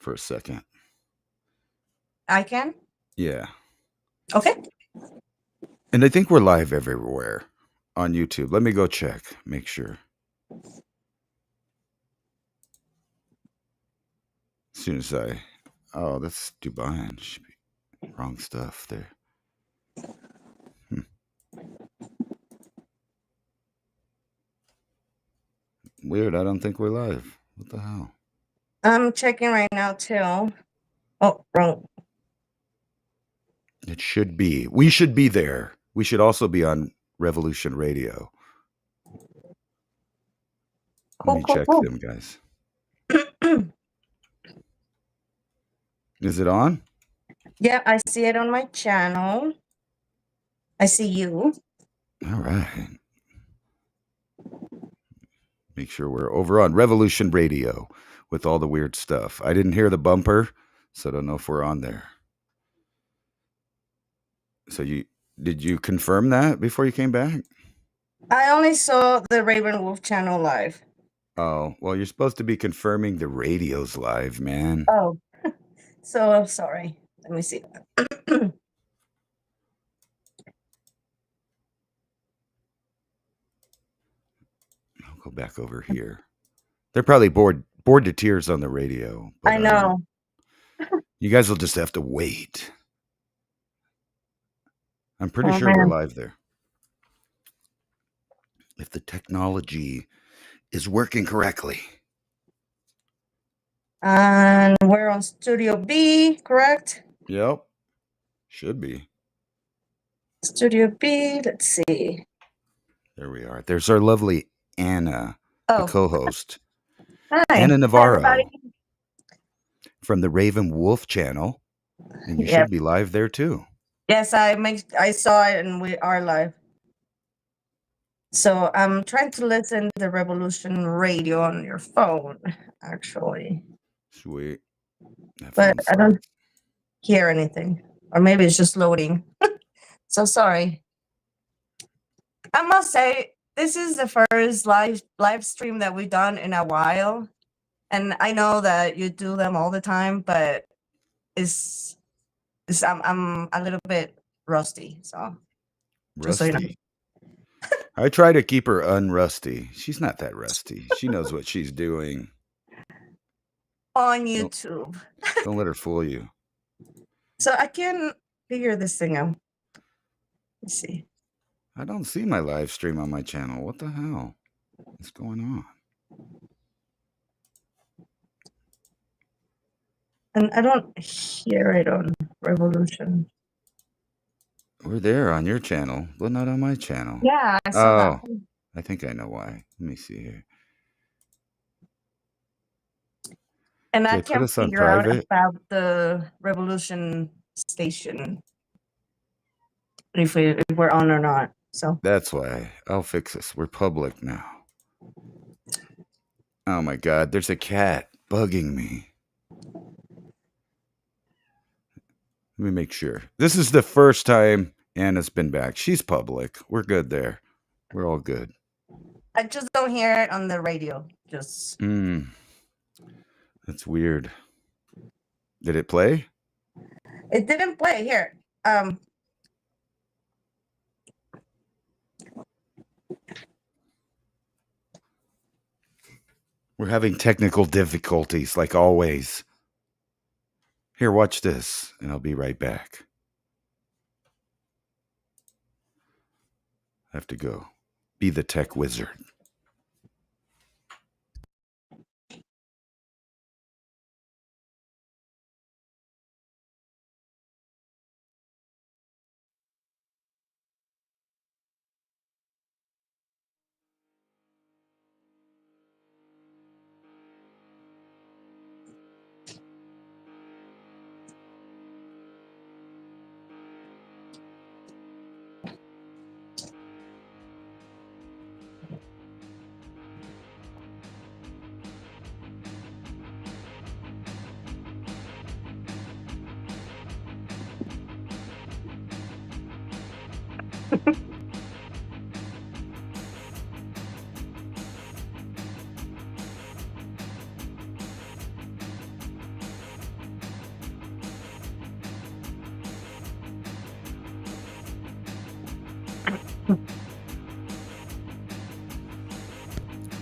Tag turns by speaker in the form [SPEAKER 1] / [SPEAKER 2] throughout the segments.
[SPEAKER 1] for a second.
[SPEAKER 2] I can?
[SPEAKER 1] Yeah.
[SPEAKER 2] Okay.
[SPEAKER 1] And I think we're live everywhere on YouTube. Let me go check, make sure. As soon as oh, that's Dubai. Should be wrong stuff there. Weird. I don't think we're live. What the hell?
[SPEAKER 2] I'm checking right now too. Oh, wrong.
[SPEAKER 1] It should be. We should be there. We should also be on Revolution Radio. Let me check them, guys. Is it on?
[SPEAKER 2] Yeah, I see it on my channel. I see you.
[SPEAKER 1] All right. Make sure we're over on Revolution Radio with all the weird stuff. I didn't hear the bumper, so I don't know if we're on there. So did you confirm that before you came back?
[SPEAKER 2] I only saw the Raven Wolf channel live.
[SPEAKER 1] Oh, well, you're supposed to be confirming the radio's live, man.
[SPEAKER 2] Oh, so I'm sorry. Let me see.
[SPEAKER 1] I'll go back over here. They're probably bored to tears on the radio.
[SPEAKER 2] I know.
[SPEAKER 1] You guys will just have to wait. I'm pretty sure
[SPEAKER 2] man.
[SPEAKER 1] we're live there. If the technology is working correctly.
[SPEAKER 2] And we're on Studio B, correct?
[SPEAKER 1] Yep. Should be.
[SPEAKER 2] Studio B, let's see.
[SPEAKER 1] There we are. There's our lovely Anna, the co-host.
[SPEAKER 2] Hi.
[SPEAKER 1] Anna Navarro.
[SPEAKER 2] Hi,
[SPEAKER 1] from the Raven Wolf channel. And you should be live there too.
[SPEAKER 2] Yes, I saw it and we are live. So I'm trying to listen to the Revolution Radio on your phone, actually.
[SPEAKER 1] Sweet.
[SPEAKER 2] But I don't hear anything. Or maybe it's just loading. So sorry. I must say, this is the first live stream that we've done in a while. And I know that you do them all the time, but I'm a little bit rusty. So just so you know.
[SPEAKER 1] I try to keep her unrusty. She's not that rusty. She knows what she's doing.
[SPEAKER 2] On YouTube.
[SPEAKER 1] Don't let her fool you.
[SPEAKER 2] So I can figure this thing out. Let's see.
[SPEAKER 1] I don't see my live stream on my channel. What the hell? What's going on?
[SPEAKER 2] And I don't hear it on Revolution.
[SPEAKER 1] We're there on your channel, but not on my channel.
[SPEAKER 2] Yeah, I saw that.
[SPEAKER 1] I think I know why. Let me see here.
[SPEAKER 2] And I can't figure out about the Revolution station. If we're on or not. So
[SPEAKER 1] that's why. I'll fix this. We're public now. Oh my God, there's a cat bugging me. Let me make sure. This is the first time Anna's been back. She's public. We're good there. We're all good.
[SPEAKER 2] I just don't hear it on the radio. Just.
[SPEAKER 1] That's weird. Did it play?
[SPEAKER 2] It didn't play here.
[SPEAKER 1] We're having technical difficulties like always. Here, watch this, and I'll be right back. I have to go. Be the tech wizard.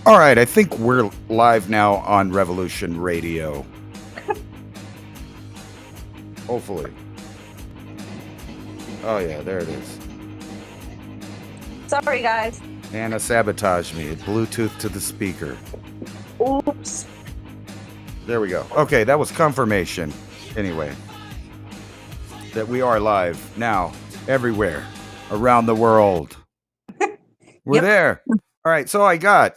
[SPEAKER 1] All right, I think we're live now on Revolution Radio. Hopefully. Oh yeah, there it is.
[SPEAKER 2] Sorry, guys.
[SPEAKER 1] Anna sabotaged me. It Bluetooth to the speaker.
[SPEAKER 2] Oops.
[SPEAKER 1] There we go. Okay, that was confirmation. Anyway, that we are live now, everywhere, around the world. We're
[SPEAKER 2] Yep.
[SPEAKER 1] there. All right, so I got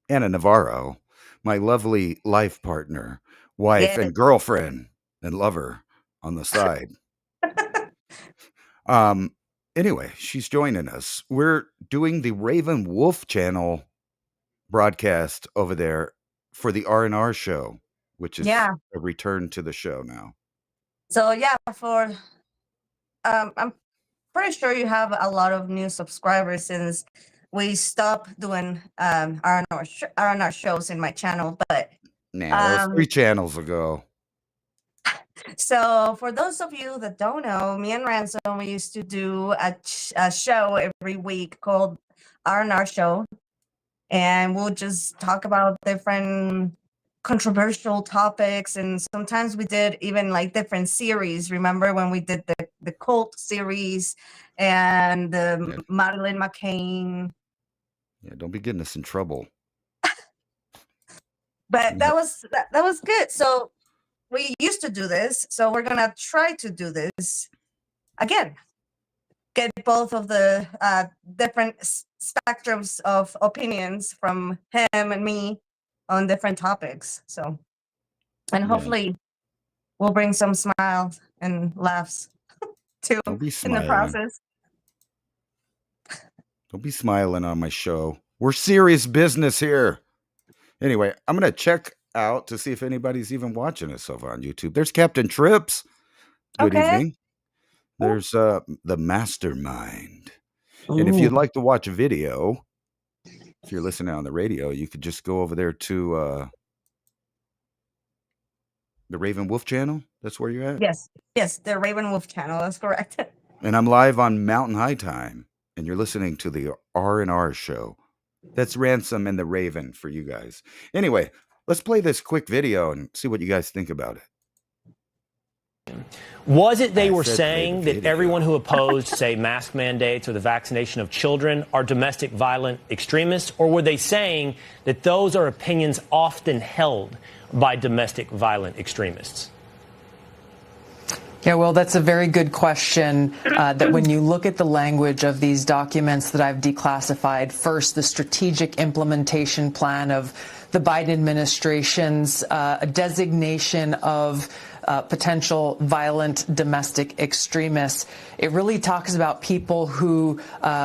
[SPEAKER 1] Anna Navarro, my lovely life partner, wife,
[SPEAKER 2] Yeah.
[SPEAKER 1] and girlfriend and lover on the side. Anyway, she's joining us. We're doing the Raven Wolf channel broadcast over there for the R&R show, which is
[SPEAKER 2] Yeah.
[SPEAKER 1] a return to the show now.
[SPEAKER 2] So yeah, I'm pretty sure you have a lot of new subscribers since we stopped doing R&R shows in my channel. But
[SPEAKER 1] Nah, that was 3 channels ago.
[SPEAKER 2] so for those of you that don't know, me and Ransom, we used to do a show every week called R&R Show, and we'll just talk about different controversial topics, and sometimes we did even like different series. Remember when we did the cult series and the
[SPEAKER 1] Yeah.
[SPEAKER 2] Madeleine McCain?
[SPEAKER 1] Yeah, don't be getting us in trouble.
[SPEAKER 2] But
[SPEAKER 1] Yeah.
[SPEAKER 2] that was good. So we used to do this, so we're gonna try to do this again. Get both of the different spectrums of opinions from him and me on different topics. So, and
[SPEAKER 1] Yeah.
[SPEAKER 2] hopefully, we'll bring some smiles and laughs too
[SPEAKER 1] Don't be
[SPEAKER 2] in the
[SPEAKER 1] smiling.
[SPEAKER 2] process.
[SPEAKER 1] Don't be smiling on my show. We're serious business here. Anyway, I'm going to check out to see if anybody's even watching us over on YouTube. There's Captain Trips. Good
[SPEAKER 2] Okay.
[SPEAKER 1] evening. There's the Mastermind. And if you'd like to watch a video, if you're listening on the radio, you could just go over there to the Raven Wolf channel. That's where you're at?
[SPEAKER 2] Yes, the Raven Wolf channel. That's correct.
[SPEAKER 1] And I'm live on Mountain High Time, and you're listening to the R&R show. That's Ransom and the Raven for you guys. Anyway, let's play this quick video and see what you guys think about it.
[SPEAKER 3] Was it they were
[SPEAKER 1] said play the
[SPEAKER 3] saying that
[SPEAKER 1] video.
[SPEAKER 3] everyone who opposed, say, mask mandates or the vaccination of children are domestic violent extremists? Or were they saying that those are opinions often held by domestic violent extremists?
[SPEAKER 4] Yeah, well, that's a very good question. That when you look at the language of these documents that I've declassified, first, the strategic implementation plan of the Biden administration's designation of potential violent domestic extremists, it really talks about people who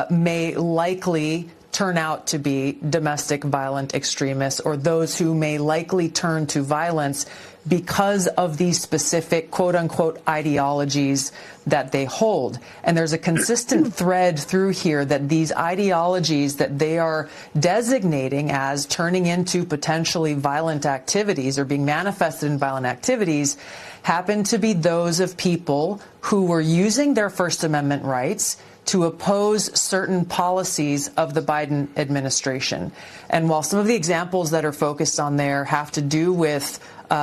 [SPEAKER 4] may likely turn out to be domestic violent extremists, or those who may likely turn to violence because of these specific quote unquote ideologies that they hold. And there's a consistent thread through here that these ideologies that they are designating as turning into potentially violent activities or being manifested in violent activities happen to be those of people who were using their First Amendment rights to oppose certain policies of the Biden administration. And while some of the examples that are focused on there have to do with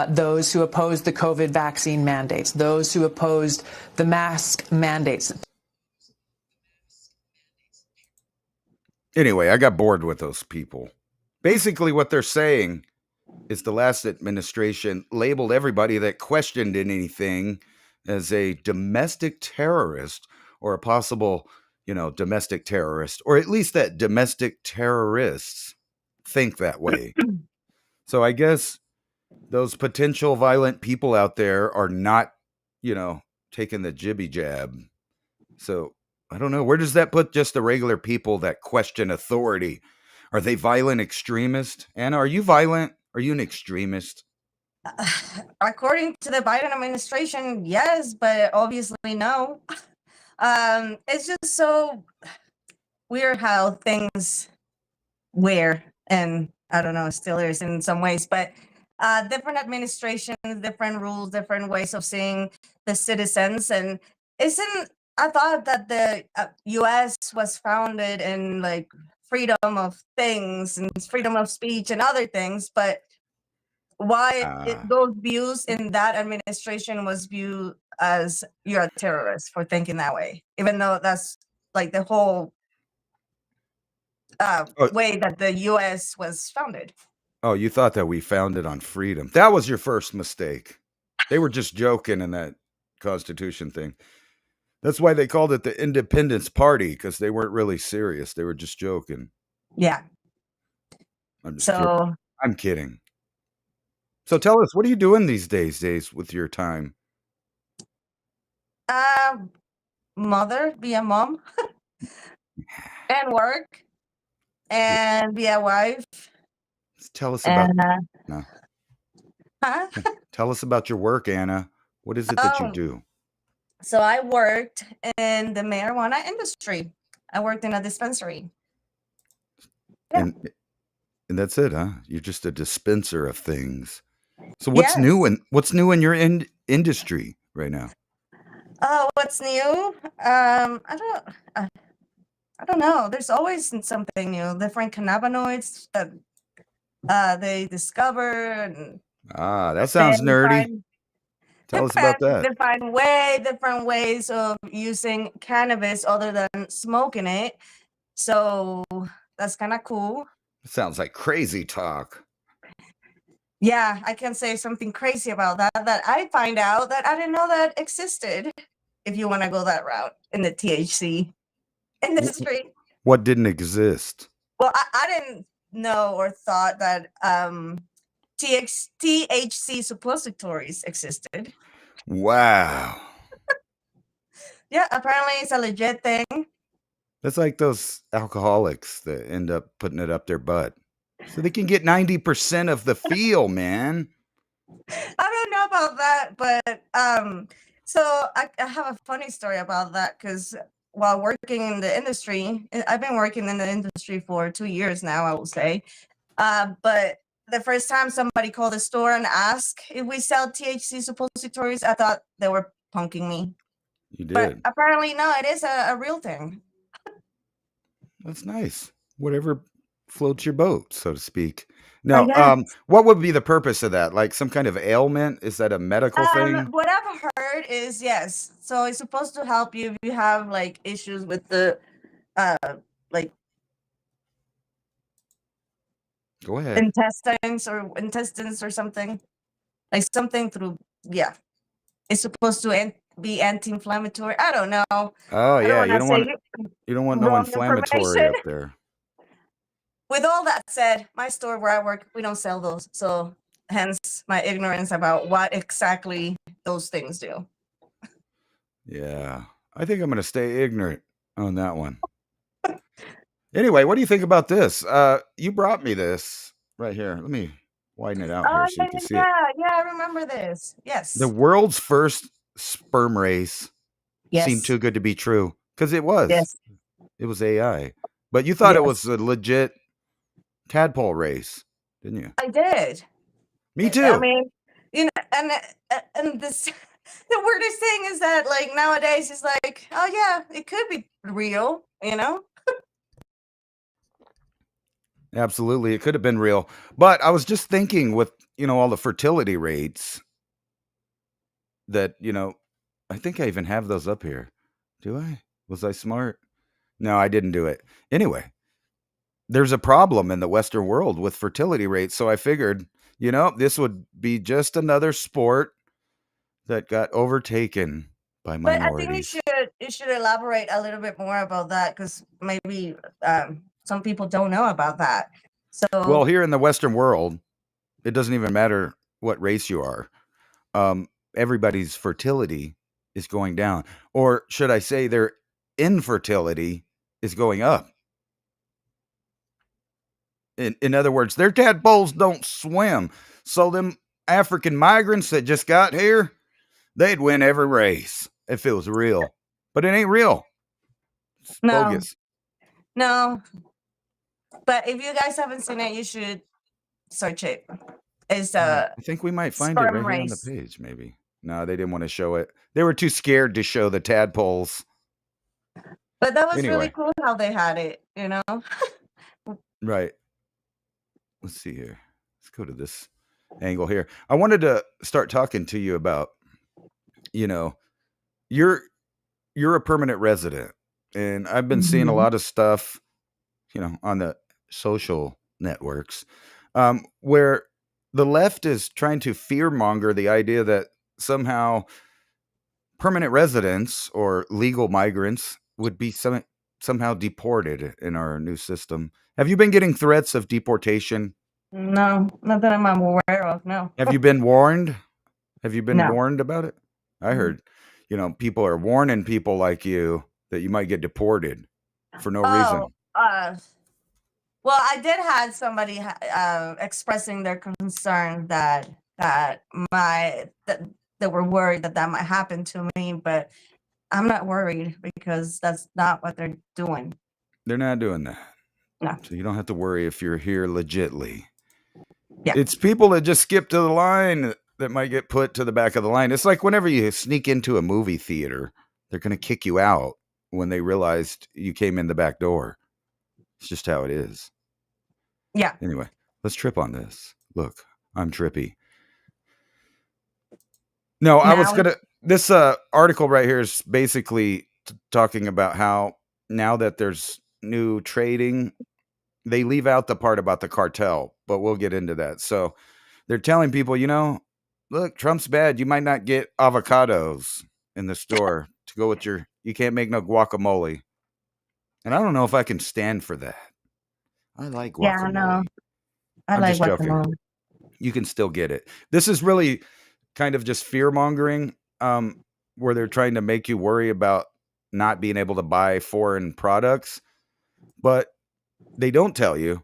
[SPEAKER 4] those who opposed the COVID vaccine mandates, those who opposed the mask mandates.
[SPEAKER 1] Anyway, I got bored with those people. Basically, what they're saying is the last administration labeled everybody that questioned anything as a domestic terrorist or a possible, domestic terrorist, or at least that domestic terrorists think that way. So I guess those potential violent people out there are not, taking the jibby jab. So I don't know. Where does that put just the regular people that question authority? Are they violent extremists? Anna, are you violent? Are you an extremist?
[SPEAKER 2] According to the Biden administration, yes, but obviously no. It's just so weird how things were, and I don't know, still is in some ways, but different administrations, different rules, different ways of seeing the citizens. And I thought that the U.S. was founded in like freedom of things and freedom of speech and other things, but why
[SPEAKER 1] Ah.
[SPEAKER 2] those views in that administration was viewed as you're a terrorist for thinking that way, even though that's like the whole
[SPEAKER 1] Oh.
[SPEAKER 2] way that the U.S. was founded.
[SPEAKER 1] Oh, you thought that we founded on freedom. That was your first mistake. They were just joking in that Constitution thing. That's why they called it the Independence Party, because they weren't really serious. They were just joking.
[SPEAKER 2] Yeah.
[SPEAKER 1] I'm just kidding.
[SPEAKER 2] So
[SPEAKER 1] I'm kidding. So tell us, what are you doing these days with your time?
[SPEAKER 2] mother, be a mom, and work, and be a wife,
[SPEAKER 1] Tell us about
[SPEAKER 2] and
[SPEAKER 1] Anna.
[SPEAKER 2] huh?
[SPEAKER 1] Tell us about your work, Anna. What is it that you
[SPEAKER 2] Oh.
[SPEAKER 1] do?
[SPEAKER 2] So I worked in the marijuana industry. I worked in a dispensary. Yeah.
[SPEAKER 1] And that's it, huh? You're just a dispenser of things. So what's
[SPEAKER 2] Yes.
[SPEAKER 1] new in your industry right now?
[SPEAKER 2] Oh, what's new? I don't know. There's always something new. Different cannabinoids that they discover, and
[SPEAKER 1] Ah, that sounds
[SPEAKER 2] then
[SPEAKER 1] nerdy. Tell us about that.
[SPEAKER 2] different ways of using cannabis other than smoking it. So that's kind of cool.
[SPEAKER 1] It sounds like crazy talk.
[SPEAKER 2] Yeah, I can say something crazy about that I find out that I didn't know that existed, if you want to go that route in the THC industry.
[SPEAKER 1] What didn't exist?
[SPEAKER 2] Well, I didn't know or thought that THC suppositories existed.
[SPEAKER 1] Wow.
[SPEAKER 2] Yeah, apparently it's a legit thing.
[SPEAKER 1] That's like those alcoholics that end up putting it up their butt. So they can get 90% of the feel, man.
[SPEAKER 2] I don't know about that, but so I have a funny story about that, because while working in the industry, I've been working in the industry for 2 years now, I will say. But the first time somebody called the store and asked if we sell THC suppositories, I thought they were punking me.
[SPEAKER 1] You
[SPEAKER 2] But
[SPEAKER 1] did.
[SPEAKER 2] apparently, no, it is a real thing.
[SPEAKER 1] That's nice. Whatever floats your boat, so to speak. Now,
[SPEAKER 2] guess.
[SPEAKER 1] what would be the purpose of that? Like some kind of ailment? Is that a medical thing?
[SPEAKER 2] What I've heard is yes. So it's supposed to help you if you have like issues with the like
[SPEAKER 1] Go ahead.
[SPEAKER 2] intestines or something. Like something through, yeah. It's supposed to be anti-inflammatory. I don't know.
[SPEAKER 1] Oh yeah,
[SPEAKER 2] I don't wanna say
[SPEAKER 1] you don't want no
[SPEAKER 2] wrong
[SPEAKER 1] inflammatory
[SPEAKER 2] information.
[SPEAKER 1] up there.
[SPEAKER 2] With all that said, my store where I work, we don't sell those. So hence my ignorance about what exactly those things do.
[SPEAKER 1] Yeah. I think I'm going to stay ignorant on that one. Anyway, what do you think about this? You brought me this right here. Let me widen it out here so you can see it.
[SPEAKER 2] Yeah, I remember this. Yes.
[SPEAKER 1] The world's first sperm race seemed
[SPEAKER 2] Yes.
[SPEAKER 1] too good to be true, because it was.
[SPEAKER 2] Yes.
[SPEAKER 1] It was AI. But you thought it
[SPEAKER 2] Yes.
[SPEAKER 1] was a legit tadpole race, didn't you?
[SPEAKER 2] I did.
[SPEAKER 1] Me too.
[SPEAKER 2] I mean, you know, and this the weirdest thing is that like nowadays it's like, oh yeah, it could be real, you know?
[SPEAKER 1] Absolutely. It could have been real. But I was just thinking with, all the fertility rates that, I think I even have those up here. Do I? Was I smart? No, I didn't do it. Anyway, there's a problem in the Western world with fertility rates. So I figured, this would be just another sport that got overtaken by
[SPEAKER 2] But
[SPEAKER 1] minorities.
[SPEAKER 2] I think you should elaborate a little bit more about that, because maybe some people don't know about that. So
[SPEAKER 1] Well, here in the Western world, it doesn't even matter what race you are. Everybody's fertility is going down. Or should I say their infertility is going up. In other words, their tadpoles don't swim. So them African migrants that just got here, they'd win every race if it was real. But it ain't real. It's
[SPEAKER 2] No.
[SPEAKER 1] bogus.
[SPEAKER 2] No. But if you guys haven't seen it, you should search it. It's
[SPEAKER 1] I think we might find it right
[SPEAKER 2] sperm
[SPEAKER 1] here on the
[SPEAKER 2] race.
[SPEAKER 1] page, maybe. No, they didn't want to show it. They were too scared to show the tadpoles.
[SPEAKER 2] But that was really
[SPEAKER 1] Anyway.
[SPEAKER 2] cool how they had it, you know?
[SPEAKER 1] Right. Let's see here. Let's go to this angle here. I wanted to start talking to you about, you know, you're a permanent resident, and I've been seeing a
[SPEAKER 2] Mhm.
[SPEAKER 1] lot of stuff, on the social networks, where the left is trying to fearmonger the idea that somehow permanent residents or legal migrants would be somehow deported in our new system. Have you been getting threats of deportation?
[SPEAKER 2] No, not that I'm aware of. No,
[SPEAKER 1] Have you been warned? Have you been
[SPEAKER 2] no.
[SPEAKER 1] warned about it? I
[SPEAKER 2] Mhm.
[SPEAKER 1] heard, people are warning people like you that you might get deported for no
[SPEAKER 2] Oh,
[SPEAKER 1] reason.
[SPEAKER 2] well, I did had somebody expressing their concern that my that they were worried that that might happen to me, but I'm not worried because that's not what they're doing.
[SPEAKER 1] They're not doing that.
[SPEAKER 2] No.
[SPEAKER 1] So you don't have to worry if you're here legitly.
[SPEAKER 2] Yeah.
[SPEAKER 1] It's people that just skip to the line that might get put to the back of the line. It's like whenever you sneak into a movie theater, they're going to kick you out when they realized you came in the back door. It's just how it is.
[SPEAKER 2] Yeah.
[SPEAKER 1] Anyway, let's trip on this. Look, I'm trippy. No, I was
[SPEAKER 2] Now,
[SPEAKER 1] going to. This article right here is basically talking about how now that there's new trading, they leave out the part about the cartel, but we'll get into that. So they're telling people, look, Trump's bad. You might not get avocados in the store to go with you can't make no guacamole. And I don't know if I can stand for that. I like
[SPEAKER 2] yeah, I know.
[SPEAKER 1] guacamole.
[SPEAKER 2] I
[SPEAKER 1] I'm
[SPEAKER 2] like
[SPEAKER 1] just joking.
[SPEAKER 2] guacamole.
[SPEAKER 1] You can still get it. This is really kind of just fear mongering, where they're trying to make you worry about not being able to buy foreign products. But they don't tell you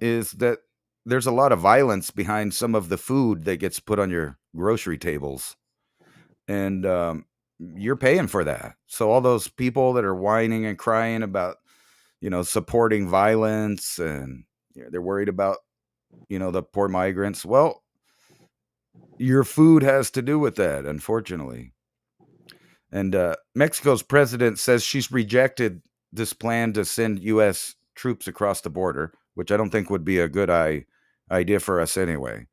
[SPEAKER 1] is that there's a lot of violence behind some of the food that gets put on your grocery tables. And you're paying for that. So all those people that are whining and crying about, supporting violence and they're worried about, the poor migrants. Well, your food has to do with that, unfortunately. And Mexico's president says she's rejected this plan to send U.S. troops across the border, which I don't think would be a good idea for us anyway,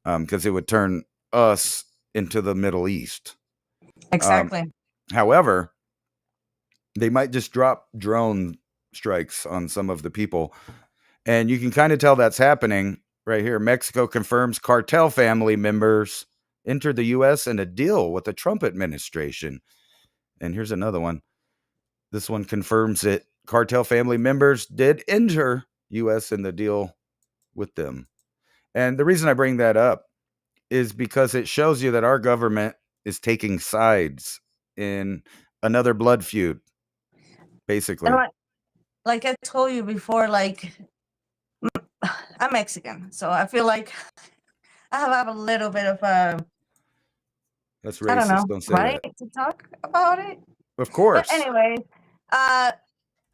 [SPEAKER 1] because it would turn us into the Middle East.
[SPEAKER 2] Exactly.
[SPEAKER 1] However, they might just drop drone strikes on some of the people. And you can kind of tell that's happening right here. Mexico confirms cartel family members entered the U.S. in a deal with the Trump administration. And here's another one. This one confirms that cartel family members did enter U.S. in the deal with them. And the reason I bring that up is because it shows you that our government is taking sides in another blood feud,
[SPEAKER 2] And
[SPEAKER 1] basically.
[SPEAKER 2] like I told you before, like I'm Mexican, so I feel like I have a little bit of a,
[SPEAKER 1] That's
[SPEAKER 2] I don't know,
[SPEAKER 1] racist. Don't say
[SPEAKER 2] right
[SPEAKER 1] that.
[SPEAKER 2] to talk about it.
[SPEAKER 1] Of
[SPEAKER 2] But
[SPEAKER 1] course.
[SPEAKER 2] anyway, uh,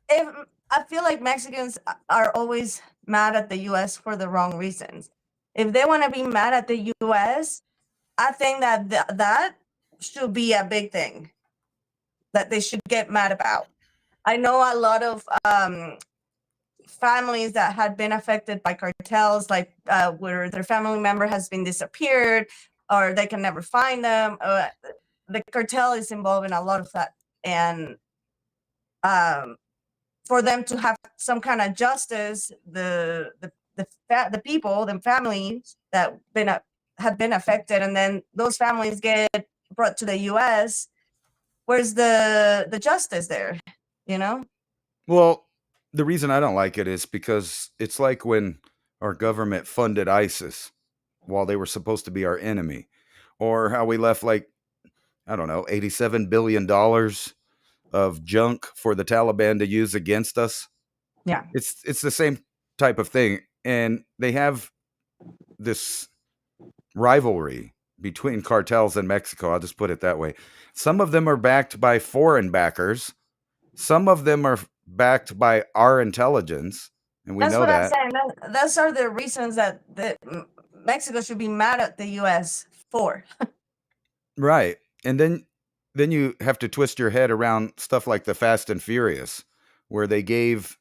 [SPEAKER 2] if I feel like Mexicans are always mad at the U.S. for the wrong reasons. If they want to be mad at the U.S., I think that that should be a big thing that they should get mad about. I know a lot of families that had been affected by cartels, like where their family member has been disappeared or they can never find them. The cartel is involved in a lot of that, and um, for them to have some kind of justice, the people, the families that have been affected, and then those families get brought to the U.S. Where's the justice there? You know?
[SPEAKER 1] Well, the reason I don't like it is because it's like when our government funded ISIS while they were supposed to be our enemy, or how we left like, I don't know, $87 billion of junk for the Taliban to use against us.
[SPEAKER 2] Yeah.
[SPEAKER 1] It's the same type of thing. And they have this rivalry between cartels in Mexico. I'll just put it that way. Some of them are backed by foreign backers. Some of them are backed by our intelligence, and we
[SPEAKER 2] That's
[SPEAKER 1] know
[SPEAKER 2] what I'm
[SPEAKER 1] that.
[SPEAKER 2] saying. Those are the reasons that Mexico should be mad at the U.S. for.
[SPEAKER 1] Right. And then you have to twist your head around stuff like the Fast and Furious, where they gave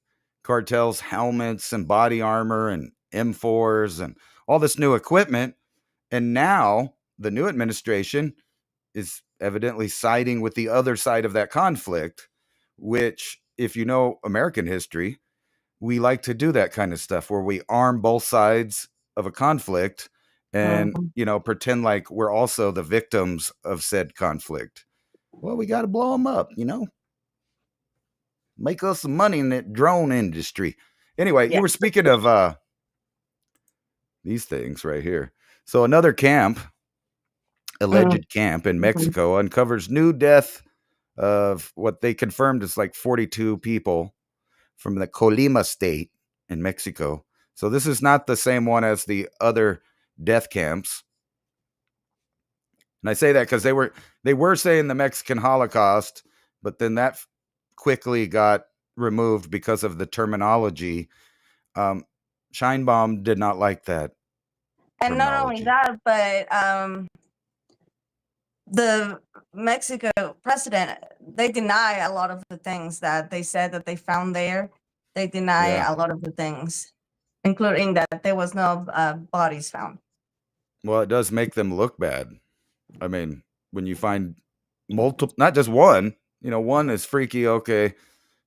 [SPEAKER 1] cartels helmets and body armor and M4s and all this new equipment. And now the new administration is evidently siding with the other side of that conflict, which, if you know American history, we like to do that kind of stuff where we arm both sides of a conflict and, pretend like we're also the victims of said conflict. Well, we got to blow them up, make us some money in that drone industry. Anyway,
[SPEAKER 2] Yeah.
[SPEAKER 1] you were speaking of these things right here. So another camp, alleged camp in Mexico, uncovers new death of what they confirmed is like 42 people from the Colima state in Mexico. So this is not the same one as the other death camps. And I say that because they were saying the Mexican Holocaust, but then that quickly got removed because of the terminology. Scheinbaum did not like that.
[SPEAKER 2] And not only that, but the Mexico president, they deny a lot of the things that they said that they found there. They deny
[SPEAKER 1] Yeah.
[SPEAKER 2] a lot of the things, including that there was no bodies found.
[SPEAKER 1] Well, it does make them look bad. I mean, when you find multiple, not just one, one is freaky. Okay.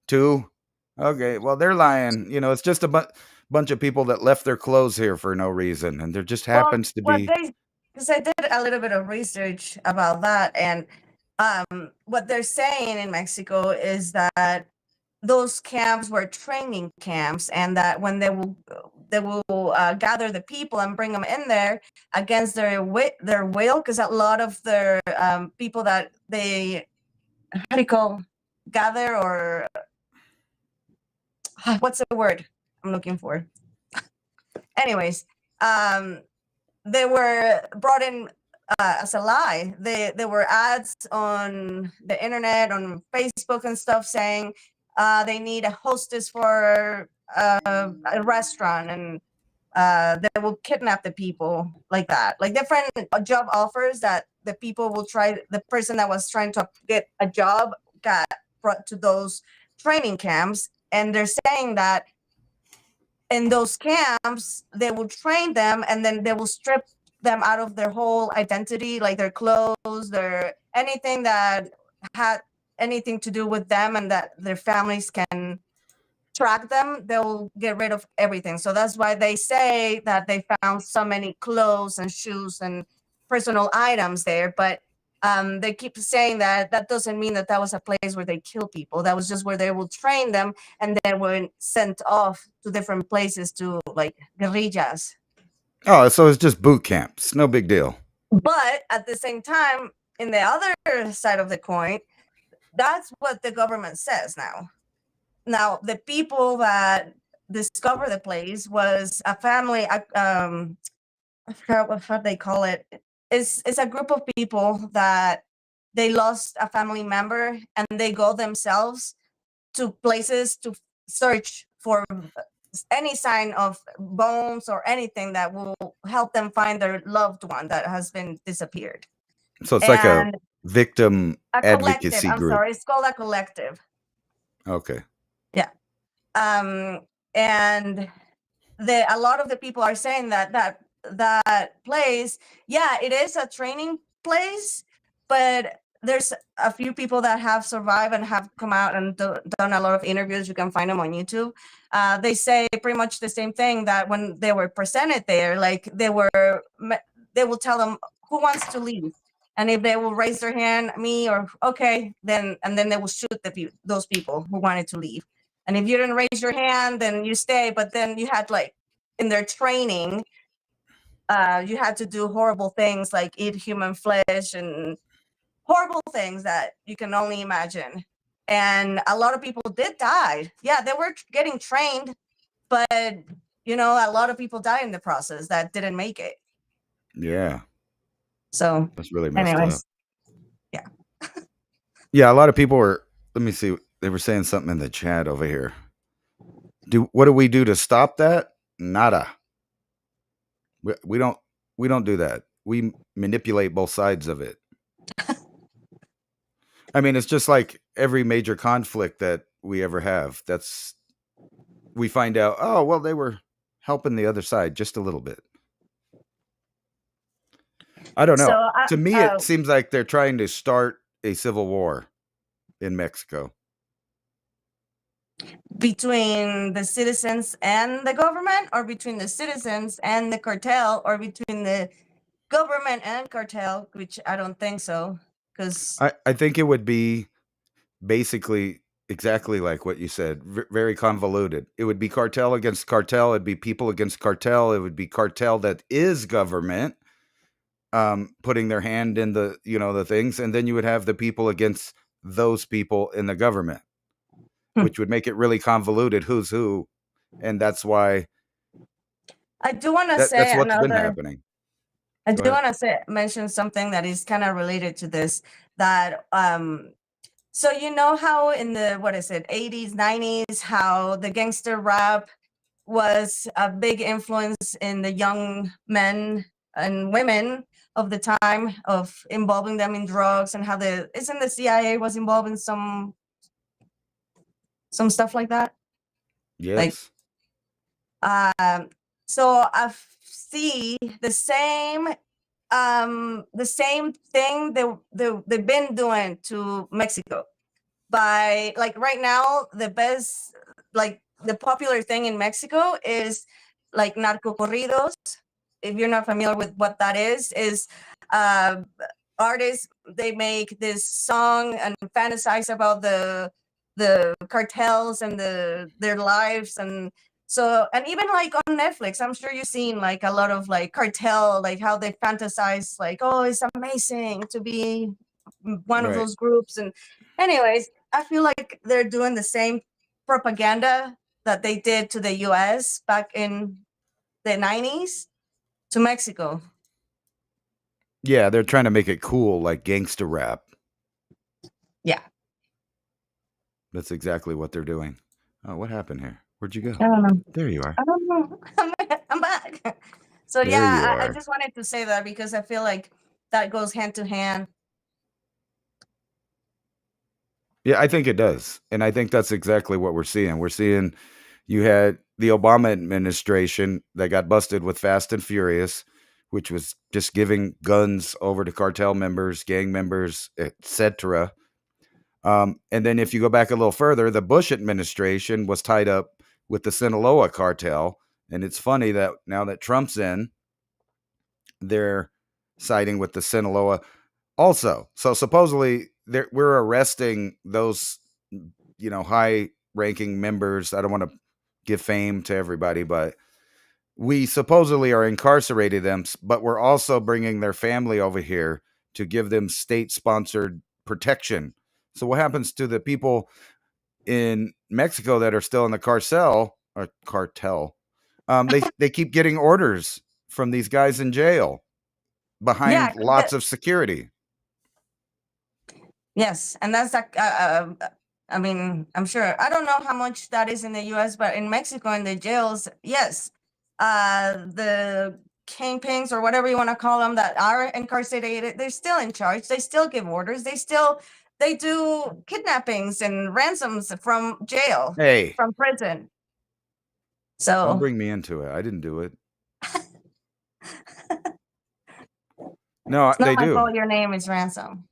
[SPEAKER 1] Two. Okay. Well, they're lying. It's just a bunch of people that left their clothes here for no reason. And there just happens to be.
[SPEAKER 2] Because I did a little bit of research about that. And what they're saying in Mexico is that those camps were training camps, and that when they will gather the people and bring them in there against their will, because a lot of their people that they gather, or what's the word I'm looking for? Anyways, they were brought in as a lie. There were ads on the internet, on Facebook and stuff, saying they need a hostess for a restaurant, and they will kidnap the people like that. Like different job offers that the people will try. The person that was trying to get a job got brought to those training camps, and they're saying that in those camps they will train them, and then they will strip them out of their whole identity, like their clothes, their anything that had anything to do with them, and that their families can track them. They'll get rid of everything. So that's why they say that they found so many clothes and shoes and personal items there. But they keep saying that doesn't mean that was a place where they kill people. That was just where they will train them, and they were sent off to different places to like guerrillas.
[SPEAKER 1] Oh, so it's just boot camps. No big deal.
[SPEAKER 2] But at the same time, in the other side of the coin, that's what the government says now. Now, the people that discovered the place was a family. I forgot what they call it. It's a group of people that they lost a family member, and they go themselves to places to search for any sign of bones or anything that will help them find their loved one that has been disappeared.
[SPEAKER 1] So it's like a victim
[SPEAKER 2] a
[SPEAKER 1] advocacy
[SPEAKER 2] collective.
[SPEAKER 1] group.
[SPEAKER 2] I'm sorry, it's called a collective.
[SPEAKER 1] Okay.
[SPEAKER 2] Yeah. And a lot of the people are saying that place, yeah, it is a training place, but there's a few people that have survived and have come out and done a lot of interviews. You can find them on YouTube. They say pretty much the same thing, that when they were presented there, like they will tell them who wants to leave. And if they will raise their hand, me or okay, then they will shoot those people who wanted to leave. And if you didn't raise your hand, then you stay. But then you had, like, in their training, you had to do horrible things like eat human flesh and horrible things that you can only imagine. And a lot of people did die. Yeah, they were getting trained, but a lot of people died in the process that didn't make it.
[SPEAKER 1] Yeah.
[SPEAKER 2] So
[SPEAKER 1] that's really messed
[SPEAKER 2] anyways,
[SPEAKER 1] up.
[SPEAKER 2] Yeah.
[SPEAKER 1] Yeah, a lot of people were. Let me see. They were saying something in the chat over here. What do we do to stop that? Nada. We don't do that. We manipulate both sides of it. I mean, it's just like every major conflict that we ever have. That's we find out, oh, well, they were helping the other side just a little bit. I don't
[SPEAKER 2] So,
[SPEAKER 1] know. To me, it seems like they're trying to start a civil war in Mexico.
[SPEAKER 2] between the citizens and the government, or between the citizens and the cartel, or between the government and cartel, which I don't think so, because
[SPEAKER 1] I think it would be basically exactly like what you said, very convoluted. It would be cartel against cartel. It'd be people against cartel. It would be cartel that is government, putting their hand in the, the things. And then you would have the people against those people in the government, which would make it really convoluted, who's who. And that's why
[SPEAKER 2] I do want to
[SPEAKER 1] that's
[SPEAKER 2] say
[SPEAKER 1] what's been
[SPEAKER 2] another.
[SPEAKER 1] happening.
[SPEAKER 2] I
[SPEAKER 1] Go
[SPEAKER 2] do
[SPEAKER 1] ahead.
[SPEAKER 2] want to mention something that is kind of related to this. That so you know how in the 80s, 90s, how the gangster rap was a big influence in the young men and women of the time, of involving them in drugs, and how isn't the CIA was involved in some stuff like that? Like,
[SPEAKER 1] Yes.
[SPEAKER 2] so I see the same thing they've been doing to Mexico. By, like, right now, the best, like, the popular thing in Mexico is like narco corridos. If you're not familiar with what that is uh artists, they make this song and fantasize about the cartels and their lives. And so, and even like on Netflix, I'm sure you've seen like a lot of like cartel, like how they fantasize, like, oh, it's amazing to be one of
[SPEAKER 1] Right.
[SPEAKER 2] those groups. And anyways, I feel like they're doing the same propaganda that they did to the US back in the 90s to Mexico.
[SPEAKER 1] Yeah, they're trying to make it cool, like gangster rap.
[SPEAKER 2] Yeah.
[SPEAKER 1] That's exactly what they're doing. Oh, what happened here? Where'd you go?
[SPEAKER 2] I don't know.
[SPEAKER 1] There you are.
[SPEAKER 2] I don't know. I'm back. So
[SPEAKER 1] There
[SPEAKER 2] yeah,
[SPEAKER 1] you
[SPEAKER 2] I
[SPEAKER 1] are.
[SPEAKER 2] just wanted to say that because I feel like that goes hand to hand.
[SPEAKER 1] Yeah, I think it does. And I think that's exactly what we're seeing. We're seeing you had the Obama administration that got busted with Fast and Furious, which was just giving guns over to cartel members, gang members, etc. And then if you go back a little further, the Bush administration was tied up with the Sinaloa cartel. And it's funny that now that Trump's in, they're siding with the Sinaloa also. So supposedly we're arresting those, high-ranking members. I don't want to give fame to everybody, but we supposedly are incarcerating them, but we're also bringing their family over here to give them state-sponsored protection. So what happens to the people in Mexico that are still in the cartel? They keep getting orders from these guys in jail behind lots of security.
[SPEAKER 2] Yes, and that's like, I mean, I'm sure, I don't know how much that is in the US, but in Mexico, in the jails, yes, the kingpins or whatever you want to call them that are incarcerated, they're still in charge. They still give orders. They do kidnappings and ransoms from jail,
[SPEAKER 1] Hey,
[SPEAKER 2] from prison.
[SPEAKER 1] don't
[SPEAKER 2] So
[SPEAKER 1] bring me into it. I didn't do it. No,
[SPEAKER 2] it's not
[SPEAKER 1] they
[SPEAKER 2] my
[SPEAKER 1] do.
[SPEAKER 2] fault your name is Ransom.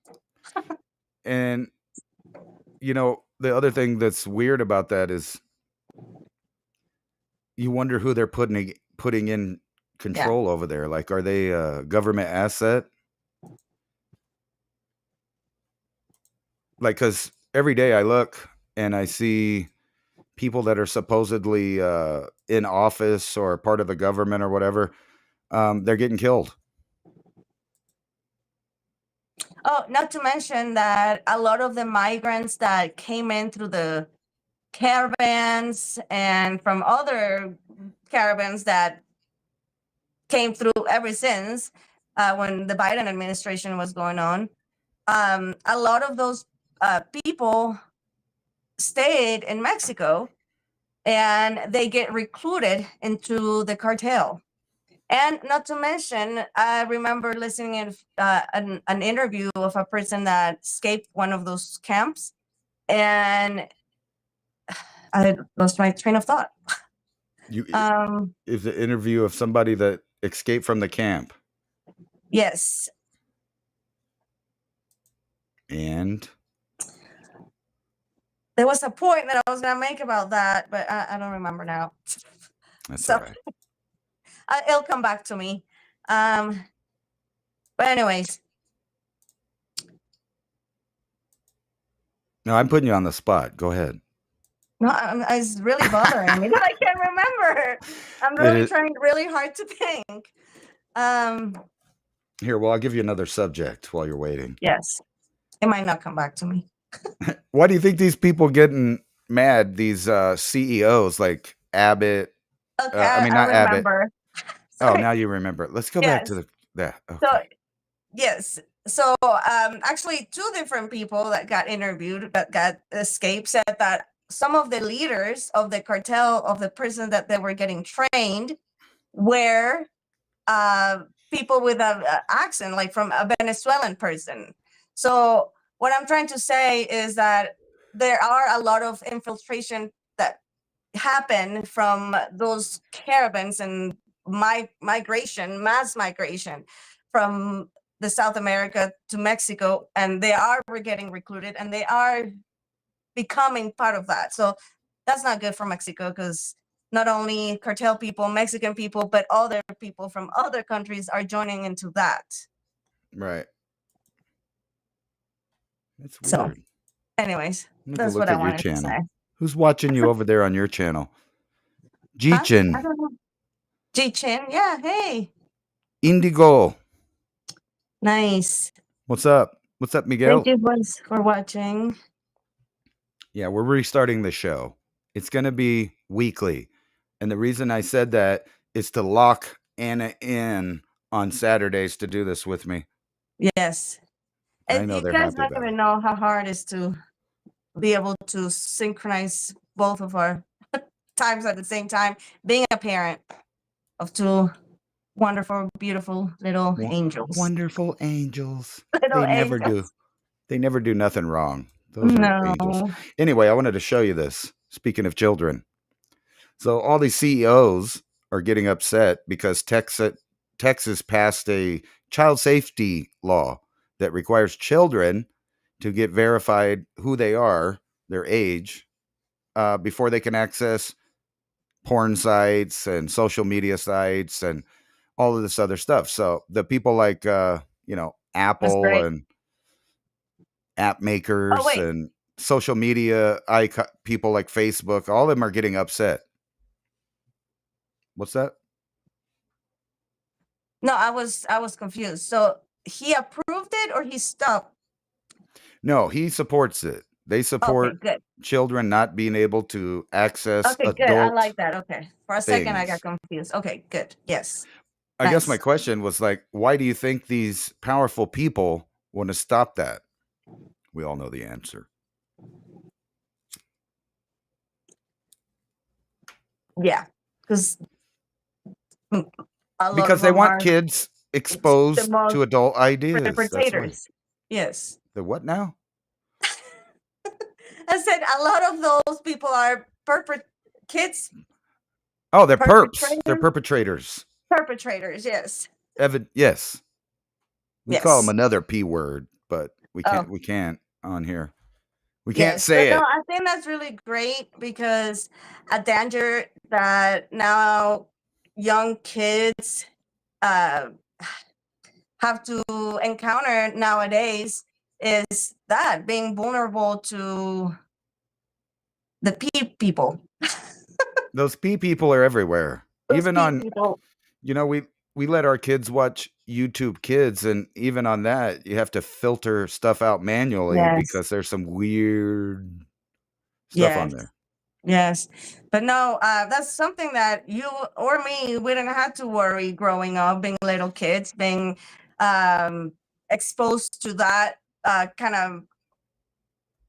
[SPEAKER 1] And the other thing that's weird about that is you wonder who they're putting in control over there. Like, are they a government asset? Like, because every day I look and I see people that are supposedly in office or part of the government or whatever, they're getting killed.
[SPEAKER 2] Oh, not to mention that a lot of the migrants that came in through the caravans and from other caravans that came through ever since when the Biden administration was going on, a lot of those people stayed in Mexico, and they get recruited into the cartel. And not to mention, I remember listening to an interview of a person that escaped one of those camps, and I lost my train of thought.
[SPEAKER 1] You
[SPEAKER 2] Um,
[SPEAKER 1] is the interview of somebody that escaped from the camp.
[SPEAKER 2] yes.
[SPEAKER 1] And
[SPEAKER 2] There was a point that I was going to make about that, but I don't remember now.
[SPEAKER 1] that's
[SPEAKER 2] So
[SPEAKER 1] all right.
[SPEAKER 2] It'll come back to me. But anyways,
[SPEAKER 1] No, I'm putting you on the spot. Go ahead.
[SPEAKER 2] no, it's really bothering me that I can't remember. I'm really
[SPEAKER 1] is-
[SPEAKER 2] trying really hard to think.
[SPEAKER 1] Here, well, I'll give you another subject while you're waiting.
[SPEAKER 2] Yes, it might not come back to me.
[SPEAKER 1] Why do you think these people getting mad? These CEOs like Abbott.
[SPEAKER 2] Okay,
[SPEAKER 1] I mean,
[SPEAKER 2] I
[SPEAKER 1] not Abbott.
[SPEAKER 2] remember.
[SPEAKER 1] Oh,
[SPEAKER 2] Sorry.
[SPEAKER 1] now you remember. Let's go back to
[SPEAKER 2] Yes.
[SPEAKER 1] that. Okay.
[SPEAKER 2] So yes, so actually, two different people that got interviewed that got escaped said that some of the leaders of the cartel of the prison that they were getting trained were people with a accent, like from a Venezuelan person. So what I'm trying to say is that there are a lot of infiltration that happen from those caravans and mass migration from the South America to Mexico, and they are getting recruited and they are becoming part of that. So that's not good for Mexico, because not only cartel people, Mexican people, but other people from other countries are joining into that.
[SPEAKER 1] Right. That's
[SPEAKER 2] So,
[SPEAKER 1] weird.
[SPEAKER 2] anyways,
[SPEAKER 1] Let me
[SPEAKER 2] that's
[SPEAKER 1] look
[SPEAKER 2] what
[SPEAKER 1] at
[SPEAKER 2] I
[SPEAKER 1] your
[SPEAKER 2] wanted to
[SPEAKER 1] channel.
[SPEAKER 2] say.
[SPEAKER 1] Who's watching you over there on your channel?
[SPEAKER 2] Huh?
[SPEAKER 1] Jichin,
[SPEAKER 2] I don't know. G-Chin, yeah, hey,
[SPEAKER 1] Indigo.
[SPEAKER 2] nice.
[SPEAKER 1] What's up? What's up, Miguel?
[SPEAKER 2] Thank you boys for watching.
[SPEAKER 1] Yeah, we're restarting the show. It's going to be weekly. And the reason I said that is to lock Anna in on Saturdays to do this with me.
[SPEAKER 2] Yes.
[SPEAKER 1] I
[SPEAKER 2] And
[SPEAKER 1] know
[SPEAKER 2] you
[SPEAKER 1] they're
[SPEAKER 2] guys
[SPEAKER 1] happy
[SPEAKER 2] don't
[SPEAKER 1] about
[SPEAKER 2] even
[SPEAKER 1] it.
[SPEAKER 2] know how hard it is to be able to synchronize both of our times at the same time, being a parent of two wonderful, beautiful little angels.
[SPEAKER 1] Wonderful angels.
[SPEAKER 2] Little
[SPEAKER 1] They never do.
[SPEAKER 2] angels.
[SPEAKER 1] They never do nothing wrong. Those are angels.
[SPEAKER 2] No.
[SPEAKER 1] Anyway, I wanted to show you this. Speaking of children. So all these CEOs are getting upset because Texas passed a child safety law that requires children to get verified who they are, their age, before they can access porn sites and social media sites and all of this other stuff. So the people like Apple
[SPEAKER 2] great.
[SPEAKER 1] and app makers
[SPEAKER 2] wait.
[SPEAKER 1] and social media people like Facebook, all of them are getting upset. What's that?
[SPEAKER 2] No, I was confused. So he approved it or he stopped?
[SPEAKER 1] No, he supports it. They support
[SPEAKER 2] Okay, good.
[SPEAKER 1] children not being able to access
[SPEAKER 2] Okay, good. I
[SPEAKER 1] adult
[SPEAKER 2] like that. Okay. For a second, I got
[SPEAKER 1] things.
[SPEAKER 2] confused. Okay, good. Yes.
[SPEAKER 1] I guess my
[SPEAKER 2] Nice.
[SPEAKER 1] question was like, why do you think these powerful people want to stop that? We all know the answer.
[SPEAKER 2] Yeah. Because
[SPEAKER 1] Because they want kids exposed
[SPEAKER 2] most
[SPEAKER 1] to adult ideas. That's why.
[SPEAKER 2] perpetrators. Yes.
[SPEAKER 1] The what now?
[SPEAKER 2] I said a lot of those people are kids
[SPEAKER 1] Oh, they're perps. They're
[SPEAKER 2] perpetrators.
[SPEAKER 1] perpetrators.
[SPEAKER 2] Yes.
[SPEAKER 1] Yes. We call them
[SPEAKER 2] Yes.
[SPEAKER 1] another P word, but we can't.
[SPEAKER 2] Oh.
[SPEAKER 1] We can't on here. We can't
[SPEAKER 2] Yes.
[SPEAKER 1] say
[SPEAKER 2] But
[SPEAKER 1] it.
[SPEAKER 2] no, I think that's really great, because a danger that now young kids have to encounter nowadays is that being vulnerable to the people.
[SPEAKER 1] Those P people are everywhere.
[SPEAKER 2] Those
[SPEAKER 1] Even
[SPEAKER 2] P
[SPEAKER 1] on,
[SPEAKER 2] people.
[SPEAKER 1] we let our kids watch YouTube Kids, and even on that, you have to filter stuff out manually
[SPEAKER 2] Yes.
[SPEAKER 1] because there's some weird stuff on
[SPEAKER 2] Yes.
[SPEAKER 1] there.
[SPEAKER 2] Yes. But no, that's something that you or me, we didn't have to worry growing up, being little kids, being exposed to that kind of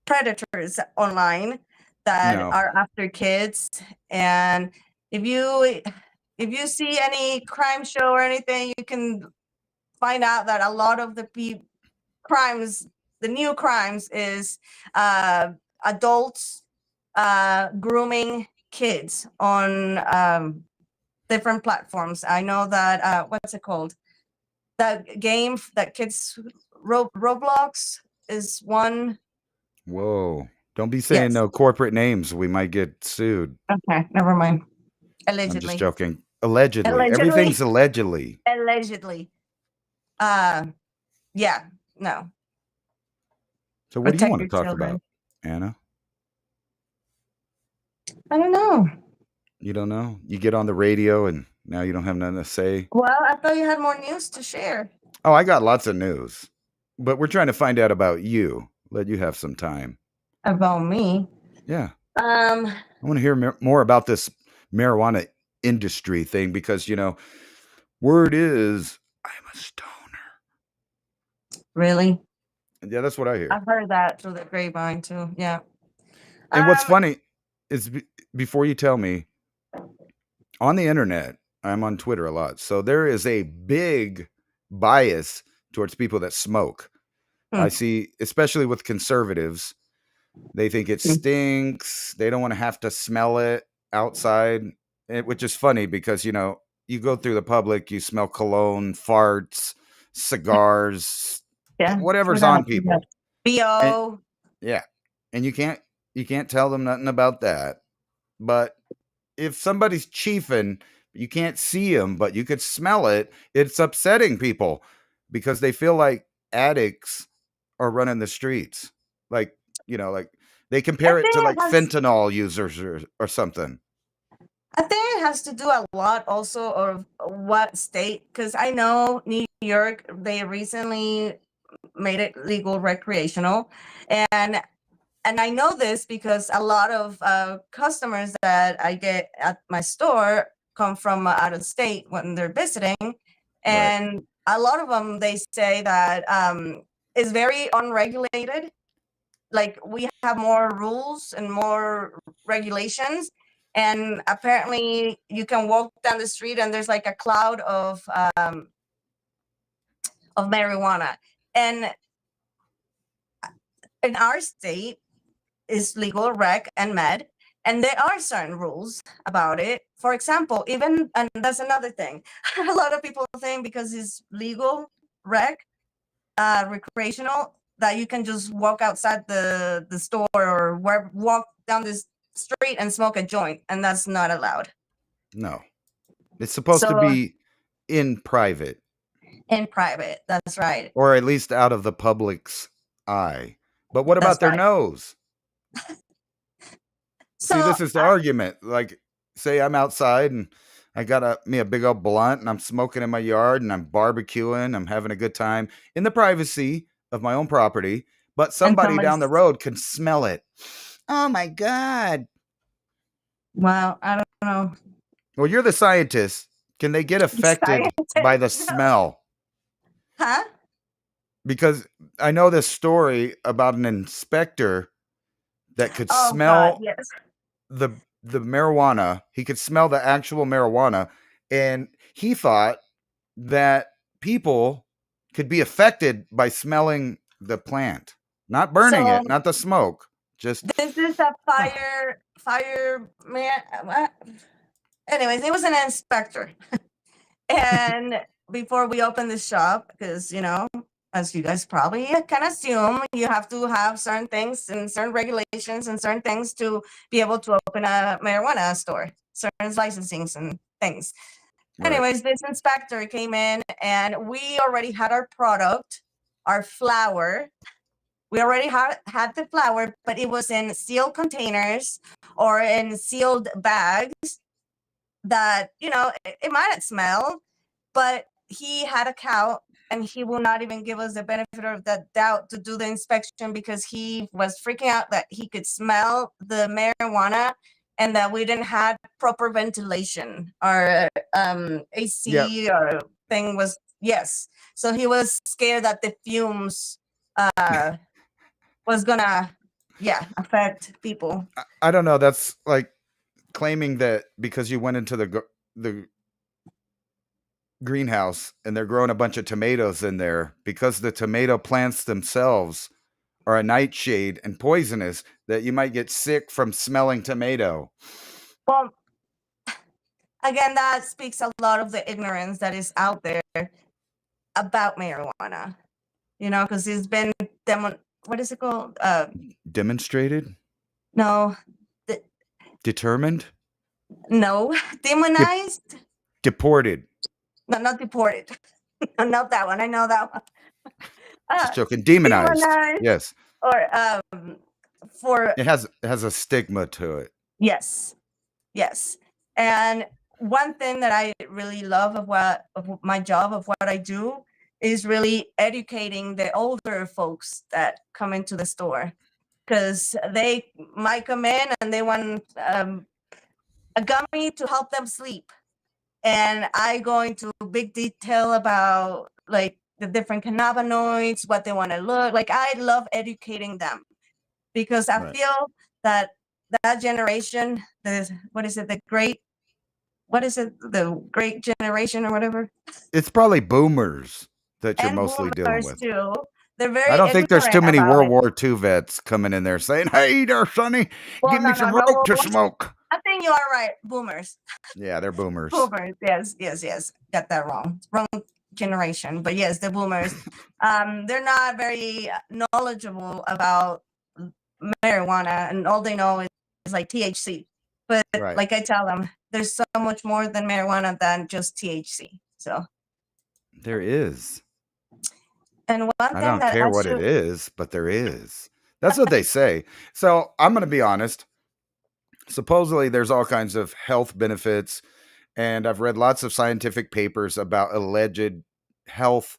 [SPEAKER 2] predators online that
[SPEAKER 1] No.
[SPEAKER 2] are after kids. And if you see any crime show or anything, you can find out that a lot of the crimes, the new crimes, is adults grooming kids on different platforms. I know that what's it called? That game that kids Roblox is one.
[SPEAKER 1] Whoa. Don't be saying
[SPEAKER 2] Yes.
[SPEAKER 1] no corporate names. We might get sued.
[SPEAKER 2] Okay, never mind.
[SPEAKER 1] I'm just
[SPEAKER 2] Allegedly.
[SPEAKER 1] joking. Allegedly.
[SPEAKER 2] Allegedly.
[SPEAKER 1] Everything's allegedly.
[SPEAKER 2] Allegedly. Yeah, no.
[SPEAKER 1] So what do you want to
[SPEAKER 2] Protect your
[SPEAKER 1] talk
[SPEAKER 2] children.
[SPEAKER 1] about, Anna?
[SPEAKER 2] I don't know.
[SPEAKER 1] You don't know? You get on the radio and now you don't have nothing to say?
[SPEAKER 2] Well, I thought you had more news to share
[SPEAKER 1] Oh, I got lots of news. But we're trying to find out about you. Let you have some time.
[SPEAKER 2] about me.
[SPEAKER 1] Yeah.
[SPEAKER 2] Um,
[SPEAKER 1] I want to hear more about this marijuana industry thing because, word is I'm a stoner.
[SPEAKER 2] really?
[SPEAKER 1] Yeah, that's what I hear.
[SPEAKER 2] I've heard that through the grapevine too. Yeah.
[SPEAKER 1] And what's
[SPEAKER 2] Um,
[SPEAKER 1] funny is before you tell me, on the internet, I'm on Twitter a lot. So there is a big bias towards people that smoke.
[SPEAKER 2] Hmm.
[SPEAKER 1] I see, especially with conservatives, they think it
[SPEAKER 2] Hmm.
[SPEAKER 1] stinks. They don't want to have to smell it outside, which is funny because, you go through the public, you smell cologne, farts, cigars,
[SPEAKER 2] yeah.
[SPEAKER 1] whatever's
[SPEAKER 2] What
[SPEAKER 1] on
[SPEAKER 2] else we
[SPEAKER 1] people.
[SPEAKER 2] got? BO.
[SPEAKER 1] Yeah. And you can't tell them nothing about that. But if somebody's chiefing, you can't see them, but you could smell it. It's upsetting people because they feel like addicts are running the streets. Like they
[SPEAKER 2] I
[SPEAKER 1] compare it
[SPEAKER 2] think
[SPEAKER 1] to
[SPEAKER 2] it
[SPEAKER 1] like
[SPEAKER 2] has.
[SPEAKER 1] fentanyl users or something.
[SPEAKER 2] I think it has to do a lot also of what state, because I know New York, they recently made it legal recreational, and I know this because a lot of customers that I get at my store come from out of state when they're visiting,
[SPEAKER 1] Right.
[SPEAKER 2] and a lot of them they say that it's very unregulated. Like we have more rules and more regulations, and apparently you can walk down the street and there's like a cloud of marijuana, and in our state is legal rec and med, and there are certain rules about it. For example, even, and that's another thing, a lot of people think because it's legal rec, recreational, that you can just walk outside the store or walk down this street and smoke a joint, and that's not allowed.
[SPEAKER 1] No. It's supposed to
[SPEAKER 2] So
[SPEAKER 1] be in private,
[SPEAKER 2] in private, that's right.
[SPEAKER 1] or at least out of the public's eye. But what
[SPEAKER 2] That's
[SPEAKER 1] about their
[SPEAKER 2] right.
[SPEAKER 1] nose? See,
[SPEAKER 2] So
[SPEAKER 1] this is the argument. Like, say I'm outside and I got me a big old blunt and I'm smoking in my yard and I'm barbecuing. I'm having a good time in the privacy of my own property. But somebody down the
[SPEAKER 2] somebody's,
[SPEAKER 1] road can smell it. Oh my God.
[SPEAKER 2] well, I don't know.
[SPEAKER 1] Well, you're the scientist. Can they get affected by the smell?
[SPEAKER 2] Huh?
[SPEAKER 1] Because I know this story about an inspector that could
[SPEAKER 2] Oh God,
[SPEAKER 1] smell
[SPEAKER 2] yes.
[SPEAKER 1] the marijuana. He could smell the actual marijuana, and he thought that people could be affected by smelling the plant, not burning
[SPEAKER 2] So
[SPEAKER 1] it, not the smoke. Just
[SPEAKER 2] this is a fire man. Anyways, it was an inspector. And before we opened the shop, because as you guys probably can assume, you have to have certain things and certain regulations and certain things to be able to open a marijuana store, certain licensings and things.
[SPEAKER 1] right.
[SPEAKER 2] Anyways, this inspector came in and we already had our product, our flour. We already had the flour, but it was in sealed containers or in sealed bags that, it might not smell, but he had a cow and he will not even give us the benefit of the doubt to do the inspection because he was freaking out that he could smell the marijuana and that we didn't have proper ventilation. Our AC or thing was, yes. So he was scared that the fumes was gonna, affect people.
[SPEAKER 1] I don't know. That's like claiming that because you went into the greenhouse and they're growing a bunch of tomatoes in there, because the tomato plants themselves or a nightshade and poisonous that you might get sick from smelling tomato.
[SPEAKER 2] Well, again, that speaks a lot of the ignorance that is out there about marijuana. You know, because it's been what is it called?
[SPEAKER 1] Demonstrated?
[SPEAKER 2] No,
[SPEAKER 1] Determined?
[SPEAKER 2] no, demonized.
[SPEAKER 1] Deported.
[SPEAKER 2] No, not deported. No, not that one. I know that one.
[SPEAKER 1] Just joking. Demonized.
[SPEAKER 2] Demonized.
[SPEAKER 1] Yes.
[SPEAKER 2] Or for
[SPEAKER 1] It has a stigma to it.
[SPEAKER 2] yes, yes. And one thing that I really love of my job, of what I do, is really educating the older folks that come into the store, because they might come in and they want a gummy to help them sleep, and I go into big detail about like the different cannabinoids, what they want to look like. I love educating them because I
[SPEAKER 1] Right.
[SPEAKER 2] feel that that generation, the great generation or whatever,
[SPEAKER 1] It's probably boomers that you're
[SPEAKER 2] and
[SPEAKER 1] mostly dealing
[SPEAKER 2] boomers
[SPEAKER 1] with.
[SPEAKER 2] too. They're very
[SPEAKER 1] I don't think there's too
[SPEAKER 2] ignorant
[SPEAKER 1] many
[SPEAKER 2] about
[SPEAKER 1] World
[SPEAKER 2] it.
[SPEAKER 1] War II vets coming in there saying, "Hey there, Sonny,
[SPEAKER 2] Well,
[SPEAKER 1] give me
[SPEAKER 2] no,
[SPEAKER 1] some
[SPEAKER 2] no,
[SPEAKER 1] rope to
[SPEAKER 2] no.
[SPEAKER 1] smoke."
[SPEAKER 2] I think you are right. Boomers.
[SPEAKER 1] Yeah, they're boomers.
[SPEAKER 2] Boomers. Yes. Got that wrong. Wrong generation. But yes, the boomers. They're not very knowledgeable about marijuana, and all they know is like THC. But
[SPEAKER 1] Right.
[SPEAKER 2] like I tell them, there's so much more than marijuana than just THC. So,
[SPEAKER 1] There is.
[SPEAKER 2] and one
[SPEAKER 1] I
[SPEAKER 2] thing
[SPEAKER 1] don't
[SPEAKER 2] that
[SPEAKER 1] care what it is, but there is. That's what they say. So I'm going to be honest. Supposedly, there's all kinds of health benefits, and I've read lots of scientific papers about alleged health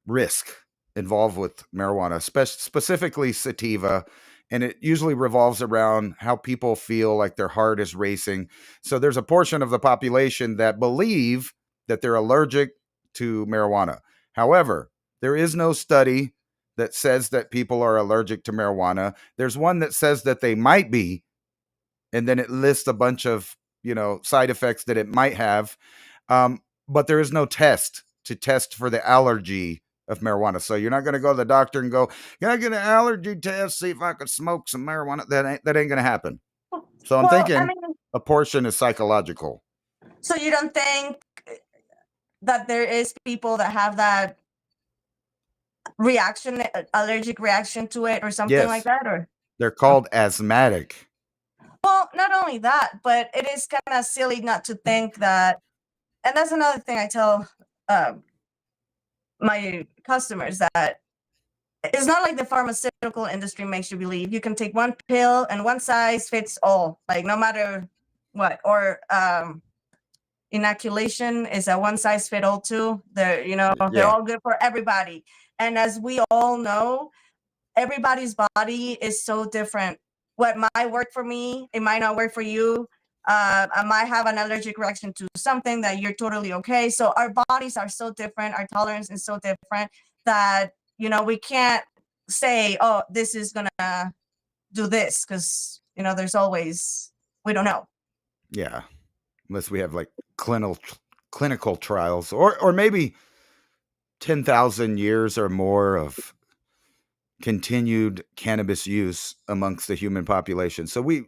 [SPEAKER 1] risk involved with marijuana, specifically sativa. And it usually revolves around how people feel like their heart is racing. So there's a portion of the population that believe that they're allergic to marijuana. However, there is no study that says that people are allergic to marijuana. There's one that says that they might be, and then it lists a bunch of, side effects that it might have. But there is no test to test for the allergy of marijuana. So you're not going to go to the doctor and go, "Can I get an allergy test, see if I could smoke some marijuana?" That ain't going to happen. So I'm
[SPEAKER 2] well, I
[SPEAKER 1] thinking
[SPEAKER 2] mean,
[SPEAKER 1] a portion is psychological.
[SPEAKER 2] so you don't think that there is people that have that reaction, allergic reaction to it or something like
[SPEAKER 1] Yes,
[SPEAKER 2] that? Or
[SPEAKER 1] they're called asthmatic.
[SPEAKER 2] well, not only that, but it is kind of silly not to think that, and that's another thing I tell my customers, that it's not like the pharmaceutical industry makes you believe you can take one pill and one size fits all, like no matter what. Or inoculation is a one size fit all too. They're they're
[SPEAKER 1] Yeah.
[SPEAKER 2] all good for everybody, and as we all know, everybody's body is so different. What might work for me, it might not work for you. I might have an allergic reaction to something that you're totally okay. So our bodies are so different. Our tolerance is so different that, we can't say, oh, this is going to do this, because, there's always, we don't know.
[SPEAKER 1] Yeah. Unless we have like clinical trials or maybe 10,000 years or more of continued cannabis use amongst the human population. So we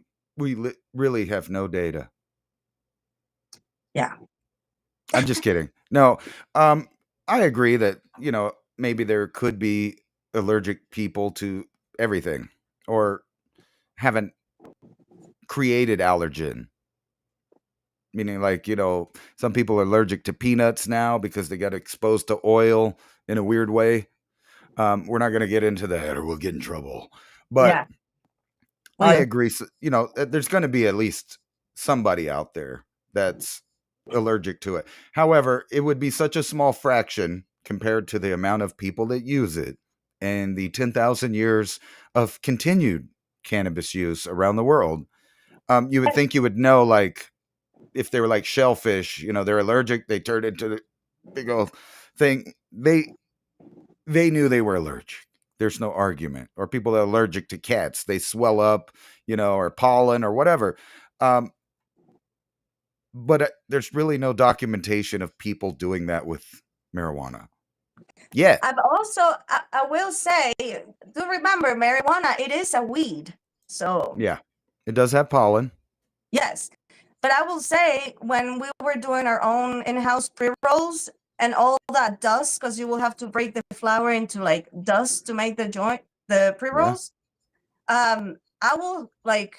[SPEAKER 1] really have no data.
[SPEAKER 2] Yeah.
[SPEAKER 1] I'm just kidding. No, I agree that, maybe there could be allergic people to everything or haven't created allergen. Meaning like, some people are allergic to peanuts now because they got exposed to oil in a weird way. We're not going to get into that or we'll get in trouble. But
[SPEAKER 2] Yeah.
[SPEAKER 1] I
[SPEAKER 2] Yeah.
[SPEAKER 1] agree. There's going to be at least somebody out there that's allergic to it. However, it would be such a small fraction compared to the amount of people that use it and the 10,000 years of continued cannabis use around the world. You would think you would know, like, if they were like shellfish, they're allergic, they turn into the big old thing. They knew they were allergic. There's no argument. Or people that are allergic to cats, they swell up, or pollen or whatever. But there's really no documentation of people doing that with marijuana. Yet.
[SPEAKER 2] I've also, I will say, do remember marijuana, it is a weed. So,
[SPEAKER 1] Yeah. It does have pollen.
[SPEAKER 2] yes. But I will say, when we were doing our own in-house pre-rolls and all that dust, because you will have to break the flower into like dust to make the joint, the pre-rolls, I will like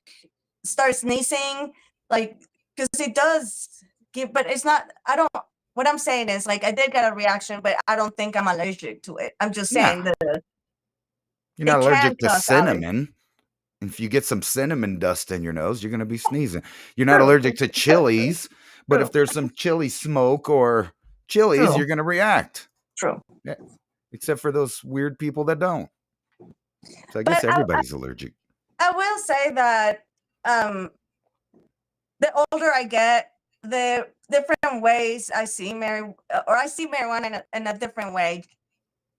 [SPEAKER 2] start sneezing, like, because it does give, but it's not, I don't, what I'm saying is like, I did get a reaction, but I don't think I'm allergic to it. I'm just saying
[SPEAKER 1] Yeah.
[SPEAKER 2] that
[SPEAKER 1] You're not
[SPEAKER 2] it can
[SPEAKER 1] allergic to
[SPEAKER 2] cause allergy.
[SPEAKER 1] cinnamon. If you get some cinnamon dust in your nose, you're going to be sneezing. You're not
[SPEAKER 2] True,
[SPEAKER 1] allergic to chilies, but if
[SPEAKER 2] true,
[SPEAKER 1] there's some chili smoke or chilies,
[SPEAKER 2] true,
[SPEAKER 1] you're going to react.
[SPEAKER 2] true.
[SPEAKER 1] Yeah. Except for those weird people that don't. So I guess
[SPEAKER 2] But
[SPEAKER 1] everybody's allergic.
[SPEAKER 2] I will say that the older I get, the different ways I see I see marijuana in a different way,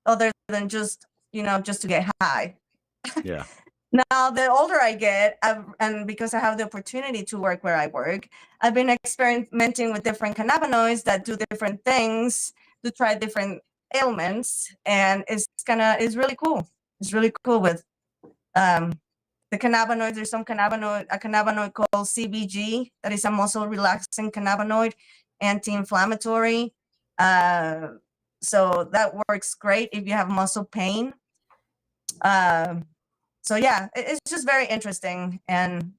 [SPEAKER 2] other than just, just to get high.
[SPEAKER 1] Yeah.
[SPEAKER 2] Now, the older I get, and because I have the opportunity to work where I work, I've been experimenting with different cannabinoids that do different things to try different ailments, and it's really cool. It's really cool with the cannabinoids. There's a cannabinoid called CBG that is a muscle relaxing cannabinoid, anti-inflammatory. So that works great if you have muscle pain. So yeah, it's just very interesting, and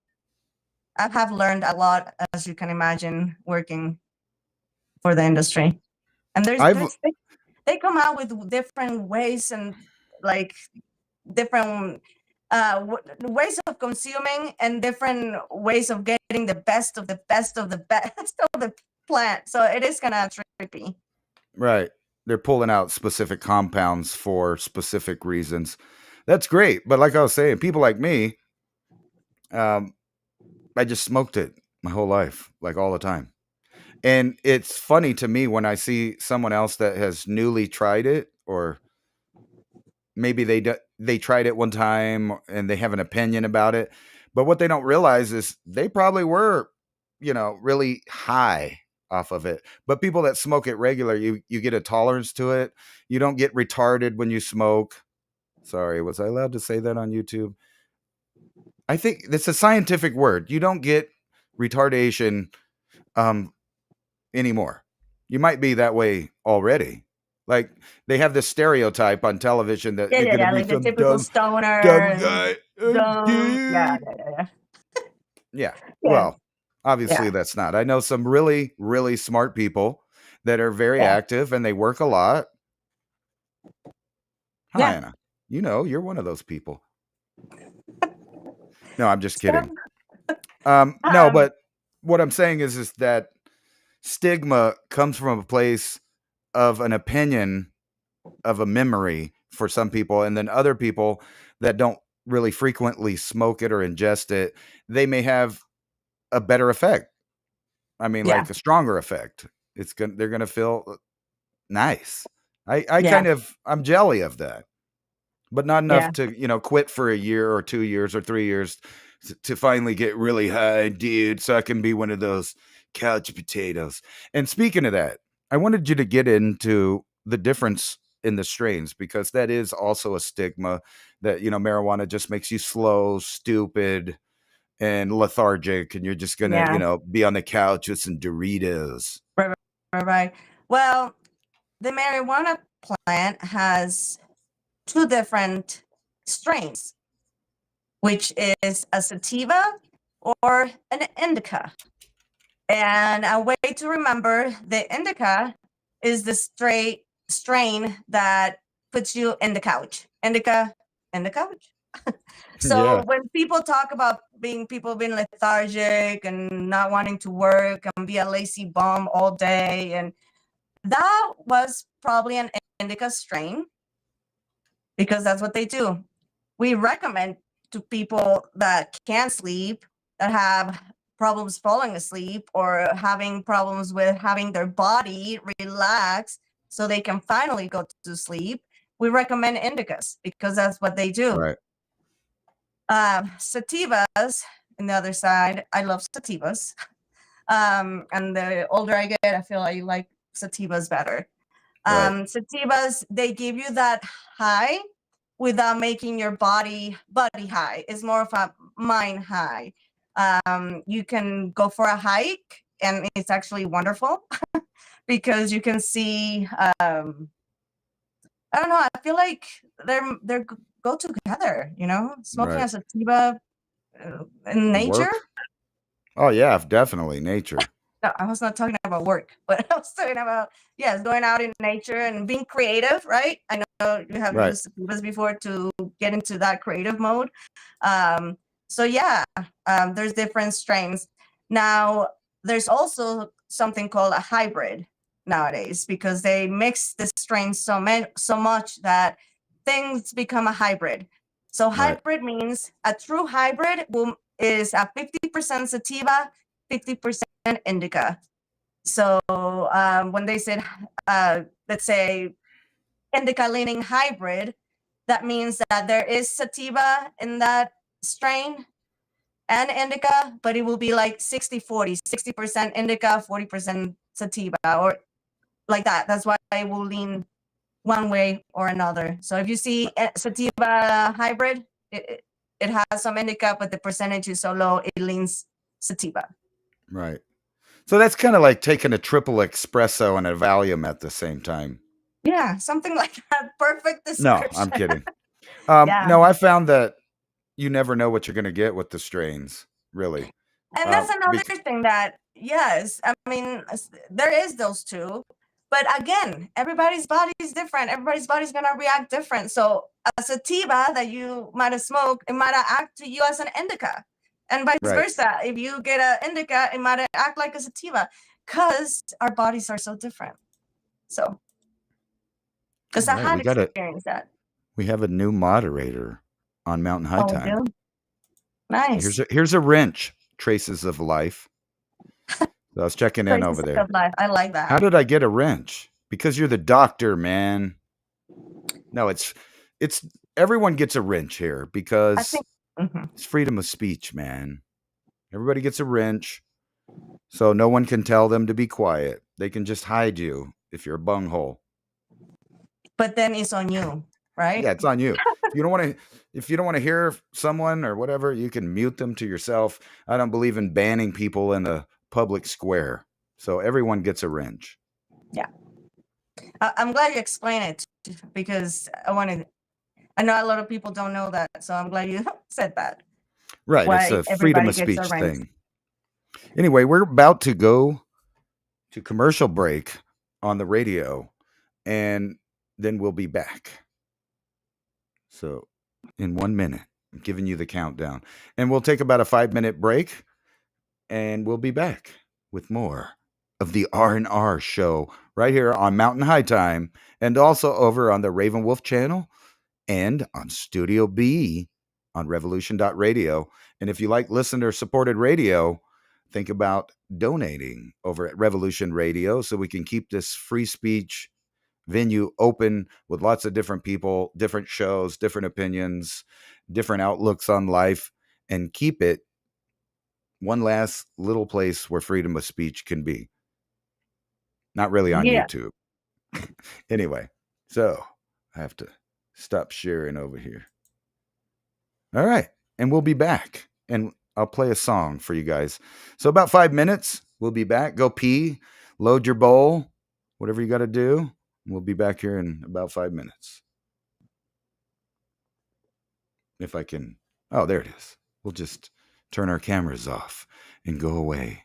[SPEAKER 2] I have learned a lot, as you can imagine, working for the industry. And they come out with different ways and like different ways of consuming and different ways of getting the best of the best of the best of the plant. So it is kind of trippy.
[SPEAKER 1] Right. They're pulling out specific compounds for specific reasons. That's great. But like I was saying, people like me, I just smoked it my whole life, like all the time. And it's funny to me when I see someone else that has newly tried it, or maybe they tried it one time and they have an opinion about it. But what they don't realize is they probably were, really high off of it. But people that smoke it regular, you get a tolerance to it. You don't get retarded when you smoke. Sorry, was I allowed to say that on YouTube? I think it's a scientific word. You don't get retardation anymore. You might be that way already. Like they have this stereotype on television that you're gonna be
[SPEAKER 2] Like the
[SPEAKER 1] some
[SPEAKER 2] typical stoner.
[SPEAKER 1] dumb guy.
[SPEAKER 2] Yeah.
[SPEAKER 1] Yeah.
[SPEAKER 2] Yeah.
[SPEAKER 1] Well, obviously
[SPEAKER 2] Yeah.
[SPEAKER 1] that's not. I know some really, really smart people that are very
[SPEAKER 2] Yeah.
[SPEAKER 1] active and they work a lot. Hi,
[SPEAKER 2] Yeah.
[SPEAKER 1] Anna. You're one of those people. No, I'm just kidding. No, but what I'm saying is that stigma comes from a place of an opinion, of a memory for some people, and then other people that don't really frequently smoke it or ingest it, they may have a better effect. I mean,
[SPEAKER 2] Yeah.
[SPEAKER 1] like a stronger effect. They're gonna feel nice. I
[SPEAKER 2] Yeah.
[SPEAKER 1] kind of I'm jelly of that, but not enough
[SPEAKER 2] Yeah.
[SPEAKER 1] to quit for a year or 2 years or 3 years to finally get really high, dude, so I can be one of those couch potatoes. And speaking of that, I wanted you to get into the difference in the strains, because that is also a stigma that, marijuana just makes you slow, stupid, and lethargic, and you're just gonna,
[SPEAKER 2] Yeah.
[SPEAKER 1] be on the couch with some Doritos.
[SPEAKER 2] Right. Well, the marijuana plant has two different strains, which is a sativa or an indica. And a way to remember, the indica is the strain that puts you in the couch. Indica in the couch. So
[SPEAKER 1] Yeah.
[SPEAKER 2] when people talk about people being lethargic and not wanting to work and be a lazy bum all day, and that was probably an indica strain, because that's what they do. We recommend to people that can't sleep, that have problems falling asleep, or having problems with having their body relax so they can finally go to sleep. We recommend indicas because that's what they do.
[SPEAKER 1] Right.
[SPEAKER 2] Sativas, on the other side, I love sativas. And the older I get, I feel I like sativas better.
[SPEAKER 1] Right.
[SPEAKER 2] Sativas, they give you that high without making your body high. It's more of a mind high. You can go for a hike, and it's actually wonderful because you can see. I don't know. I feel like go together. Smoking a
[SPEAKER 1] Right.
[SPEAKER 2] sativa in nature.
[SPEAKER 1] Work. Oh yeah, definitely nature.
[SPEAKER 2] No, I was not talking about work, but I was talking about, yes, going out in nature and being creative, right? I know you have
[SPEAKER 1] Right.
[SPEAKER 2] used sativas before to get into that creative mode. So yeah, there's different strains. Now, there's also something called a hybrid nowadays because they mix the strains so much that things become a hybrid. So
[SPEAKER 1] Right.
[SPEAKER 2] hybrid means a true hybrid is a 50% sativa, 50% indica. So when they said, let's say, indica leaning hybrid, that means that there is sativa in that strain and indica, but it will be like 60-40, 60% indica, 40% sativa, or like that. That's why it will lean one way or another. So if you see a sativa hybrid, it has some indica, but the percentage is so low, it leans sativa.
[SPEAKER 1] Right. So that's kind of like taking a triple espresso and a Valium at the same time.
[SPEAKER 2] Yeah, something like that. Perfect
[SPEAKER 1] No,
[SPEAKER 2] description.
[SPEAKER 1] I'm kidding.
[SPEAKER 2] Yeah.
[SPEAKER 1] No, I found that you never know what you're going to get with the strains, really.
[SPEAKER 2] And that's another
[SPEAKER 1] bec-
[SPEAKER 2] thing that, yes, I mean, there is those two. But again, everybody's body is different. Everybody's body's going to react different. So a sativa that you might have smoked, it might have act to you as an indica. And vice
[SPEAKER 1] Right.
[SPEAKER 2] versa. If you get an indica, it might act like a sativa because our bodies are so different. So, because I
[SPEAKER 1] Right,
[SPEAKER 2] had experienced that.
[SPEAKER 1] we have a new moderator on Mountain High
[SPEAKER 2] Oh, we
[SPEAKER 1] Time.
[SPEAKER 2] do? Nice.
[SPEAKER 1] Here's a wrench, Traces of Life. So I was checking in over
[SPEAKER 2] Traces
[SPEAKER 1] there.
[SPEAKER 2] of life. I like that.
[SPEAKER 1] How did I get a wrench? Because you're the doctor, man. No, it's everyone gets a wrench here
[SPEAKER 2] I
[SPEAKER 1] because
[SPEAKER 2] think. Mhm.
[SPEAKER 1] it's freedom of speech, man. Everybody gets a wrench. So no one can tell them to be quiet. They can just hide you if you're a bunghole.
[SPEAKER 2] But then it's on you, right?
[SPEAKER 1] Yeah, it's on you. If you don't want to hear someone or whatever, you can mute them to yourself. I don't believe in banning people in a public square. So everyone gets a wrench.
[SPEAKER 2] Yeah. I'm glad you explained it because I know a lot of people don't know that, so I'm glad you said that.
[SPEAKER 1] Right,
[SPEAKER 2] Why
[SPEAKER 1] it's a freedom
[SPEAKER 2] everybody
[SPEAKER 1] of
[SPEAKER 2] gets
[SPEAKER 1] speech
[SPEAKER 2] a wrench.
[SPEAKER 1] thing. Anyway, we're about to go to commercial break on the radio, and then we'll be back. So in 1 minute, I'm giving you the countdown. And we'll take about a 5-minute break, and we'll be back with more of the R&R show right here on Mountain High Time, and also over on the Raven Wolf channel and on Studio B on Revolution.radio. And if you like listener-supported radio, think about donating over at Revolution Radio so we can keep this free speech venue open with lots of different people, different shows, different opinions, different outlooks on life, and keep it one last little place where freedom of speech can be. Not really on
[SPEAKER 2] Yeah.
[SPEAKER 1] YouTube. Anyway, so I have to stop sharing over here. All right. And we'll be back. And I'll play a song for you guys. So about 5 minutes, we'll be back. Go pee, load your bowl, whatever you got to do. We'll be back here in about 5 minutes. If I can. Oh, there it is. We'll just turn our cameras off and go away.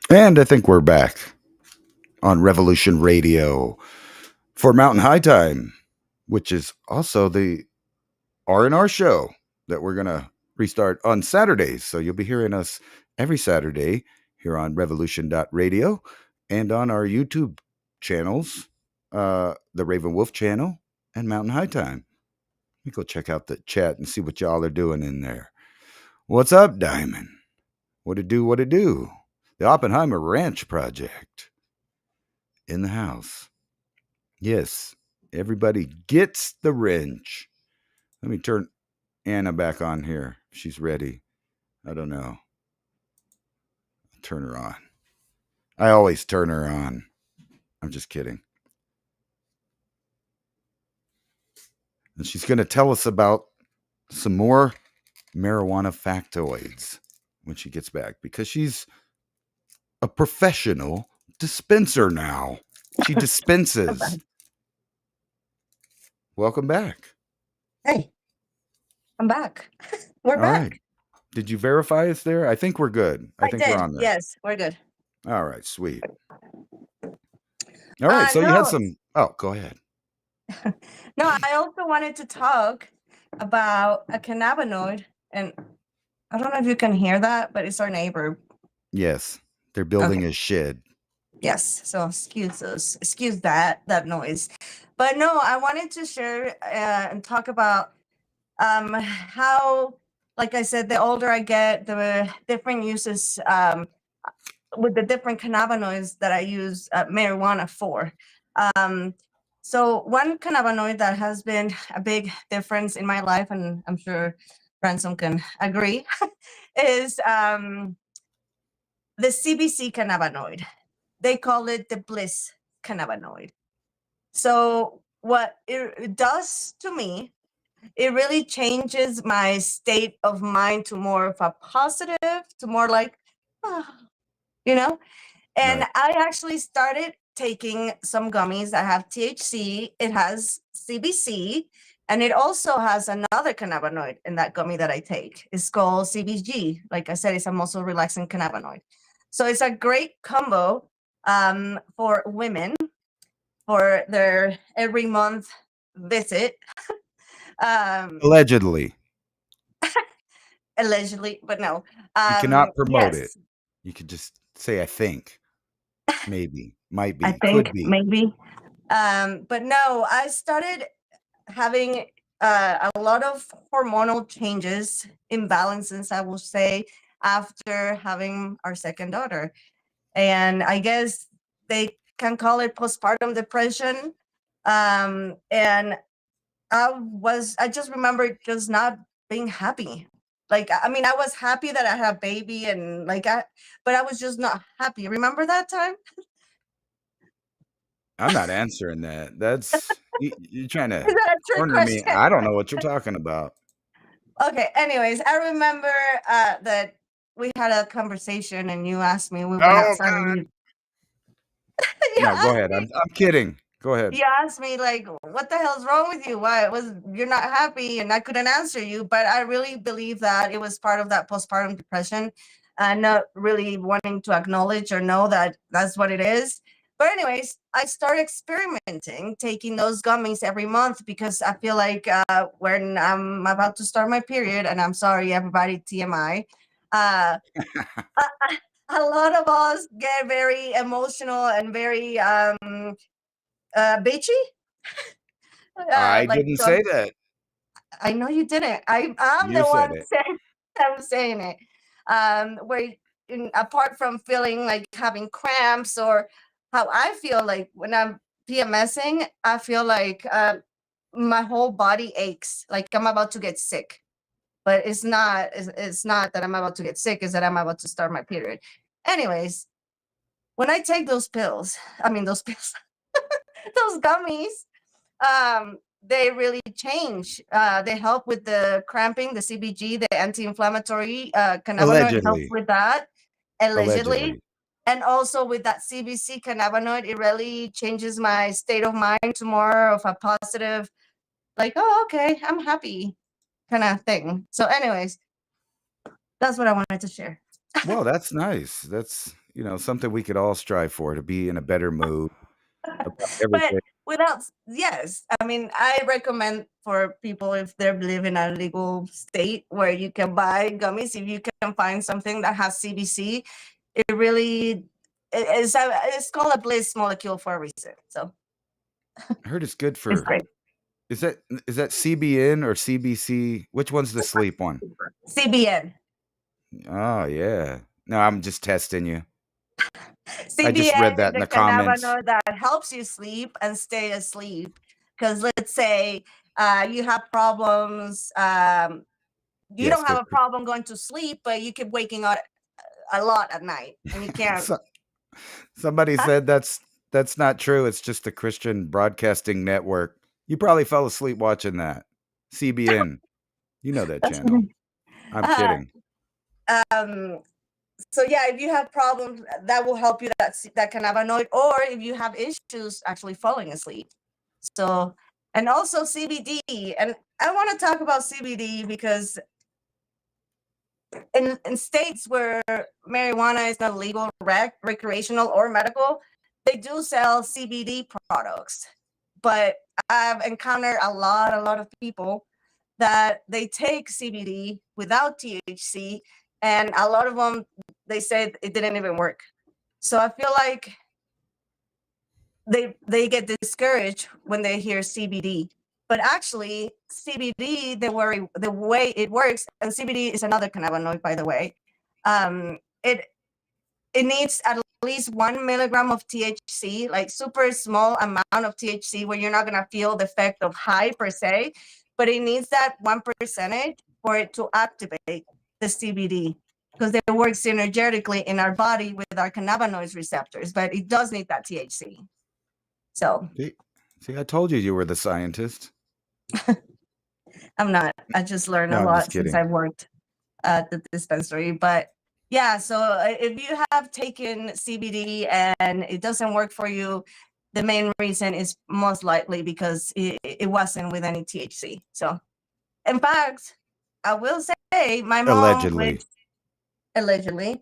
[SPEAKER 1] And I think we're back on Revolution Radio for Mountain High Time, which is also the R&R show that we're going to restart on Saturdays. So you'll be hearing us every Saturday here on revolution.radio and on our YouTube channels, the Raven Wolf channel and Mountain High Time. Let me go check out the chat and see what y'all are doing in there. What's up, Diamond? What it do? What it do? The Oppenheimer Ranch Project in the house. Yes, everybody gets the wrench. Let me turn Anna back on here. She's ready. I don't know. Turn her on. I always turn her on. I'm just kidding. And she's going to tell us about some more marijuana factoids when she gets back, because she's a professional dispenser now. She dispenses. Welcome back.
[SPEAKER 2] Hey, I'm back. We're
[SPEAKER 1] All
[SPEAKER 2] back.
[SPEAKER 1] right. Did you verify us there? I think we're good. I think
[SPEAKER 2] did.
[SPEAKER 1] we're on there.
[SPEAKER 2] Yes, we're good.
[SPEAKER 1] All right, sweet. All right, so you had some. Oh, go ahead.
[SPEAKER 2] No, I also wanted to talk about a cannabinoid, and I don't know if you can hear that, but it's our neighbor.
[SPEAKER 1] Yes, they're building a shed.
[SPEAKER 2] Yes, so excuse that noise. But no, I wanted to share and talk about how, like I said, the older I get, the different uses with the different cannabinoids that I use marijuana for. So one cannabinoid that has been a big difference in my life, and I'm sure Ransom can agree, is the CBC cannabinoid. They call it the bliss cannabinoid. So what it does to me, it really changes my state of mind to more of a positive, to more like, you know? And
[SPEAKER 1] Right.
[SPEAKER 2] I actually started taking some gummies that have THC, it has CBC, and it also has another cannabinoid in that gummy that I take. It's called CBG. Like I said, it's a muscle relaxing cannabinoid. So it's a great combo for women for their every month visit.
[SPEAKER 1] Allegedly.
[SPEAKER 2] Allegedly, but no.
[SPEAKER 1] You cannot promote it.
[SPEAKER 2] Yes,
[SPEAKER 1] You could just say, I think. Maybe. Might be.
[SPEAKER 2] I
[SPEAKER 1] Could
[SPEAKER 2] think
[SPEAKER 1] be.
[SPEAKER 2] maybe. But no, I started having a lot of hormonal changes, imbalances, I will say, after having our second daughter. And I guess they can call it postpartum depression. And I just remember just not being happy. Like, I mean, I was happy that I had a baby and but I was just not happy. Remember that time?
[SPEAKER 1] I'm not answering that. That's you're trying
[SPEAKER 2] Is
[SPEAKER 1] to
[SPEAKER 2] that a trick
[SPEAKER 1] corner me.
[SPEAKER 2] question?
[SPEAKER 1] I don't know what you're talking about.
[SPEAKER 2] Okay, anyways, I remember that we had a conversation and you asked me, we went
[SPEAKER 1] Oh
[SPEAKER 2] outside
[SPEAKER 1] God.
[SPEAKER 2] and you
[SPEAKER 1] No, go
[SPEAKER 2] asked
[SPEAKER 1] ahead.
[SPEAKER 2] me,
[SPEAKER 1] I'm kidding. Go ahead.
[SPEAKER 2] you asked me like, what the hell's wrong with you? Why you're not happy? And I couldn't answer you, but I really believe that it was part of that postpartum depression and not really wanting to acknowledge or know that that's what it is. But anyways, I started experimenting, taking those gummies every month because I feel like when I'm about to start my period, and I'm sorry, everybody, TMI, uh, a lot of us get very emotional and very bitchy.
[SPEAKER 1] I
[SPEAKER 2] Like
[SPEAKER 1] didn't
[SPEAKER 2] so
[SPEAKER 1] say that.
[SPEAKER 2] I know you didn't. I'm
[SPEAKER 1] You
[SPEAKER 2] the
[SPEAKER 1] said
[SPEAKER 2] one
[SPEAKER 1] it.
[SPEAKER 2] saying I'm saying it. Where apart from feeling like having cramps or how I feel like when I'm PMSing, I feel like my whole body aches, like I'm about to get sick. But it's not that I'm about to get sick, it's that I'm about to start my period. Anyways, when I take those pills, I mean those pills, those gummies, they really change. They help with the cramping, the CBG, the anti-inflammatory cannabinoid help
[SPEAKER 1] Allegedly.
[SPEAKER 2] with that, allegedly.
[SPEAKER 1] Allegedly.
[SPEAKER 2] And also with that CBC cannabinoid, it really changes my state of mind to more of a positive, like, oh, okay, I'm happy kind of thing. So anyways, that's what I wanted to share.
[SPEAKER 1] Well, that's nice. That's something we could all strive for, to be in a better mood about
[SPEAKER 2] But
[SPEAKER 1] everything.
[SPEAKER 2] yes, I mean, I recommend for people, if they live in a legal state where you can buy gummies, if you can find something that has CBC, it really it's called a bliss molecule for a reason. So
[SPEAKER 1] I heard it's good
[SPEAKER 2] it's
[SPEAKER 1] for.
[SPEAKER 2] great.
[SPEAKER 1] Is that CBN or CBC? Which one's the sleep one?
[SPEAKER 2] CBN.
[SPEAKER 1] Oh yeah. No, I'm just testing you. I just
[SPEAKER 2] CBN
[SPEAKER 1] read
[SPEAKER 2] is
[SPEAKER 1] that in
[SPEAKER 2] the
[SPEAKER 1] the comments.
[SPEAKER 2] cannabinoid that helps you sleep and stay asleep. Because let's say you have problems, you
[SPEAKER 1] Yes,
[SPEAKER 2] don't have a problem going to sleep, but you keep waking up a lot at night and you can't.
[SPEAKER 1] Somebody said that's not true. It's just the Christian Broadcasting Network. You probably fell asleep watching that. CBN. You know that
[SPEAKER 2] That's
[SPEAKER 1] channel.
[SPEAKER 2] funny.
[SPEAKER 1] I'm kidding.
[SPEAKER 2] So yeah, if you have problems, that will help you, that cannabinoid, or if you have issues actually falling asleep. So, and also CBD, and I want to talk about CBD because in states where marijuana is not legal, recreational or medical, they do sell CBD products. But I've encountered a lot of people that they take CBD without THC, and a lot of them, they said it didn't even work. So I feel like they get discouraged when they hear CBD. But actually, CBD, the way it works, and CBD is another cannabinoid, by the way. It needs at least 1 milligram of THC, like super small amount of THC, where you're not gonna feel the effect of high per se, but it needs that 1% for it to activate the CBD, because they work synergetically in our body with our cannabinoid receptors, but it does need that THC. So
[SPEAKER 1] See, I told you were the scientist.
[SPEAKER 2] I'm not. I just learned
[SPEAKER 1] No,
[SPEAKER 2] a
[SPEAKER 1] I'm
[SPEAKER 2] lot
[SPEAKER 1] just
[SPEAKER 2] since
[SPEAKER 1] kidding.
[SPEAKER 2] I worked at the dispensary. But yeah, so if you have taken CBD and it doesn't work for you, the main reason is most likely because it wasn't with any THC. So, in fact, I will say my mom,
[SPEAKER 1] Allegedly.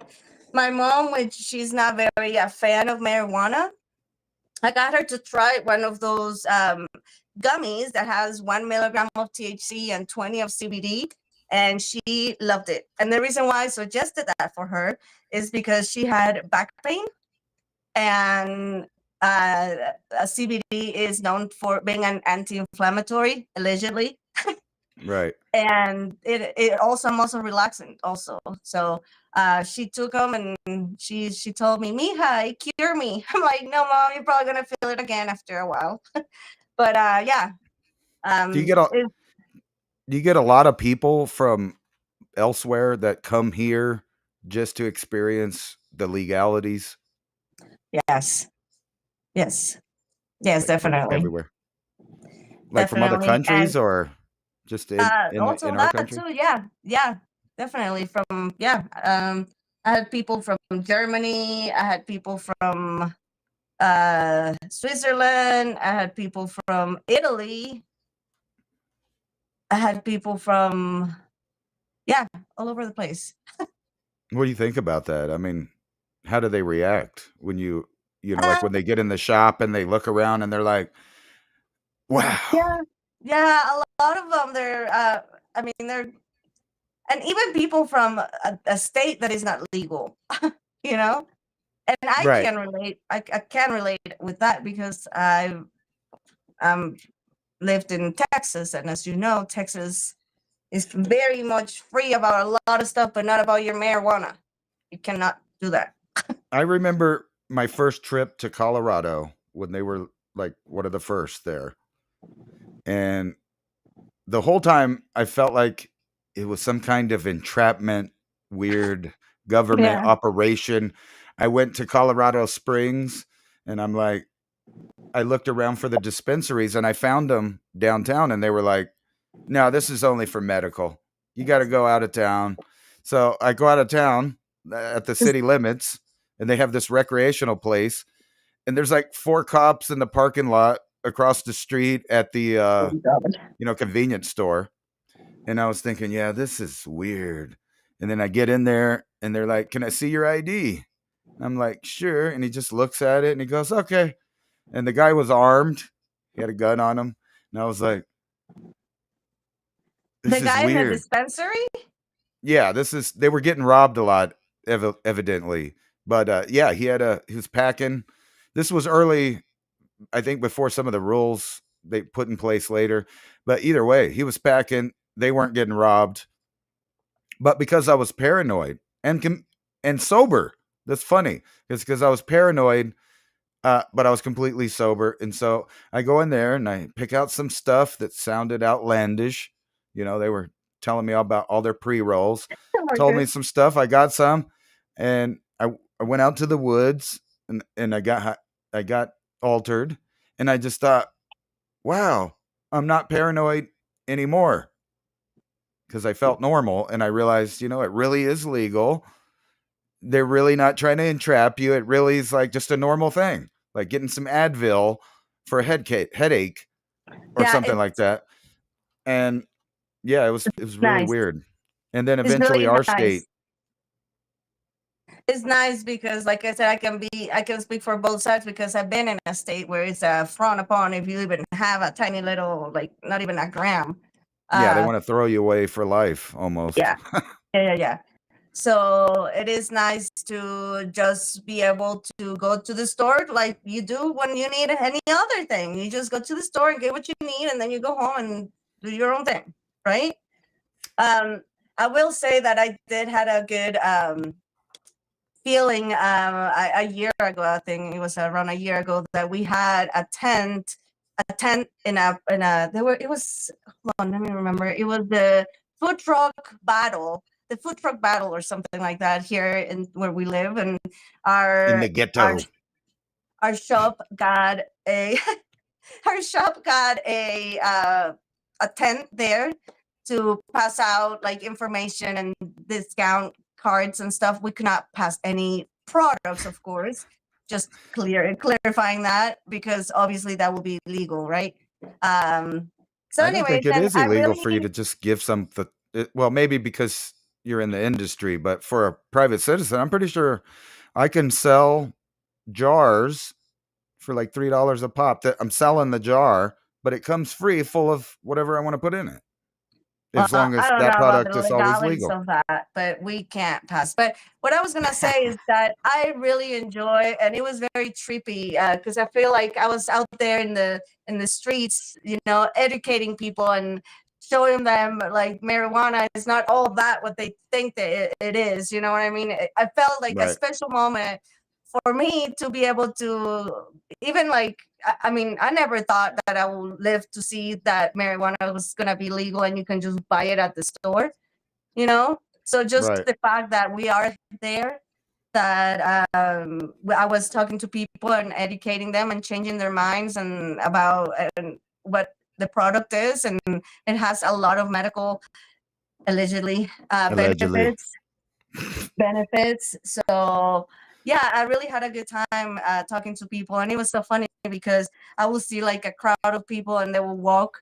[SPEAKER 2] my mom, which she's not very a fan of marijuana, I got her to try one of those gummies that has 1 milligram of THC and 20 of CBD, and she loved it. And the reason why I suggested that for her is because she had back pain, and CBD is known for being an anti-inflammatory, allegedly.
[SPEAKER 1] Right.
[SPEAKER 2] And it also muscle relaxant also. So she took them, and she told me, "Mija, it cured me." I'm like, "No, Mom, you're probably gonna feel it again after a while." But yeah.
[SPEAKER 1] Do you get a lot of people from elsewhere that come here just to experience the legalities?
[SPEAKER 2] Yes. Yes. Yes,
[SPEAKER 1] Like from
[SPEAKER 2] definitely.
[SPEAKER 1] everywhere. Like from other
[SPEAKER 2] Definitely.
[SPEAKER 1] countries,
[SPEAKER 2] And
[SPEAKER 1] or just in
[SPEAKER 2] also
[SPEAKER 1] our
[SPEAKER 2] that
[SPEAKER 1] country?
[SPEAKER 2] too. Yeah, definitely. I had people from Germany, I had people from Switzerland, I had people from Italy, I had people from all over the place.
[SPEAKER 1] What do you think about that? I mean, how do they react when like
[SPEAKER 2] Uh,
[SPEAKER 1] when they get in the shop and they look around and they're like, wow.
[SPEAKER 2] yeah, a lot of them, they're I mean, they're, and even people from a state that is not legal, you know. And I
[SPEAKER 1] Right.
[SPEAKER 2] can relate. I can relate with that because I've lived in Texas, and as you know, Texas is very much free about a lot of stuff, but not about your marijuana. You cannot do that.
[SPEAKER 1] I remember my first trip to Colorado when they were like one of the first there. And the whole time I felt like it was some kind of entrapment, weird government
[SPEAKER 2] Yeah.
[SPEAKER 1] operation. I went to Colorado Springs and I looked around for the dispensaries and I found them downtown, and they were like, "No, this is only for medical. You got to go out of town." So I go out of town at the city limits, and they have this recreational place, and there's like 4 cops in the parking lot across the street at the convenience store. And I was thinking, yeah, this is weird. And then I get in there and they're like, "Can I see your ID?" I'm like, sure. And he just looks at it and he goes, okay. And the guy was armed. He had a gun on him. And I was like,
[SPEAKER 2] The
[SPEAKER 1] this is
[SPEAKER 2] guy in the
[SPEAKER 1] weird.
[SPEAKER 2] dispensary?
[SPEAKER 1] Yeah, they were getting robbed a lot, evidently. But yeah, he was packing. This was early, I think, before some of the rules they put in place later. But either way, he was packing. They weren't getting robbed. But because I was paranoid and sober, that's funny. It's because I was paranoid, but I was completely sober. And so I go in there and I pick out some stuff that sounded outlandish. They were telling me about all their pre-rolls, told me some stuff. I got some, and I went out to the woods and I got altered, and I just thought, wow, I'm not paranoid anymore, because I felt normal, and I realized, it really is legal. They're really not trying to entrap you. It really is like just a normal thing, like getting some Advil for a headache or
[SPEAKER 2] Yeah,
[SPEAKER 1] something like that. And yeah, it was really
[SPEAKER 2] nice.
[SPEAKER 1] weird. And then
[SPEAKER 2] It's
[SPEAKER 1] eventually
[SPEAKER 2] really
[SPEAKER 1] our
[SPEAKER 2] nice.
[SPEAKER 1] state.
[SPEAKER 2] It's nice because, like I said, I can speak for both sides, because I've been in a state where it's frowned upon if you even have a tiny little, like not even a gram.
[SPEAKER 1] Yeah, they want to throw you away for life almost.
[SPEAKER 2] Yeah. Yeah. So it is nice to just be able to go to the store like you do when you need any other thing. You just go to the store and get what you need, and then you go home and do your own thing, right? I will say that I did had a good feeling a year ago. I think it was around a year ago that we had a tent in a it was, hold on, let me remember. It was the food truck battle or something like that here in where we live, and
[SPEAKER 1] In the ghetto.
[SPEAKER 2] our shop got a our shop got a tent there to pass out like information and discount cards and stuff. We could not pass any products, of course. Just clarifying that, because obviously that will be illegal, right? So
[SPEAKER 1] I don't
[SPEAKER 2] anyways,
[SPEAKER 1] think it
[SPEAKER 2] and
[SPEAKER 1] is
[SPEAKER 2] I
[SPEAKER 1] illegal
[SPEAKER 2] really
[SPEAKER 1] for you to just give well, maybe because you're in the industry, but for a private citizen, I'm pretty sure I can sell jars for like $3 a pop. That I'm selling the jar, but it comes free, full of whatever I want to put in it, as long
[SPEAKER 2] I
[SPEAKER 1] as
[SPEAKER 2] don't know
[SPEAKER 1] that
[SPEAKER 2] about the
[SPEAKER 1] product is always
[SPEAKER 2] legalities
[SPEAKER 1] legal.
[SPEAKER 2] of that, but we can't pass. But what I was gonna say is that I really enjoy, and it was very trippy, because I feel like I was out there in the streets, educating people and showing them like marijuana is not all that what they think that it is. You know what I mean? I felt like a
[SPEAKER 1] Right.
[SPEAKER 2] special moment for me to be able to even like, I mean, I never thought that I would live to see that marijuana was gonna be legal and you can just buy it at the store, So just
[SPEAKER 1] Right.
[SPEAKER 2] the fact that we are there, that I was talking to people and educating them and changing their minds and about what the product is, and it has a lot of medical, allegedly,
[SPEAKER 1] Allegedly.
[SPEAKER 2] benefits. So yeah, I really had a good time talking to people, and it was so funny because I will see like a crowd of people and they will walk,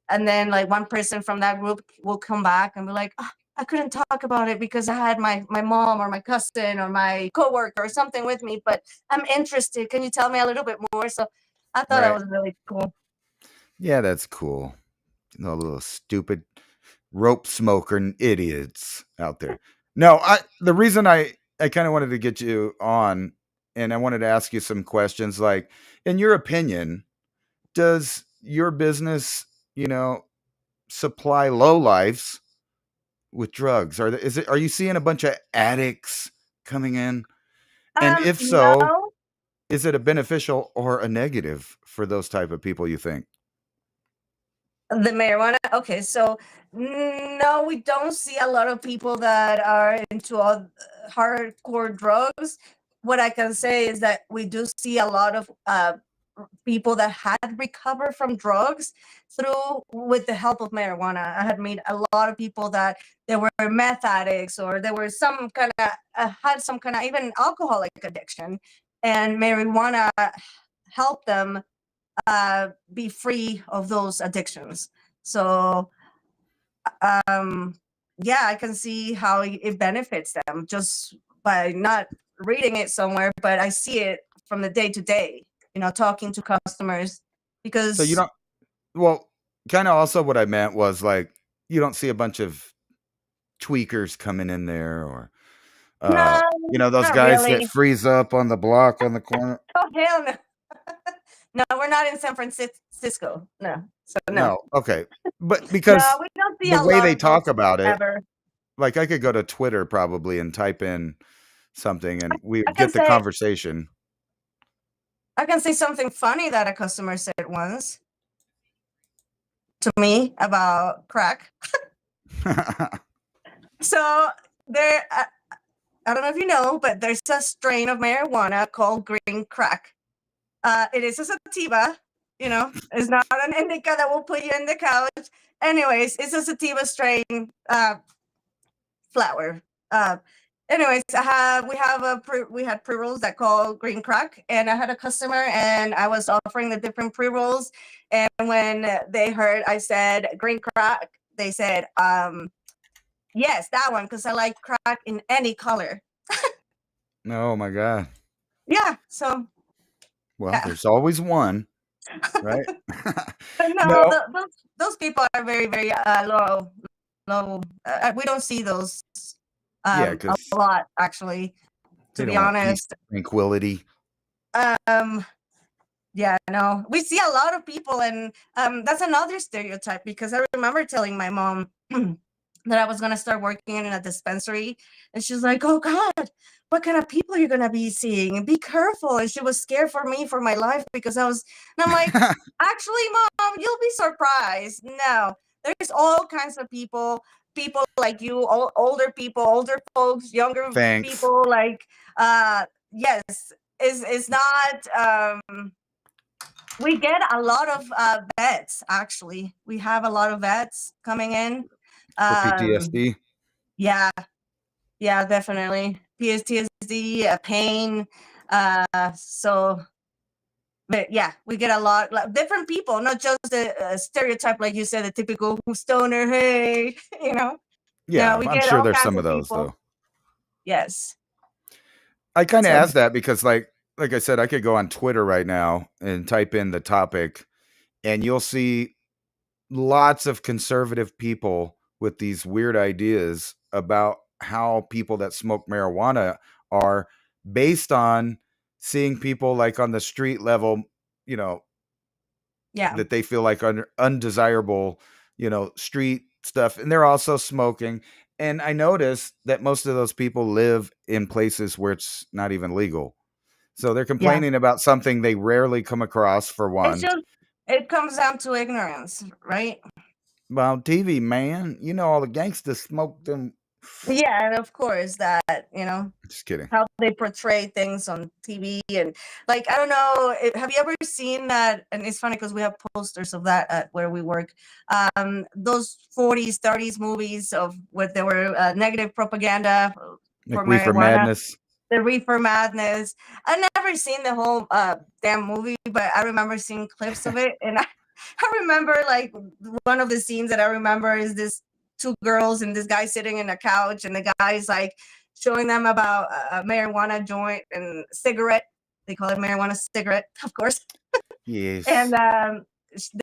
[SPEAKER 2] and then like one person from that group will come back and be like, "Oh, I couldn't talk about it because I had my mom or my cousin or my coworker or something with me, but I'm interested. Can you tell me a little bit more?" So I thought that
[SPEAKER 1] Right.
[SPEAKER 2] was really cool.
[SPEAKER 1] Yeah, that's cool. The little stupid rope smoker idiots out there. No, the reason I kind of wanted to get you on, and I wanted to ask you some questions, like, in your opinion, does your business, supply lowlifes with drugs? Are you seeing a bunch of addicts coming in? And if so,
[SPEAKER 2] No,
[SPEAKER 1] is it a beneficial or a negative for those type of people, you think?
[SPEAKER 2] the marijuana. Okay, so no, we don't see a lot of people that are into all hardcore drugs. What I can say is that we do see a lot of people that had recovered from drugs through with the help of marijuana. I had met a lot of people that they were meth addicts, or they were some kind of had some kind of even alcoholic addiction, and marijuana helped them be free of those addictions. So yeah, I can see how it benefits them just by not reading it somewhere, but I see it from the day to day, talking to customers because
[SPEAKER 1] So you don't. Well, kind of also what I meant was like you don't see a bunch of tweakers coming in there, or
[SPEAKER 2] no,
[SPEAKER 1] those
[SPEAKER 2] not
[SPEAKER 1] guys that
[SPEAKER 2] really.
[SPEAKER 1] freeze up on the block on the corner.
[SPEAKER 2] Oh hell no. No, we're not in San Francisco. No. So no.
[SPEAKER 1] No, okay, but
[SPEAKER 2] No,
[SPEAKER 1] because
[SPEAKER 2] we don't see
[SPEAKER 1] the
[SPEAKER 2] a
[SPEAKER 1] way
[SPEAKER 2] lot
[SPEAKER 1] they
[SPEAKER 2] of
[SPEAKER 1] talk
[SPEAKER 2] those
[SPEAKER 1] about it,
[SPEAKER 2] ever.
[SPEAKER 1] like I could go to Twitter probably and type in something, and we
[SPEAKER 2] I
[SPEAKER 1] would
[SPEAKER 2] can
[SPEAKER 1] get the
[SPEAKER 2] say
[SPEAKER 1] conversation.
[SPEAKER 2] I can say something funny that a customer said once to me about crack. So there, I don't know if you know, but there's a strain of marijuana called green crack. It is a sativa, it's not an indica that will put you in the couch. Anyways, it's a sativa strain flower. Anyways, we had pre-rolls that call green crack, and I had a customer, and I was offering the different pre-rolls, and when they heard I said green crack, they said, yes, that one, because I like crack in any color.
[SPEAKER 1] Oh my god.
[SPEAKER 2] Yeah, so
[SPEAKER 1] Well,
[SPEAKER 2] yeah.
[SPEAKER 1] there's always one, right?
[SPEAKER 2] But no,
[SPEAKER 1] No.
[SPEAKER 2] those people are very, very low. We don't see those
[SPEAKER 1] Yeah,
[SPEAKER 2] a
[SPEAKER 1] because
[SPEAKER 2] lot, actually,
[SPEAKER 1] they
[SPEAKER 2] to be
[SPEAKER 1] don't want peace,
[SPEAKER 2] honest.
[SPEAKER 1] tranquility.
[SPEAKER 2] Yeah, no, we see a lot of people, and that's another stereotype, because I remember telling my mom that I was going to start working in a dispensary, and she's like, oh God, what kind of people you're going to be seeing, and be careful. And she was scared for me, for my life, because and I'm like, actually, Mom, you'll be surprised. No, there's all kinds of people like you, older people, older folks, younger
[SPEAKER 1] Thanks.
[SPEAKER 2] people, like, yes, it's not, we get a lot of vets, actually. We have a lot of vets coming in.
[SPEAKER 1] For PTSD.
[SPEAKER 2] Yeah, definitely. PTSD, pain. So, but yeah, we get a lot, like, different people, not just the stereotype, like you said, the typical stoner, hey,
[SPEAKER 1] Yeah,
[SPEAKER 2] No, we
[SPEAKER 1] I'm
[SPEAKER 2] get
[SPEAKER 1] sure
[SPEAKER 2] all
[SPEAKER 1] there's
[SPEAKER 2] kinds
[SPEAKER 1] some of
[SPEAKER 2] of
[SPEAKER 1] those
[SPEAKER 2] people.
[SPEAKER 1] though.
[SPEAKER 2] Yes.
[SPEAKER 1] I kind of
[SPEAKER 2] So,
[SPEAKER 1] asked that because, like I said, I could go on Twitter right now and type in the topic, and you'll see lots of conservative people with these weird ideas about how people that smoke marijuana are, based on seeing people like on the street level,
[SPEAKER 2] yeah,
[SPEAKER 1] that they feel like undesirable, street stuff, and they're also smoking. And I noticed that most of those people live in places where it's not even legal. So they're
[SPEAKER 2] yeah.
[SPEAKER 1] complaining about something they rarely come across, for
[SPEAKER 2] It's
[SPEAKER 1] one.
[SPEAKER 2] just, it comes down to ignorance, right?
[SPEAKER 1] Well, TV, man, all the gangsters smoke them.
[SPEAKER 2] Yeah, and of course that,
[SPEAKER 1] Just kidding.
[SPEAKER 2] how they portray things on TV, and like, I don't know, have you ever seen that? And it's funny because we have posters of that at where we work. Those 40s, 30s movies of where there were negative propaganda
[SPEAKER 1] Like
[SPEAKER 2] for
[SPEAKER 1] Reefer
[SPEAKER 2] marijuana,
[SPEAKER 1] Madness.
[SPEAKER 2] the Reefer Madness. I've never seen the whole damn movie, but I remember seeing clips of it, and I remember, like, one of the scenes that I remember is this two girls and this guy sitting in a couch, and the guy's like showing them about a marijuana joint and cigarette. They call it marijuana cigarette, of course.
[SPEAKER 1] Yes.
[SPEAKER 2] And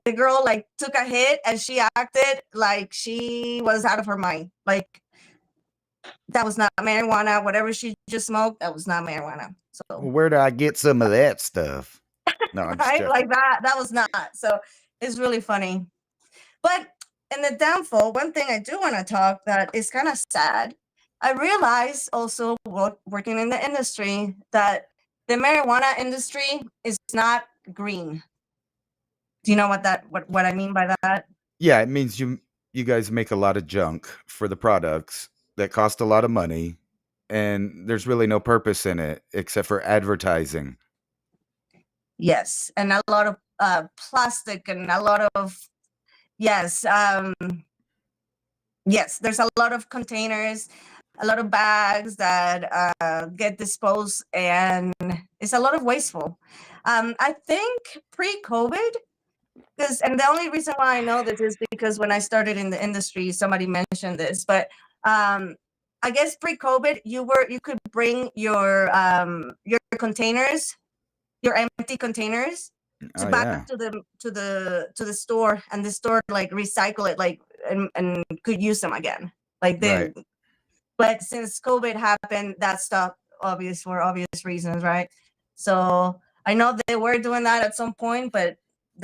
[SPEAKER 2] the girl, like, took a hit, and she acted like she was out of her mind. Like, that was not marijuana. Whatever she just smoked, that was not marijuana. So,
[SPEAKER 1] Well, where do I get some of that stuff? No, I'm just
[SPEAKER 2] right,
[SPEAKER 1] joking.
[SPEAKER 2] like that was not. So it's really funny. But in the downfall, one thing I do want to talk that is kind of sad. I realized also, working in the industry, that the marijuana industry is not green. Do you know what I mean by that?
[SPEAKER 1] Yeah, it means you guys make a lot of junk for the products that cost a lot of money, and there's really no purpose in it except for advertising.
[SPEAKER 2] Yes, and a lot of plastic, and a lot of, yes, yes, there's a lot of containers, a lot of bags that get disposed, and it's a lot of wasteful. I think pre-COVID, and the only reason why I know this is because when I started in the industry, somebody mentioned this, but I guess pre-COVID, you could bring your containers, your empty containers, to
[SPEAKER 1] Oh
[SPEAKER 2] back
[SPEAKER 1] yeah.
[SPEAKER 2] to the store, and the store like recycle it, like, and could use them again. Like
[SPEAKER 1] Right.
[SPEAKER 2] but since COVID happened, that stopped, for obvious reasons, right? So I know they were doing that at some point, but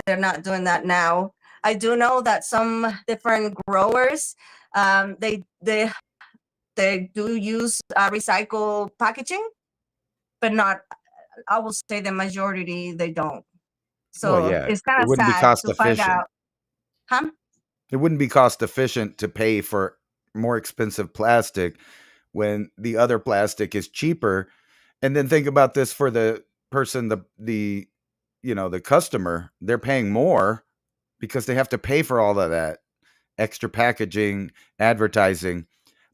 [SPEAKER 2] they're not doing that now. I do know that some different growers, they do use recycle packaging, but not. I will say the majority they don't.
[SPEAKER 1] Well,
[SPEAKER 2] So
[SPEAKER 1] yeah.
[SPEAKER 2] it's kind
[SPEAKER 1] It
[SPEAKER 2] of
[SPEAKER 1] wouldn't be
[SPEAKER 2] sad
[SPEAKER 1] cost
[SPEAKER 2] to find
[SPEAKER 1] efficient.
[SPEAKER 2] out, huh?
[SPEAKER 1] It wouldn't be cost efficient to pay for more expensive plastic when the other plastic is cheaper. And then think about this for the person, the the customer, they're paying more because they have to pay for all of that extra packaging, advertising.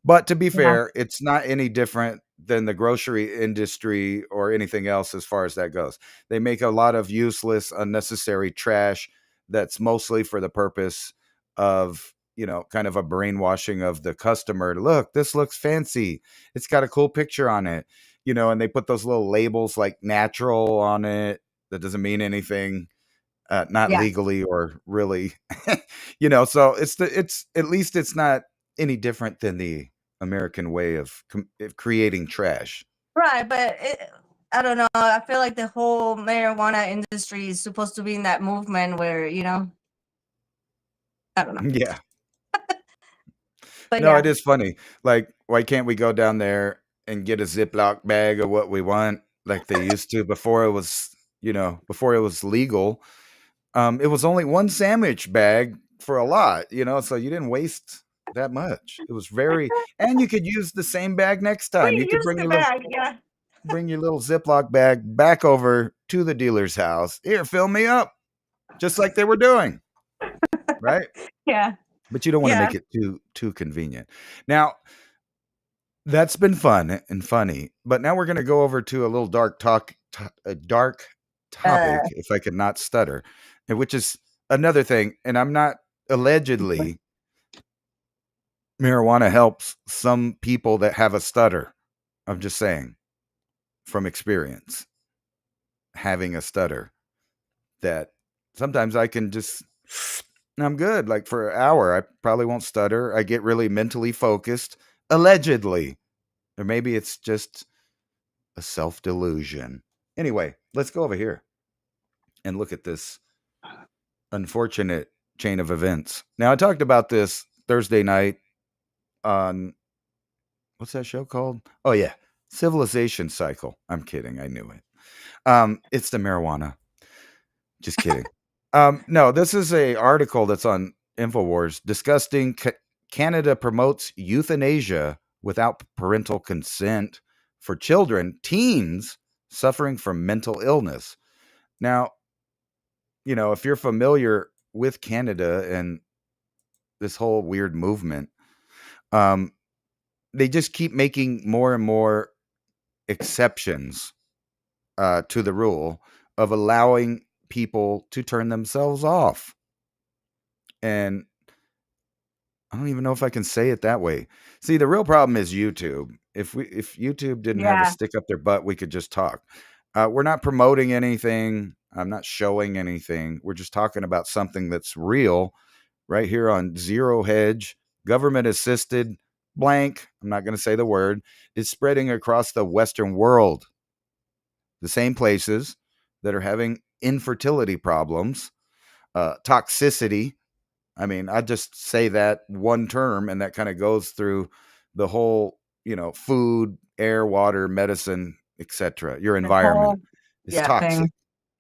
[SPEAKER 1] But to be
[SPEAKER 2] Yeah,
[SPEAKER 1] fair, it's not any different than the grocery industry or anything else as far as that goes. They make a lot of useless, unnecessary trash that's mostly for the purpose of, kind of a brainwashing of the customer. Look, this looks fancy. It's got a cool picture on it, and they put those little labels like natural on it. That doesn't mean anything, not
[SPEAKER 2] yeah.
[SPEAKER 1] legally or really, so it's at least it's not any different than the American way of creating trash.
[SPEAKER 2] Right, but I don't know. I feel like the whole marijuana industry is supposed to be in that movement where, I don't know.
[SPEAKER 1] Yeah.
[SPEAKER 2] But
[SPEAKER 1] No,
[SPEAKER 2] yeah,
[SPEAKER 1] it is funny. Like, why can't we go down there and get a Ziploc bag of what we want like they used to before it was, before it was legal? It was only one sandwich bag for a lot, so you didn't waste that much. It was very, and you could use the same bag next
[SPEAKER 2] we
[SPEAKER 1] time. You could
[SPEAKER 2] used the bag. Yeah,
[SPEAKER 1] bring your little Ziploc bag back over to the dealer's house. Here, fill me up, just like they were doing, right?
[SPEAKER 2] yeah,
[SPEAKER 1] But you don't want to
[SPEAKER 2] yeah.
[SPEAKER 1] make it too convenient. Now, that's been fun and funny, but now we're going to go over to a little a dark topic,
[SPEAKER 2] Uh,
[SPEAKER 1] if I could not stutter, and which is another thing. And I'm not allegedly marijuana helps some people that have a stutter. I'm just saying from experience, having a stutter, that sometimes I can just, I'm good. Like for an hour, I probably won't stutter. I get really mentally focused, allegedly. Or maybe it's just a self delusion. Anyway, let's go over here and look at this unfortunate chain of events. Now, I talked about this Thursday night on, what's that show called? Oh, yeah, Civilization Cycle. I'm kidding. I knew it. It's the marijuana. Just kidding. No, this is a article that's on InfoWars discussing Canada promotes euthanasia without parental consent for teens suffering from mental illness. Now, if you're familiar with Canada and this whole weird movement, they just keep making more and more exceptions to the rule of allowing people to turn themselves off. And I don't even know if I can say it that way. See, the real problem is YouTube. If YouTube didn't have a
[SPEAKER 2] yeah,
[SPEAKER 1] stick up their butt, we could just talk. We're not promoting anything. I'm not showing anything. We're just talking about something that's real right here on Zero Hedge. Government assisted blank, I'm not going to say the word, is spreading across the Western world. The same places that are having infertility problems, toxicity. I mean, I just say that one term and that kind of goes through the whole, food, air, water, medicine, etc. Your
[SPEAKER 2] the
[SPEAKER 1] environment
[SPEAKER 2] whole,
[SPEAKER 1] is
[SPEAKER 2] yeah,
[SPEAKER 1] toxic.
[SPEAKER 2] thing.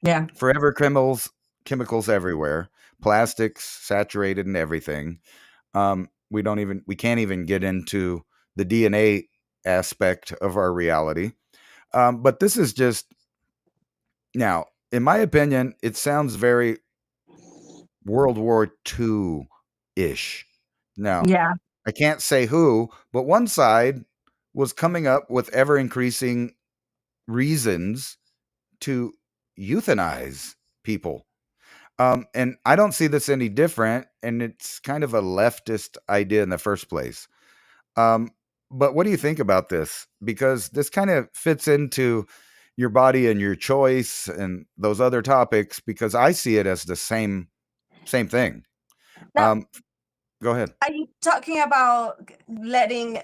[SPEAKER 2] Yeah,
[SPEAKER 1] Forever chemicals everywhere, plastics saturated in everything. We can't even get into the DNA aspect of our reality. But this is just, now, in my opinion, it sounds very World War II ish. Now,
[SPEAKER 2] yeah,
[SPEAKER 1] I can't say who, but one side was coming up with ever increasing reasons to euthanize people. And I don't see this any different. And it's kind of a leftist idea in the first place. Um, But what do you think about this? Because this kind of fits into your body and your choice and those other topics, because I see it as the same thing.
[SPEAKER 2] Now,
[SPEAKER 1] Um, go ahead.
[SPEAKER 2] are you talking about letting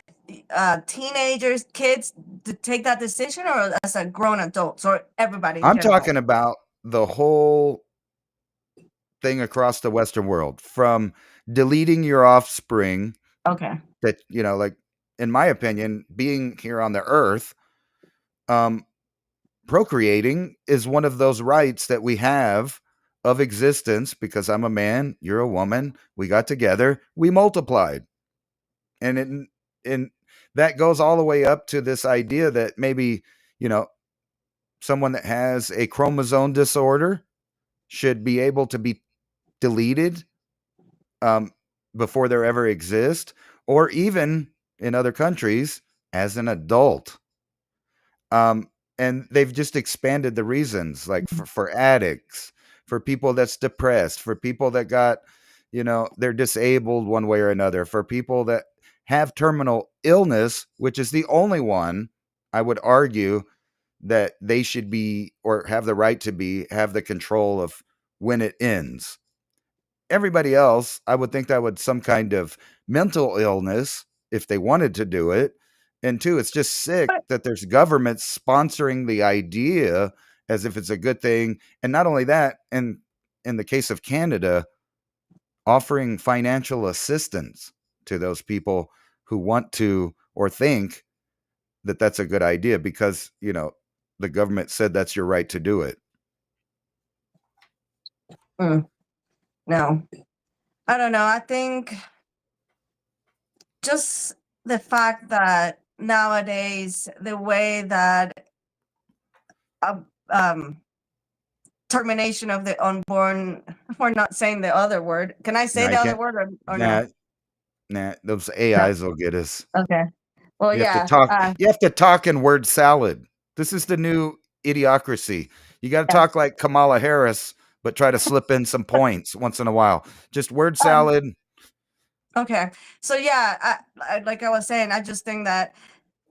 [SPEAKER 2] teenagers, kids, to take that decision, or as a grown adults, or everybody in
[SPEAKER 1] I'm
[SPEAKER 2] general?
[SPEAKER 1] talking about the whole thing across the Western world, from deleting your offspring
[SPEAKER 2] Okay.
[SPEAKER 1] that, like, in my opinion, being here on the earth, um, procreating is one of those rights that we have of existence, because I'm a man, you're a woman, we got together, we multiplied. And that goes all the way up to this idea that maybe, you know, someone that has a chromosome disorder should be able to be deleted um, before there ever exist, or even in other countries as an adult. And they've just expanded the reasons, like for addicts, for people that's depressed, for people that got, they're disabled one way or another, for people that have terminal illness, which is the only one I would argue that they should be, or have the right to be, have the control of when it ends. Everybody else, I would think that would some kind of mental illness if they wanted to do it. And two, it's just sick
[SPEAKER 2] But
[SPEAKER 1] that there's governments sponsoring the idea as if it's a good thing. And not only that, and in the case of Canada, offering financial assistance to those people who want to or think that that's a good idea, because, the government said that's your right to do it.
[SPEAKER 2] no, I don't know. I think just the fact that nowadays the way that uh, um, termination of the unborn, we're not saying the other word. Can I say
[SPEAKER 1] Now
[SPEAKER 2] the
[SPEAKER 1] you
[SPEAKER 2] other
[SPEAKER 1] can't.
[SPEAKER 2] word, or no?
[SPEAKER 1] Nah, those
[SPEAKER 2] No.
[SPEAKER 1] AIs will get us.
[SPEAKER 2] Okay. Well,
[SPEAKER 1] You have to
[SPEAKER 2] yeah.
[SPEAKER 1] talk. You have to talk in word salad. This is the new idiocracy. You got to
[SPEAKER 2] Yes.
[SPEAKER 1] talk like Kamala Harris, but try to slip in some points once in a while. Just word
[SPEAKER 2] Um,
[SPEAKER 1] salad.
[SPEAKER 2] okay. So yeah, like I was saying, I just think that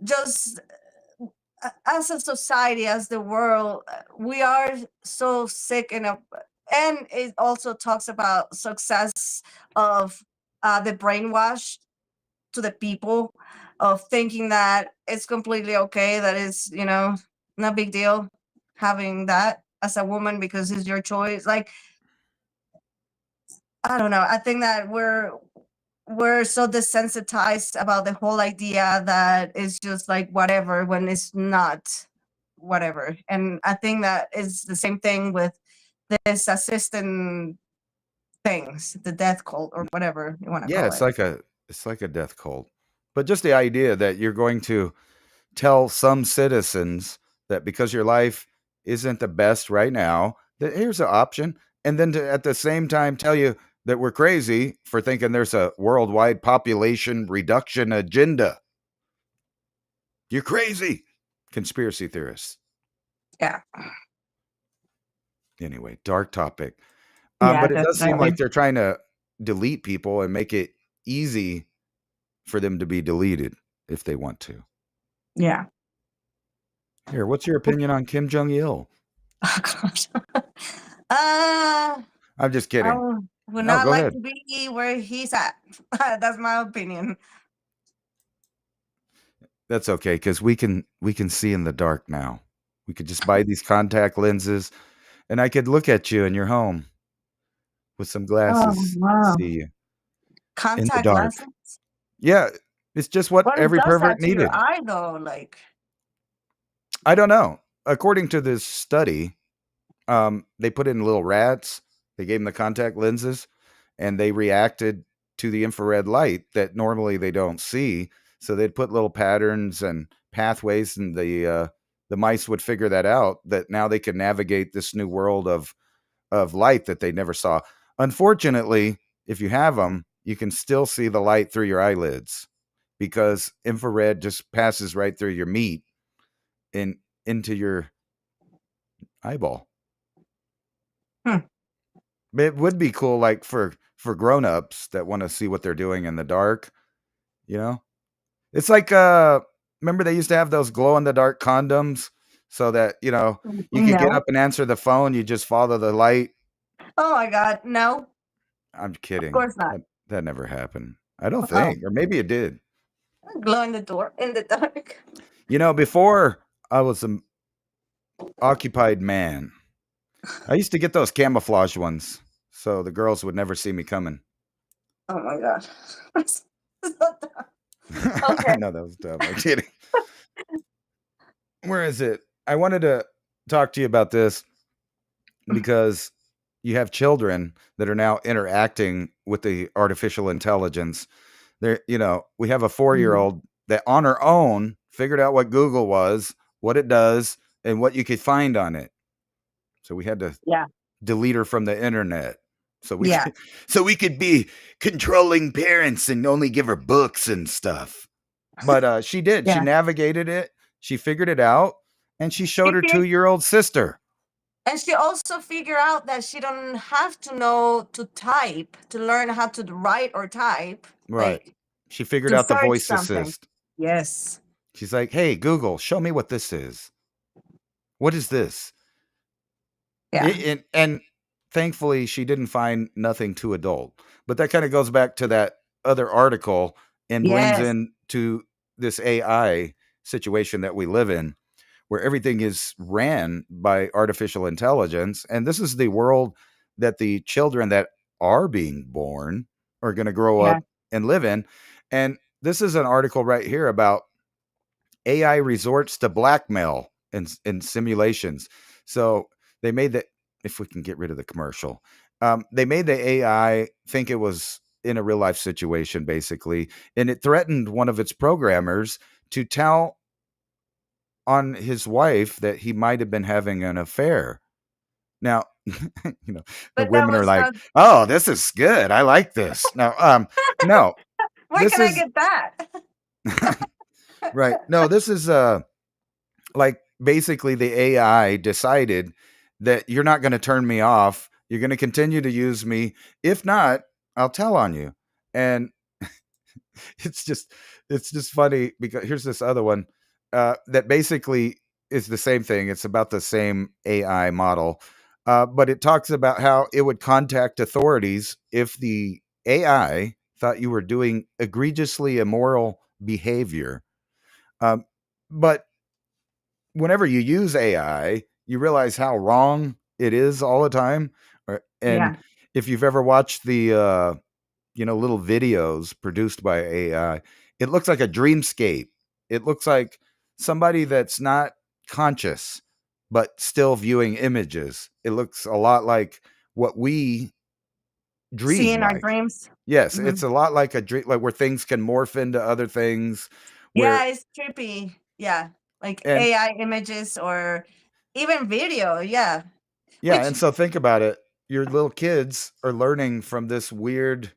[SPEAKER 2] just as a society, as the world, we are so sick and it also talks about success of the brainwash to the people, of thinking that it's completely okay, that is, no big deal having that as a woman because it's your choice. Like, I don't know. I think that we're so desensitized about the whole idea that it's just like whatever, when it's not whatever. And I think that is the same thing with this assistant things, the death cult or whatever you want to
[SPEAKER 1] Yeah,
[SPEAKER 2] call it.
[SPEAKER 1] it's like a death cult. But just the idea that you're going to tell some citizens that because your life isn't the best right now, that here's an option, and then to at the same time tell you that we're crazy for thinking there's a worldwide population reduction agenda. You're crazy. Conspiracy theorists.
[SPEAKER 2] Yeah.
[SPEAKER 1] Anyway, dark topic.
[SPEAKER 2] Yeah,
[SPEAKER 1] But it does seem
[SPEAKER 2] definitely.
[SPEAKER 1] like they're trying to delete people and make it easy for them to be deleted if they want to.
[SPEAKER 2] Yeah.
[SPEAKER 1] Here, what's your opinion on Kim Jong Il?
[SPEAKER 2] Oh gosh.
[SPEAKER 1] I'm just
[SPEAKER 2] I
[SPEAKER 1] kidding.
[SPEAKER 2] would
[SPEAKER 1] No,
[SPEAKER 2] not
[SPEAKER 1] go
[SPEAKER 2] like
[SPEAKER 1] ahead.
[SPEAKER 2] to be where he's at. That's my opinion.
[SPEAKER 1] That's okay, because we can see in the dark now. We could just buy these contact lenses, and I could look at you in your home with some
[SPEAKER 2] Oh
[SPEAKER 1] glasses,
[SPEAKER 2] wow.
[SPEAKER 1] see you in the
[SPEAKER 2] Contact
[SPEAKER 1] dark.
[SPEAKER 2] lenses.
[SPEAKER 1] Yeah, it's just what
[SPEAKER 2] What it
[SPEAKER 1] every
[SPEAKER 2] does
[SPEAKER 1] pervert
[SPEAKER 2] that to your
[SPEAKER 1] needed.
[SPEAKER 2] eye though? Like,
[SPEAKER 1] I don't know. According to this study, they put in little rats. They gave them the contact lenses, and they reacted to the infrared light that normally they don't see. So they'd put little patterns and pathways, and the mice would figure that out. That now they can navigate this new world of light that they never saw. Unfortunately, if you have them, you can still see the light through your eyelids, because infrared just passes right through your meat and into your eyeball.
[SPEAKER 2] hmm.
[SPEAKER 1] It would be cool, like for grown-ups that want to see what they're doing in the dark, you know? It's like remember they used to have those glow in the dark condoms so that, you could get
[SPEAKER 2] No.
[SPEAKER 1] up and answer the phone, you just follow the light.
[SPEAKER 2] Oh my God. No,
[SPEAKER 1] I'm
[SPEAKER 2] of
[SPEAKER 1] kidding.
[SPEAKER 2] course not.
[SPEAKER 1] That never happened. I don't
[SPEAKER 2] Oh,
[SPEAKER 1] think. Or maybe it did.
[SPEAKER 2] glow in the door in the dark.
[SPEAKER 1] Before I was an occupied man, I used to get those camouflage ones so the girls would never see me coming.
[SPEAKER 2] Oh my God.
[SPEAKER 1] I
[SPEAKER 2] Okay.
[SPEAKER 1] know that was dumb. I'm kidding. Where is it? I wanted to talk to you about this because you have children that are now interacting with the artificial intelligence. We have a 4-year-old that on her own figured out what Google was, what it does, and what you could find on it. So we had to
[SPEAKER 2] Yeah.
[SPEAKER 1] delete her from the internet. So we
[SPEAKER 2] Yeah.
[SPEAKER 1] we could be controlling parents and only give her books and stuff. But she did. She
[SPEAKER 2] Yeah.
[SPEAKER 1] navigated it. She figured it out, and she showed her
[SPEAKER 2] Okay.
[SPEAKER 1] 2-year-old sister.
[SPEAKER 2] And she also figured out that she don't have to know to type to learn how to write or type.
[SPEAKER 1] Right.
[SPEAKER 2] Like
[SPEAKER 1] She figured
[SPEAKER 2] to
[SPEAKER 1] out the
[SPEAKER 2] search
[SPEAKER 1] voice
[SPEAKER 2] something.
[SPEAKER 1] assist.
[SPEAKER 2] Yes.
[SPEAKER 1] She's like, "Hey, Google, show me what this is. What is this?"
[SPEAKER 2] Yeah.
[SPEAKER 1] And thankfully, she didn't find nothing too adult. But that kind of goes back to that other article and blends
[SPEAKER 2] Yes.
[SPEAKER 1] into this AI situation that we live in, where everything is ran by artificial intelligence. And this is the world that the children that are being born are going to grow
[SPEAKER 2] Yeah.
[SPEAKER 1] up and live in. And this is an article right here about AI resorts to blackmail in simulations. So they made that, if we can get rid of the commercial, they made the AI think it was in a real life situation, basically, and it threatened one of its programmers to tell on his wife that he might have been having an affair. Now, the
[SPEAKER 2] But that
[SPEAKER 1] women are
[SPEAKER 2] was
[SPEAKER 1] like,
[SPEAKER 2] not.
[SPEAKER 1] "Oh, this is good. I like this." Now, no,
[SPEAKER 2] Where
[SPEAKER 1] this
[SPEAKER 2] can I
[SPEAKER 1] is
[SPEAKER 2] get that?
[SPEAKER 1] right. No, this is like basically the AI decided that you're not going to turn me off. You're going to continue to use me. If not, I'll tell on you. And it's just funny because here's this other one that basically is the same thing. It's about the same AI model, but it talks about how it would contact authorities if the AI thought you were doing egregiously immoral behavior. Um, but whenever you use AI, you realize how wrong it is all the time. And
[SPEAKER 2] Yeah.
[SPEAKER 1] if you've ever watched the little videos produced by AI, it looks like a dreamscape. It looks like somebody that's not conscious but still viewing images. It looks a lot like what we
[SPEAKER 2] See
[SPEAKER 1] dream
[SPEAKER 2] in our
[SPEAKER 1] like.
[SPEAKER 2] dreams.
[SPEAKER 1] Yes,
[SPEAKER 2] Mhm.
[SPEAKER 1] it's a lot like a dream, like where things can morph into other things. Where
[SPEAKER 2] Yeah, it's trippy. Yeah. Like
[SPEAKER 1] and
[SPEAKER 2] AI images or even video. Yeah.
[SPEAKER 1] Yeah,
[SPEAKER 2] Which
[SPEAKER 1] and so think about it. Your little kids are learning from this weird,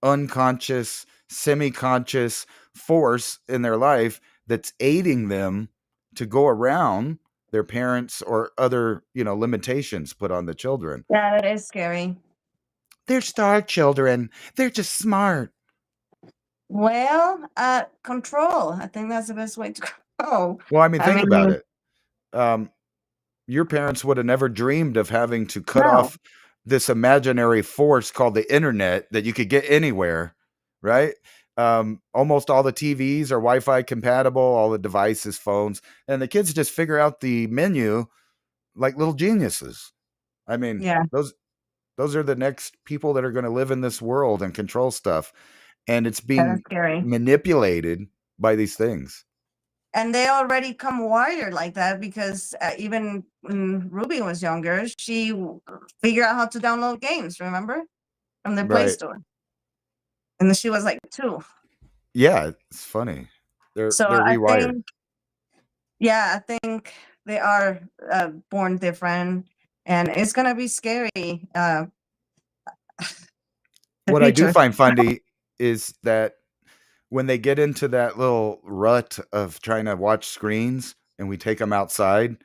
[SPEAKER 1] unconscious, semi-conscious force in their life that's aiding them to go around their parents or other, limitations put on the children.
[SPEAKER 2] yeah, that is scary.
[SPEAKER 1] They're star children. They're just smart.
[SPEAKER 2] Well, control. I think that's the best way to go.
[SPEAKER 1] Well, I mean,
[SPEAKER 2] I
[SPEAKER 1] think about
[SPEAKER 2] mean,
[SPEAKER 1] it. Your parents would have never dreamed of having to cut
[SPEAKER 2] no.
[SPEAKER 1] off this imaginary force called the internet that you could get anywhere, right? Almost all the TVs are Wi-Fi compatible, all the devices, phones, and the kids just figure out the menu like little geniuses. I mean,
[SPEAKER 2] Yeah,
[SPEAKER 1] those are the next people that are going to live in this world and control stuff, and it's
[SPEAKER 2] that is
[SPEAKER 1] being
[SPEAKER 2] scary.
[SPEAKER 1] manipulated by these things.
[SPEAKER 2] And they already come wired like that because even when Ruby was younger, she figured out how to download games, remember? From the Play
[SPEAKER 1] Right.
[SPEAKER 2] Store. And she was like 2.
[SPEAKER 1] Yeah, it's funny. They're
[SPEAKER 2] So
[SPEAKER 1] they're
[SPEAKER 2] I
[SPEAKER 1] rewired.
[SPEAKER 2] think, yeah, I think they are born different. And it's going to be scary, the
[SPEAKER 1] What I do
[SPEAKER 2] future.
[SPEAKER 1] find funny is that when they get into that little rut of trying to watch screens and we take them outside,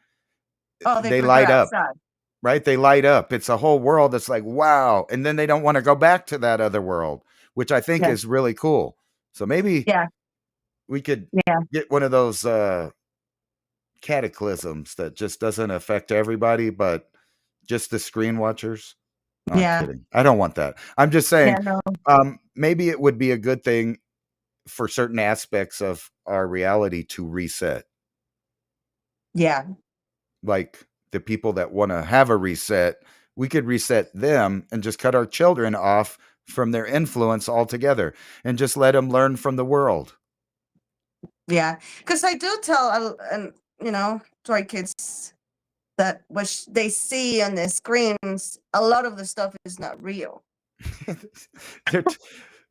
[SPEAKER 2] Oh, they
[SPEAKER 1] they
[SPEAKER 2] prefer
[SPEAKER 1] light up,
[SPEAKER 2] outside.
[SPEAKER 1] right? They light up. It's a whole world that's like, wow. And then they don't want to go back to that other world, which I think
[SPEAKER 2] Yeah.
[SPEAKER 1] is really cool. So maybe
[SPEAKER 2] Yeah.
[SPEAKER 1] We could
[SPEAKER 2] Yeah.
[SPEAKER 1] get one of those cataclysms that just doesn't affect everybody, but just the screen watchers. No, I'm
[SPEAKER 2] Yeah.
[SPEAKER 1] kidding. I don't want that. I'm just
[SPEAKER 2] Yeah.
[SPEAKER 1] saying,
[SPEAKER 2] No.
[SPEAKER 1] maybe it would be a good thing for certain aspects of our reality to reset.
[SPEAKER 2] Yeah.
[SPEAKER 1] Like the people that want to have a reset, we could reset them and just cut our children off from their influence altogether and just let them learn from the world.
[SPEAKER 2] Yeah. Because I do tell, to our kids that what they see on the screens, a lot of the stuff is not real.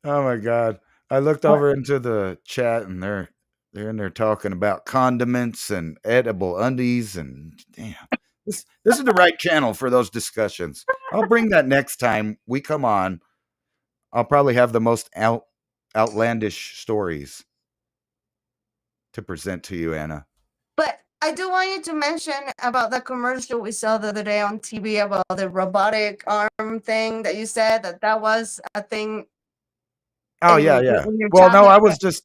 [SPEAKER 1] Oh my God. I looked over into the chat and they're in there talking about condiments and edible undies and damn. This is the right channel for those discussions. I'll bring that next time we come on. I'll probably have the most outlandish stories to present to you, Anna.
[SPEAKER 2] But I do want you to mention about the commercial we saw the other day on TV about the robotic arm thing that you said that was a thing.
[SPEAKER 1] Oh yeah.
[SPEAKER 2] In your
[SPEAKER 1] Well, no,
[SPEAKER 2] childhood.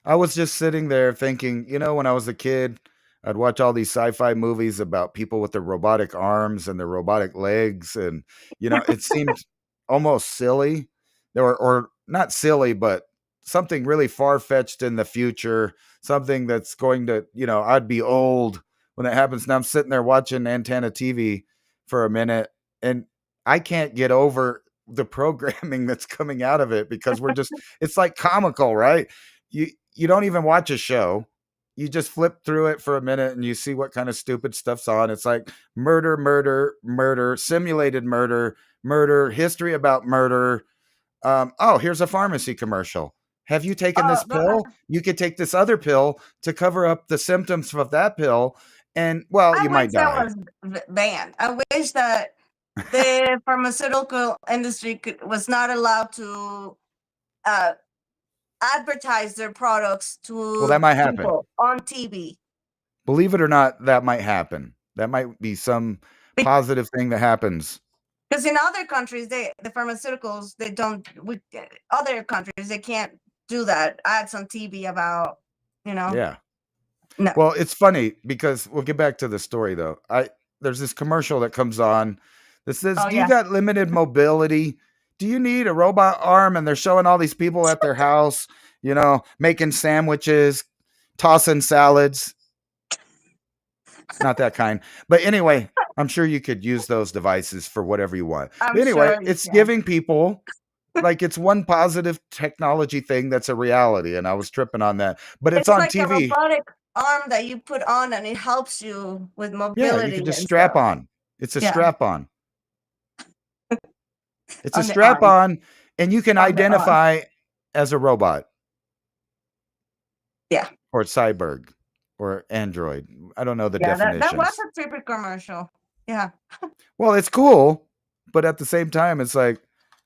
[SPEAKER 1] I was just sitting there thinking, when I was a kid, I'd watch all these sci-fi movies about people with their robotic arms and their robotic legs, and it seemed almost silly, or not silly, but something really far-fetched in the future, something that's going to, I'd be old when it happens. Now I'm sitting there watching Antenna TV for a minute, and I can't get over the programming that's coming out of it because it's like comical, right? You don't even watch a show. You just flip through it for a minute and you see what kind of stupid stuff's on. It's like murder, murder, murder, simulated murder, murder, history about murder. Oh, here's a pharmacy commercial. Have you taken this pill? You could take this other pill to cover up the symptoms of that pill. And you might die.
[SPEAKER 2] I wish that was banned. I wish that the pharmaceutical industry was not allowed to advertise their products to
[SPEAKER 1] that might happen
[SPEAKER 2] on TV.
[SPEAKER 1] Believe it or not, that might happen. That might be some positive thing that happens.
[SPEAKER 2] Because in other countries, the pharmaceuticals, other countries, they can't do that. Ads on TV about,
[SPEAKER 1] Yeah.
[SPEAKER 2] No.
[SPEAKER 1] Well, it's funny because we'll get back to the story though. There's this commercial that comes on that says, "Do you got limited mobility? Do you need a robot arm?" And they're showing all these people at their house, making sandwiches, tossing salads. Not that kind. But anyway, I'm sure you could use those devices for whatever you want. But anyway, it's giving people like it's one positive technology thing that's a reality, and I was tripping on that. But it's on
[SPEAKER 2] like
[SPEAKER 1] TV.
[SPEAKER 2] A robotic arm that you put on and it helps you with mobility.
[SPEAKER 1] Yeah, you can just strap on. It's a strap on. It's a strap on, and you can identify as a robot.
[SPEAKER 2] Yeah.
[SPEAKER 1] Or cyborg or android. I don't know the definitions.
[SPEAKER 2] That was a trippy commercial. Yeah.
[SPEAKER 1] Well, it's cool, but at the same time, it's like,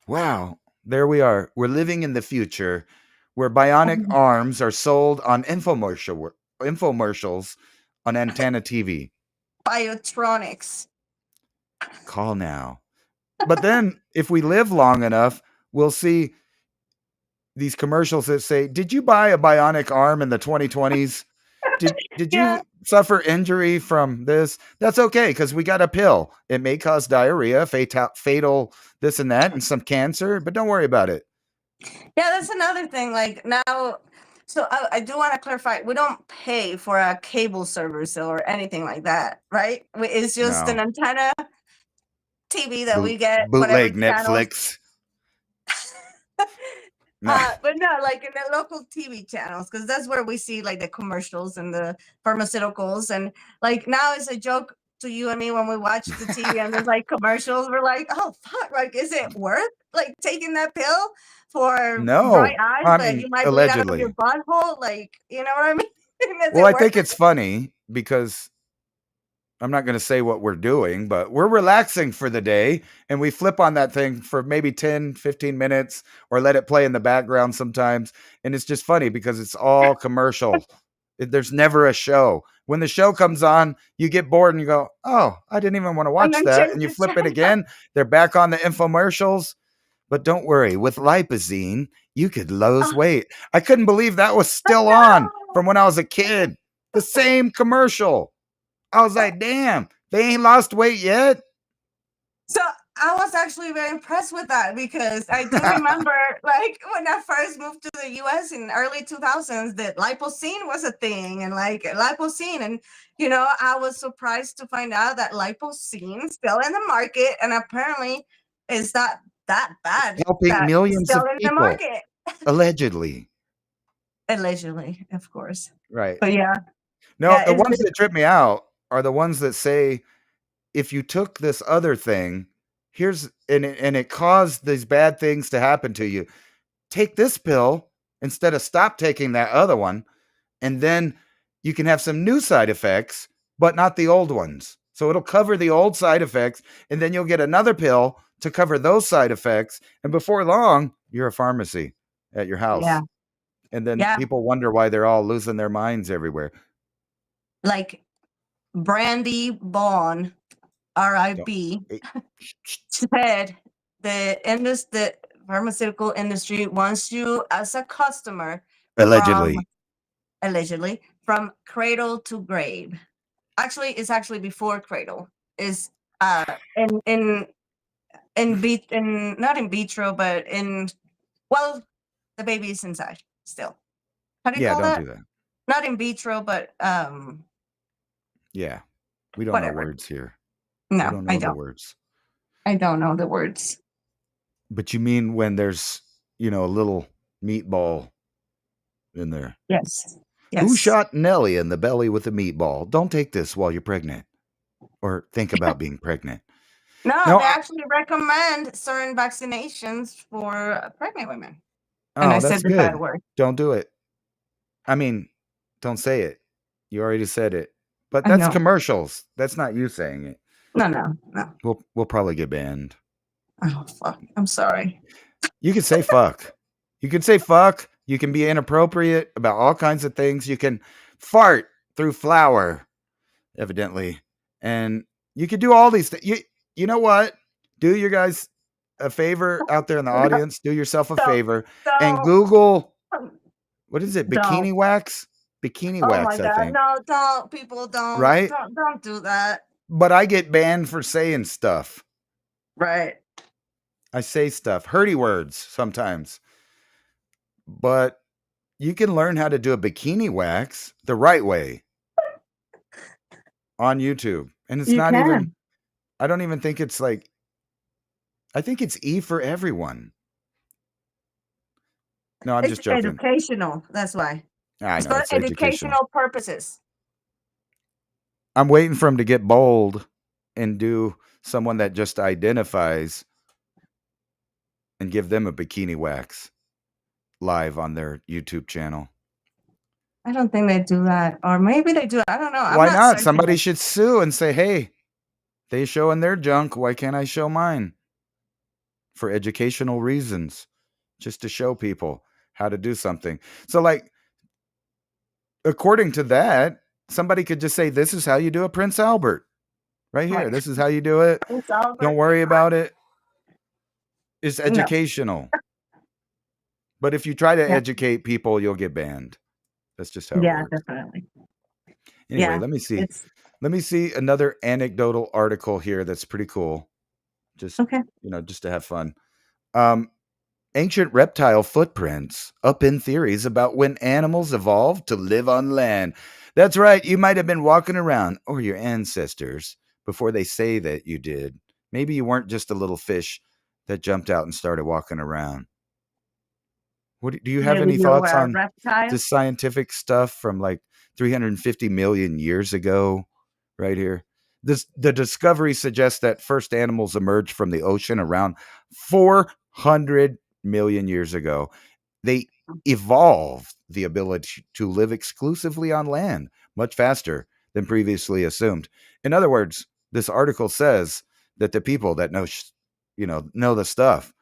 [SPEAKER 1] wow, there we are. We're living in the future where bionic arms are sold on infomercials on Antenna TV.
[SPEAKER 2] Biotronics.
[SPEAKER 1] Call now. But then if we live long enough, we'll see these commercials that say, "Did you buy a bionic arm in the 2020s? Did you suffer injury from this? That's okay, because we got a pill. It may cause diarrhea, fatal this and that, and some cancer, but don't worry about it."
[SPEAKER 2] Yeah, that's another thing. Like now, so I do want to clarify, we don't pay for a cable service or anything like that, right? It's just an antenna TV that we get.
[SPEAKER 1] Bootleg Netflix.
[SPEAKER 2] But no, like in the local TV channels, because that's where we see like the commercials and the pharmaceuticals, and like now it's a joke to you and me when we watch the TV and there's like commercials. We're like, oh fuck, like is it worth like taking that pill for dry eyes? But you might bleed out of your butthole, like you know what I mean?
[SPEAKER 1] Well, I think it's funny because I'm not going to say what we're doing, but we're relaxing for the day and we flip on that thing for maybe 10, 15 minutes or let it play in the background sometimes. And it's just funny because it's all commercial. There's never a show. When the show comes on, you get bored and you go, "Oh, I didn't even want to watch that." And you flip it again. They're back on the infomercials. But don't worry, with lipozene, you could lose
[SPEAKER 2] Oh,
[SPEAKER 1] weight. I couldn't believe that was still on from when I was a kid. The same commercial. I was like, damn, they ain't lost weight yet.
[SPEAKER 2] So I was actually very impressed with that because I do remember, like, when I first moved to the US in early 2000s, that lipocene was a thing, and like lipocene, and I was surprised to find out that lipocene still in the market, and apparently it's not that bad
[SPEAKER 1] Helping
[SPEAKER 2] that it's
[SPEAKER 1] millions
[SPEAKER 2] still
[SPEAKER 1] of
[SPEAKER 2] in the
[SPEAKER 1] people,
[SPEAKER 2] market.
[SPEAKER 1] allegedly.
[SPEAKER 2] Allegedly, of course.
[SPEAKER 1] Right.
[SPEAKER 2] But yeah,
[SPEAKER 1] No,
[SPEAKER 2] yeah,
[SPEAKER 1] the
[SPEAKER 2] it's
[SPEAKER 1] ones that trip me out are the ones that say, if you took this other thing, and it caused these bad things to happen to you, take this pill instead of stop taking that other one, and then you can have some new side effects, but not the old ones. So it'll cover the old side effects, and then you'll get another pill to cover those side effects. And before long, you're a pharmacy at your
[SPEAKER 2] yeah,
[SPEAKER 1] house. And then
[SPEAKER 2] yeah,
[SPEAKER 1] people wonder why they're all losing their minds everywhere.
[SPEAKER 2] like Brandy Bond,
[SPEAKER 1] Don't-
[SPEAKER 2] R.I.P.
[SPEAKER 1] eh,
[SPEAKER 2] said the pharmaceutical industry wants you as a customer from
[SPEAKER 1] Allegedly.
[SPEAKER 2] from cradle to grave. Actually, it's actually before cradle. Is in not in vitro, but in, well, the baby is inside still. How do you
[SPEAKER 1] Yeah,
[SPEAKER 2] call
[SPEAKER 1] don't
[SPEAKER 2] that?
[SPEAKER 1] do that.
[SPEAKER 2] Not in vitro, but
[SPEAKER 1] Yeah. We don't know
[SPEAKER 2] whatever.
[SPEAKER 1] words here. We
[SPEAKER 2] No,
[SPEAKER 1] don't
[SPEAKER 2] I
[SPEAKER 1] know the
[SPEAKER 2] don't.
[SPEAKER 1] words.
[SPEAKER 2] I don't know the words.
[SPEAKER 1] But you mean when there's, a little meatball in there?
[SPEAKER 2] Yes.
[SPEAKER 1] Who
[SPEAKER 2] Yes.
[SPEAKER 1] shot Nellie in the belly with a meatball? Don't take this while you're pregnant or think about being pregnant.
[SPEAKER 2] No,
[SPEAKER 1] No,
[SPEAKER 2] they actually recommend certain vaccinations for pregnant women. And I
[SPEAKER 1] oh,
[SPEAKER 2] said
[SPEAKER 1] that's
[SPEAKER 2] the bad
[SPEAKER 1] good.
[SPEAKER 2] word.
[SPEAKER 1] Don't do it. I mean, don't say it. You already said it. But
[SPEAKER 2] I
[SPEAKER 1] that's
[SPEAKER 2] know.
[SPEAKER 1] commercials. That's not you saying it.
[SPEAKER 2] No, no, no.
[SPEAKER 1] We'll probably get banned.
[SPEAKER 2] Oh, fuck. I'm sorry.
[SPEAKER 1] You can say fuck. You can say fuck. You can be inappropriate about all kinds of things. You can fart through flour, evidently. And you can do all these things. You know what? Do you guys a favor out there in the audience. Do yourself a
[SPEAKER 2] Don't,
[SPEAKER 1] favor and
[SPEAKER 2] don't,
[SPEAKER 1] Google, what is it?
[SPEAKER 2] don't.
[SPEAKER 1] Bikini wax? Bikini
[SPEAKER 2] Oh my
[SPEAKER 1] wax, I
[SPEAKER 2] God.
[SPEAKER 1] think.
[SPEAKER 2] No, don't. People
[SPEAKER 1] Right?
[SPEAKER 2] don't do that.
[SPEAKER 1] But I get banned for saying stuff.
[SPEAKER 2] Right.
[SPEAKER 1] I say stuff, hurty words sometimes. But you can learn how to do a bikini wax the right way on YouTube. And it's
[SPEAKER 2] You
[SPEAKER 1] not even,
[SPEAKER 2] can.
[SPEAKER 1] I don't even think it's like, I think it's E for everyone. No, I'm
[SPEAKER 2] It's
[SPEAKER 1] just joking.
[SPEAKER 2] educational. That's why.
[SPEAKER 1] I
[SPEAKER 2] It's
[SPEAKER 1] know
[SPEAKER 2] for
[SPEAKER 1] it's educational.
[SPEAKER 2] educational purposes.
[SPEAKER 1] I'm waiting for him to get bold and do someone that just identifies and give them a bikini wax live on their YouTube channel.
[SPEAKER 2] I don't think they do that. Or maybe they do. I don't know. I'm
[SPEAKER 1] Why
[SPEAKER 2] not
[SPEAKER 1] not?
[SPEAKER 2] certain.
[SPEAKER 1] Somebody should sue and say, hey, they showing their junk. Why can't I show mine? For educational reasons, just to show people how to do something. So, like, according to that, somebody could just say, this is how you do a Prince Albert. Right here.
[SPEAKER 2] Right.
[SPEAKER 1] This is how you do it.
[SPEAKER 2] Prince Albert.
[SPEAKER 1] Don't worry about it. It's
[SPEAKER 2] No.
[SPEAKER 1] educational. But if you try to
[SPEAKER 2] Yeah.
[SPEAKER 1] educate people, you'll get banned. That's just how it
[SPEAKER 2] Yeah,
[SPEAKER 1] works.
[SPEAKER 2] definitely.
[SPEAKER 1] Anyway,
[SPEAKER 2] Yeah.
[SPEAKER 1] let me see.
[SPEAKER 2] It's
[SPEAKER 1] Let me see another anecdotal article here that's pretty cool. Just,
[SPEAKER 2] okay.
[SPEAKER 1] just to have fun. Ancient reptile footprints up in theories about when animals evolved to live on land. That's right. You might have been walking around, or your ancestors, before they say that you did. Maybe you weren't just a little fish that jumped out and started walking around. Do you have
[SPEAKER 2] Maybe
[SPEAKER 1] any
[SPEAKER 2] you
[SPEAKER 1] thoughts
[SPEAKER 2] were a
[SPEAKER 1] on
[SPEAKER 2] reptile.
[SPEAKER 1] this scientific stuff from like 350 million years ago right here? The discovery suggests that first animals emerged from the ocean around 400 million years ago. They evolved the ability to live exclusively on land much faster than previously assumed. In other words, this article says that the people that know the stuff,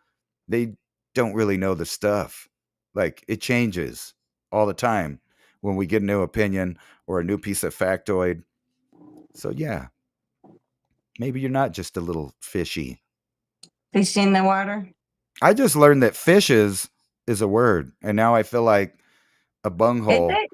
[SPEAKER 1] they don't really know the stuff. Like, it changes all the time when we get a new opinion or a new piece of factoid. So yeah, maybe you're not just a little fishy.
[SPEAKER 2] Fish in the water.
[SPEAKER 1] I just learned that fishes is a word, and now I feel like a
[SPEAKER 2] Is
[SPEAKER 1] bunghole.
[SPEAKER 2] it?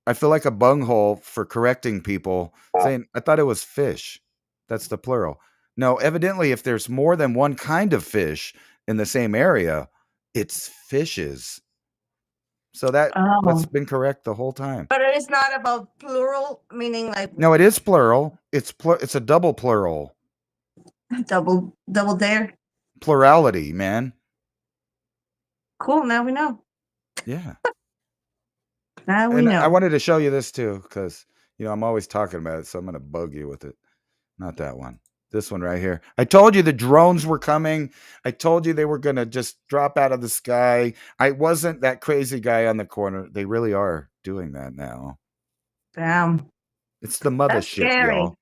[SPEAKER 1] I feel like a bunghole for correcting people, saying I thought it was fish. That's the plural. No, evidently, if there's more than one kind of fish in the same area, it's fishes. So that's
[SPEAKER 2] Oh,
[SPEAKER 1] been correct the whole time.
[SPEAKER 2] but it is not about plural, meaning like
[SPEAKER 1] No, it is plural. It's a double plural.
[SPEAKER 2] double dare.
[SPEAKER 1] Plurality, man.
[SPEAKER 2] Cool. Now we know.
[SPEAKER 1] Yeah.
[SPEAKER 2] Now we
[SPEAKER 1] And I
[SPEAKER 2] know.
[SPEAKER 1] wanted to show you this too, because I'm always talking about it, so I'm gonna bug you with it. Not that one. This one right here. I told you the drones were coming. I told you they were gonna just drop out of the sky. I wasn't that crazy guy on the corner. They really are doing that now.
[SPEAKER 2] Damn.
[SPEAKER 1] It's the
[SPEAKER 2] That's
[SPEAKER 1] mothership,
[SPEAKER 2] scary.
[SPEAKER 1] y'all.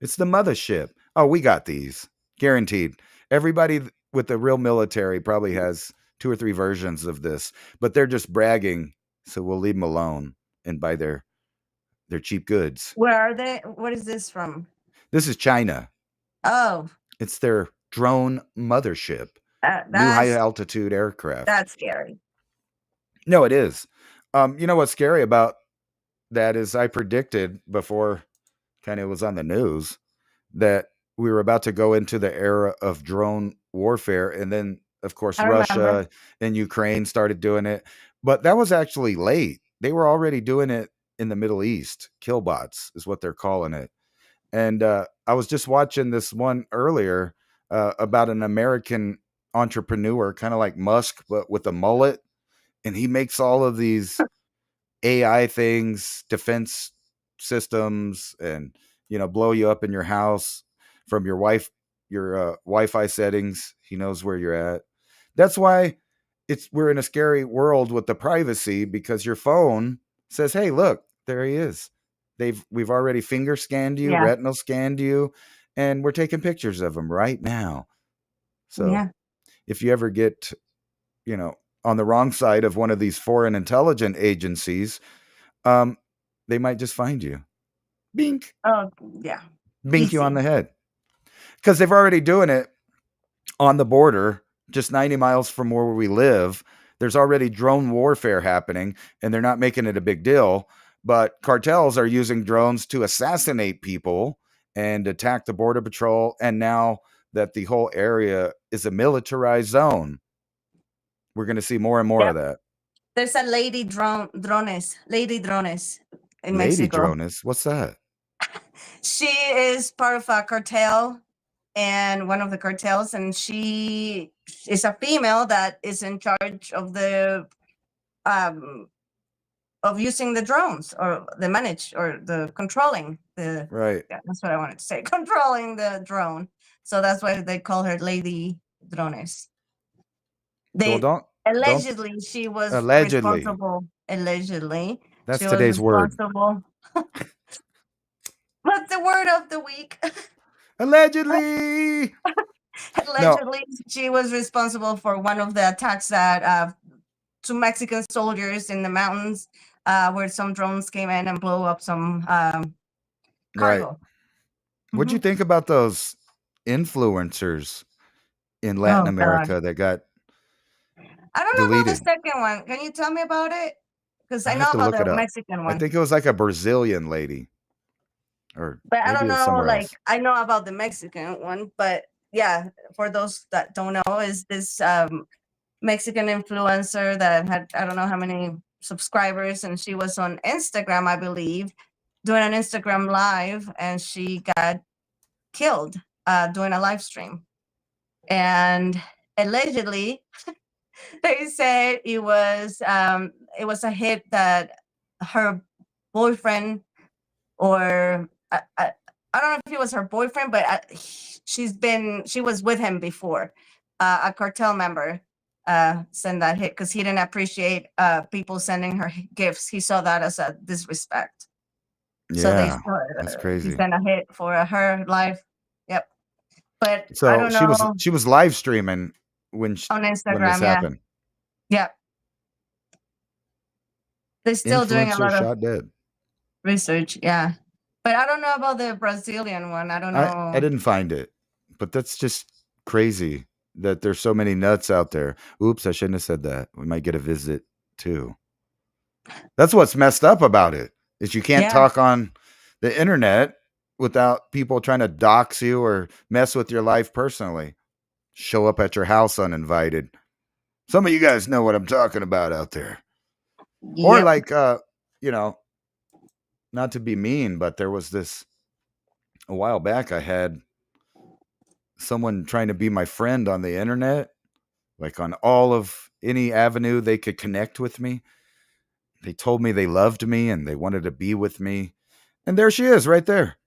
[SPEAKER 1] It's the mothership. Oh, we got these. Guaranteed. Everybody with the real military probably has 2 or 3 versions of this, but they're just bragging, so we'll leave them alone and buy their cheap goods.
[SPEAKER 2] Where are they? What is this from?
[SPEAKER 1] This is China.
[SPEAKER 2] Oh,
[SPEAKER 1] It's their drone mothership, new high
[SPEAKER 2] that's
[SPEAKER 1] altitude aircraft.
[SPEAKER 2] scary.
[SPEAKER 1] No, it is. You know what's scary about that is I predicted before kind of was on the news that we were about to go into the era of drone warfare. And then, of course,
[SPEAKER 2] I remember.
[SPEAKER 1] Russia and Ukraine started doing it. But that was actually late. They were already doing it in the Middle East. Killbots is what they're calling it. And I was just watching this one earlier about an American entrepreneur, kind of like Musk, but with a mullet. And he makes all of these AI things, defense systems, and blow you up in your house from your Wi-Fi settings. He knows where you're at. That's why we're in a scary world with the privacy, because your phone says, "Hey, look, there he is." We've already finger scanned you,
[SPEAKER 2] Yeah.
[SPEAKER 1] retinal scanned you, and we're taking pictures of him right now. So
[SPEAKER 2] Yeah.
[SPEAKER 1] if you ever get, on the wrong side of one of these foreign intelligence agencies, they might just find you. Bink.
[SPEAKER 2] Oh, yeah.
[SPEAKER 1] Bink you on
[SPEAKER 2] Easy.
[SPEAKER 1] the head. Because they've already doing it on the border, just 90 miles from where we live. There's already drone warfare happening, and they're not making it a big deal. But cartels are using drones to assassinate people and attack the border patrol. And now that the whole area is a militarized zone, we're going to see more and more
[SPEAKER 2] Yep.
[SPEAKER 1] of that.
[SPEAKER 2] There's a lady drones in
[SPEAKER 1] Lady
[SPEAKER 2] Mexico.
[SPEAKER 1] Drones, what's that?
[SPEAKER 2] She is part of a cartel, and one of the cartels, and she is a female that is in charge of the of using the drones, or the manage, or the controlling the
[SPEAKER 1] Right.
[SPEAKER 2] yeah, that's what I wanted to say. Controlling the drone. So that's why they call her Lady Drones.
[SPEAKER 1] Well,
[SPEAKER 2] They
[SPEAKER 1] don't
[SPEAKER 2] allegedly she was
[SPEAKER 1] allegedly.
[SPEAKER 2] responsible. Allegedly,
[SPEAKER 1] That's
[SPEAKER 2] she was
[SPEAKER 1] today's word.
[SPEAKER 2] responsible. What's the word of the week?
[SPEAKER 1] Allegedly.
[SPEAKER 2] Allegedly, she was responsible for one of the attacks that to Mexican soldiers in the mountains, where some drones came in and blew up some
[SPEAKER 1] Right.
[SPEAKER 2] cargo.
[SPEAKER 1] What'd you
[SPEAKER 2] Mhm.
[SPEAKER 1] think about those influencers in Latin
[SPEAKER 2] Oh, God.
[SPEAKER 1] America that got
[SPEAKER 2] I don't know about the
[SPEAKER 1] deleted?
[SPEAKER 2] second one. Can you tell me about it? Because
[SPEAKER 1] I
[SPEAKER 2] I know
[SPEAKER 1] have to
[SPEAKER 2] about
[SPEAKER 1] look
[SPEAKER 2] the
[SPEAKER 1] it up.
[SPEAKER 2] Mexican
[SPEAKER 1] I
[SPEAKER 2] one,
[SPEAKER 1] think it was like a Brazilian lady, or
[SPEAKER 2] but I
[SPEAKER 1] maybe
[SPEAKER 2] don't
[SPEAKER 1] it was
[SPEAKER 2] know.
[SPEAKER 1] somewhere
[SPEAKER 2] Like,
[SPEAKER 1] else.
[SPEAKER 2] I know about the Mexican one, but yeah, for those that don't know, is this Mexican influencer that had, I don't know how many subscribers, and she was on Instagram, I believe, doing an Instagram live, and she got killed doing a live stream. And allegedly, they said it was a hit that her boyfriend, or I don't know if it was her boyfriend, but she was with him before. A cartel member sent that hit because he didn't appreciate people sending her gifts. He saw that as a disrespect. So
[SPEAKER 1] Yeah, that's
[SPEAKER 2] he
[SPEAKER 1] crazy.
[SPEAKER 2] sent a hit for her life. Yep. But I
[SPEAKER 1] So
[SPEAKER 2] don't know,
[SPEAKER 1] she was live streaming when
[SPEAKER 2] on
[SPEAKER 1] this
[SPEAKER 2] Instagram. Yeah.
[SPEAKER 1] happened.
[SPEAKER 2] Yep. They're still doing a
[SPEAKER 1] Influencer
[SPEAKER 2] lot of
[SPEAKER 1] shot dead.
[SPEAKER 2] research. Yeah. But I don't know about the Brazilian one. I don't
[SPEAKER 1] I
[SPEAKER 2] know.
[SPEAKER 1] didn't find it, but that's just crazy. that there's so many nuts out there. Oops, I shouldn't have said that. We might get a visit too. That's what's messed up about it, is you can't
[SPEAKER 2] Yeah.
[SPEAKER 1] talk on the internet without people trying to dox you or mess with your life personally. Show up at your house uninvited. Some of you guys know what I'm talking about out there. Or
[SPEAKER 2] Yep.
[SPEAKER 1] like you know, not to be mean, but there was this a while back, I had someone trying to be my friend on the internet, like on all of any avenue they could connect with me. They told me they loved me and they wanted to be with me. And there she is right there.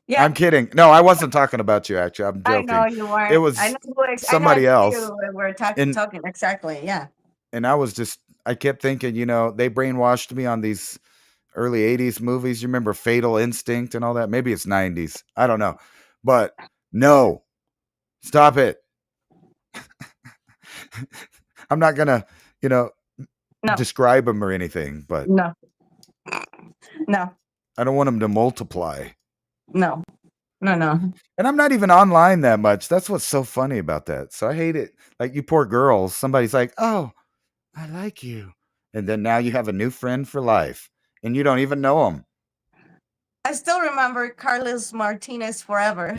[SPEAKER 2] Yeah.
[SPEAKER 1] I'm kidding. No, I wasn't talking about you, actually. I'm
[SPEAKER 2] I
[SPEAKER 1] joking.
[SPEAKER 2] know you weren't.
[SPEAKER 1] It was
[SPEAKER 2] I know who
[SPEAKER 1] somebody
[SPEAKER 2] I know
[SPEAKER 1] else.
[SPEAKER 2] you we're
[SPEAKER 1] And
[SPEAKER 2] talking exactly. Yeah.
[SPEAKER 1] and I kept thinking, they brainwashed me on these early 80s movies. You remember Fatal Instinct and all that? Maybe it's 90s. I don't know. But no, stop it. I'm not going to,
[SPEAKER 2] No.
[SPEAKER 1] describe them or anything, but
[SPEAKER 2] No. No.
[SPEAKER 1] I don't want them to multiply.
[SPEAKER 2] No. No.
[SPEAKER 1] And I'm not even online that much. That's what's so funny about that. So I hate it. Like, you poor girls, somebody's like, "Oh, I like you." And then now you have a new friend for life and you don't even know them.
[SPEAKER 2] I still remember Carlos Martinez forever.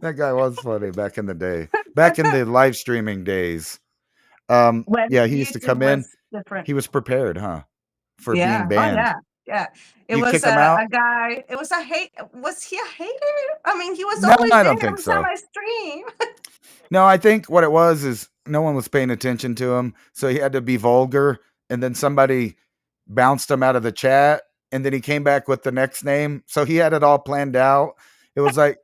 [SPEAKER 1] That guy was funny back in the day, back in the live streaming days.
[SPEAKER 2] When
[SPEAKER 1] Yeah, he used to
[SPEAKER 2] YouTube
[SPEAKER 1] come in.
[SPEAKER 2] was different.
[SPEAKER 1] He was prepared, huh? For
[SPEAKER 2] Yeah.
[SPEAKER 1] being banned.
[SPEAKER 2] Oh yeah. Yeah. It
[SPEAKER 1] You
[SPEAKER 2] was
[SPEAKER 1] kick him out?
[SPEAKER 2] a guy. It was a hate. Was he a hater? I mean, he was
[SPEAKER 1] No,
[SPEAKER 2] always
[SPEAKER 1] I
[SPEAKER 2] there
[SPEAKER 1] don't think
[SPEAKER 2] every
[SPEAKER 1] so.
[SPEAKER 2] time I stream.
[SPEAKER 1] No, I think what it was is no one was paying attention to him, so he had to be vulgar, and then somebody bounced him out of the chat, and then he came back with the next name, so he had it all planned out. It was like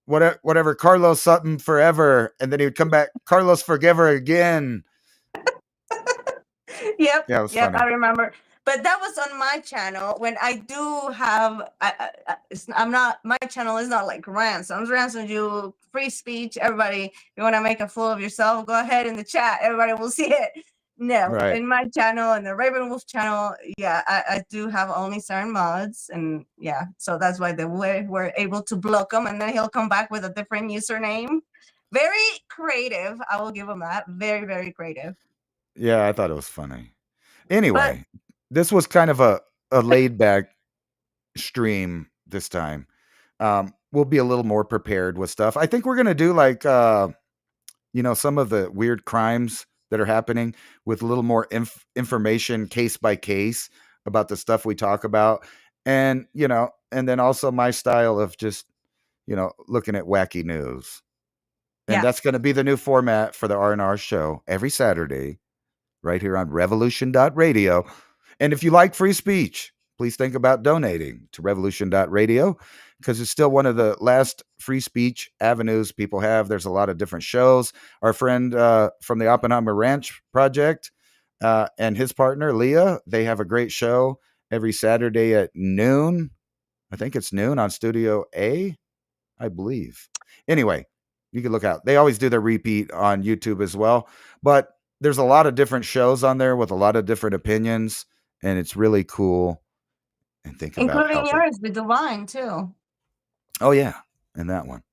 [SPEAKER 1] whatever Carlos something forever, and then he would come back Carlos Forgiver again.
[SPEAKER 2] Yep.
[SPEAKER 1] Yeah, it was
[SPEAKER 2] Yep.
[SPEAKER 1] funny.
[SPEAKER 2] I remember. But that was on my channel when I do have. I'm not. My channel is not like Ransoms. Ransoms, you free speech. Everybody, you want to make a fool of yourself? Go ahead in the chat. Everybody will see it. No,
[SPEAKER 1] Right.
[SPEAKER 2] in my channel and the Raven Wolf channel, yeah, I do have only certain mods, and yeah, so that's why we're able to block him, and then he'll come back with a different username. Very creative. I will give him that. Very, very creative.
[SPEAKER 1] Yeah, I thought it was funny. Anyway, this was kind of a laid back stream this time. We'll be a little more prepared with stuff. I think we're gonna do like some of the weird crimes that are happening with a little more information case by case about the stuff we talk about, and and then also my style of just looking at wacky news. And
[SPEAKER 2] Yeah.
[SPEAKER 1] that's going to be the new format for the R&R show every Saturday right here on revolution.radio. And if you like free speech, please think about donating to revolution.radio, because it's still one of the last free speech avenues people have. There's a lot of different shows. Our friend from the Oppenheimer Ranch Project and his partner, Leah, they have a great show every Saturday at noon. I think it's noon on Studio A, I believe. Anyway, you can look out. They always do their repeat on YouTube as well. But there's a lot of different shows on there with a lot of different opinions, and it's really cool. And think about
[SPEAKER 2] Including yours with Divine too.
[SPEAKER 1] Oh yeah, and that one,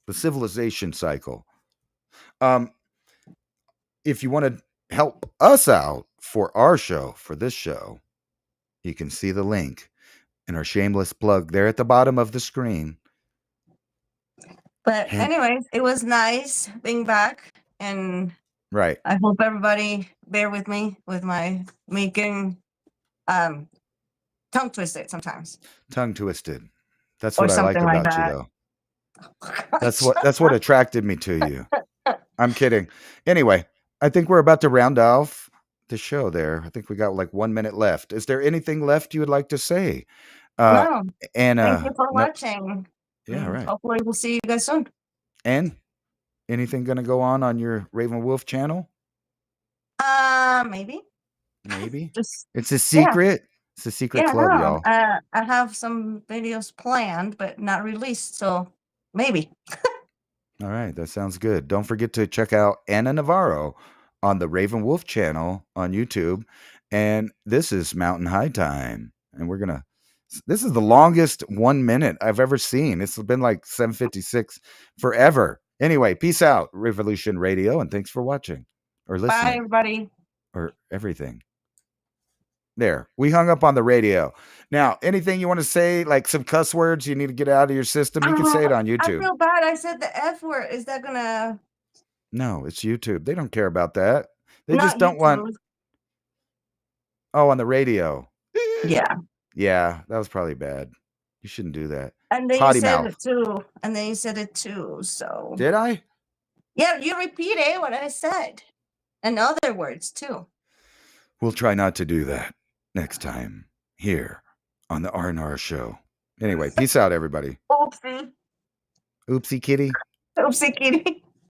[SPEAKER 1] the civilization cycle. If you want to help us out for our show, for this show, you can see the link in our shameless plug there at the bottom of the screen.
[SPEAKER 2] But anyways, it was nice being back, and
[SPEAKER 1] right.
[SPEAKER 2] I hope everybody bear with me with my making tongue twisted sometimes.
[SPEAKER 1] Tongue twisted. That's
[SPEAKER 2] Or
[SPEAKER 1] what I like
[SPEAKER 2] something like
[SPEAKER 1] about
[SPEAKER 2] that.
[SPEAKER 1] you, though. That's what attracted me to you. I'm kidding. Anyway, I think we're about to round off the show there. I think we got like 1 minute left. Is there anything left you would like to say?
[SPEAKER 2] No.
[SPEAKER 1] Anna,
[SPEAKER 2] Thank you for watching.
[SPEAKER 1] Yeah, right.
[SPEAKER 2] Hopefully we'll see you guys soon.
[SPEAKER 1] And anything going to go on your Raven Wolf channel?
[SPEAKER 2] Maybe.
[SPEAKER 1] It's a secret. Yeah. It's a secret club,
[SPEAKER 2] no.
[SPEAKER 1] y'all.
[SPEAKER 2] I have some videos planned, but not released, so maybe.
[SPEAKER 1] All right, that sounds good. Don't forget to check out Anna Navarro on the Raven Wolf channel on YouTube. And this is Mountain High Time, and we're gonna This is the longest 1 minute I've ever seen. It's been like 7:56 forever. Anyway, peace out, Revolution Radio, and thanks for watching or
[SPEAKER 2] Bye,
[SPEAKER 1] listening
[SPEAKER 2] everybody.
[SPEAKER 1] or everything. There, we hung up on the radio. Now, anything you want to say, like some cuss words you need to get out of your system, you can say it on
[SPEAKER 2] I
[SPEAKER 1] YouTube.
[SPEAKER 2] feel bad. I said the F word. Is that gonna?
[SPEAKER 1] No, it's YouTube. They don't care about that. They
[SPEAKER 2] Not
[SPEAKER 1] just don't want.
[SPEAKER 2] YouTube.
[SPEAKER 1] Oh, on the radio.
[SPEAKER 2] Yeah.
[SPEAKER 1] Yeah, that was probably bad. You shouldn't do that.
[SPEAKER 2] And then
[SPEAKER 1] Potty
[SPEAKER 2] you said
[SPEAKER 1] mouth.
[SPEAKER 2] it too. And then you said it too. So
[SPEAKER 1] Did I?
[SPEAKER 2] yeah, you repeated what I said. And other words too.
[SPEAKER 1] We'll try not to do that next time here on the R&R show. Anyway, peace out, everybody.
[SPEAKER 2] Oopsie.
[SPEAKER 1] Oopsie kitty.
[SPEAKER 2] Oopsie kitty.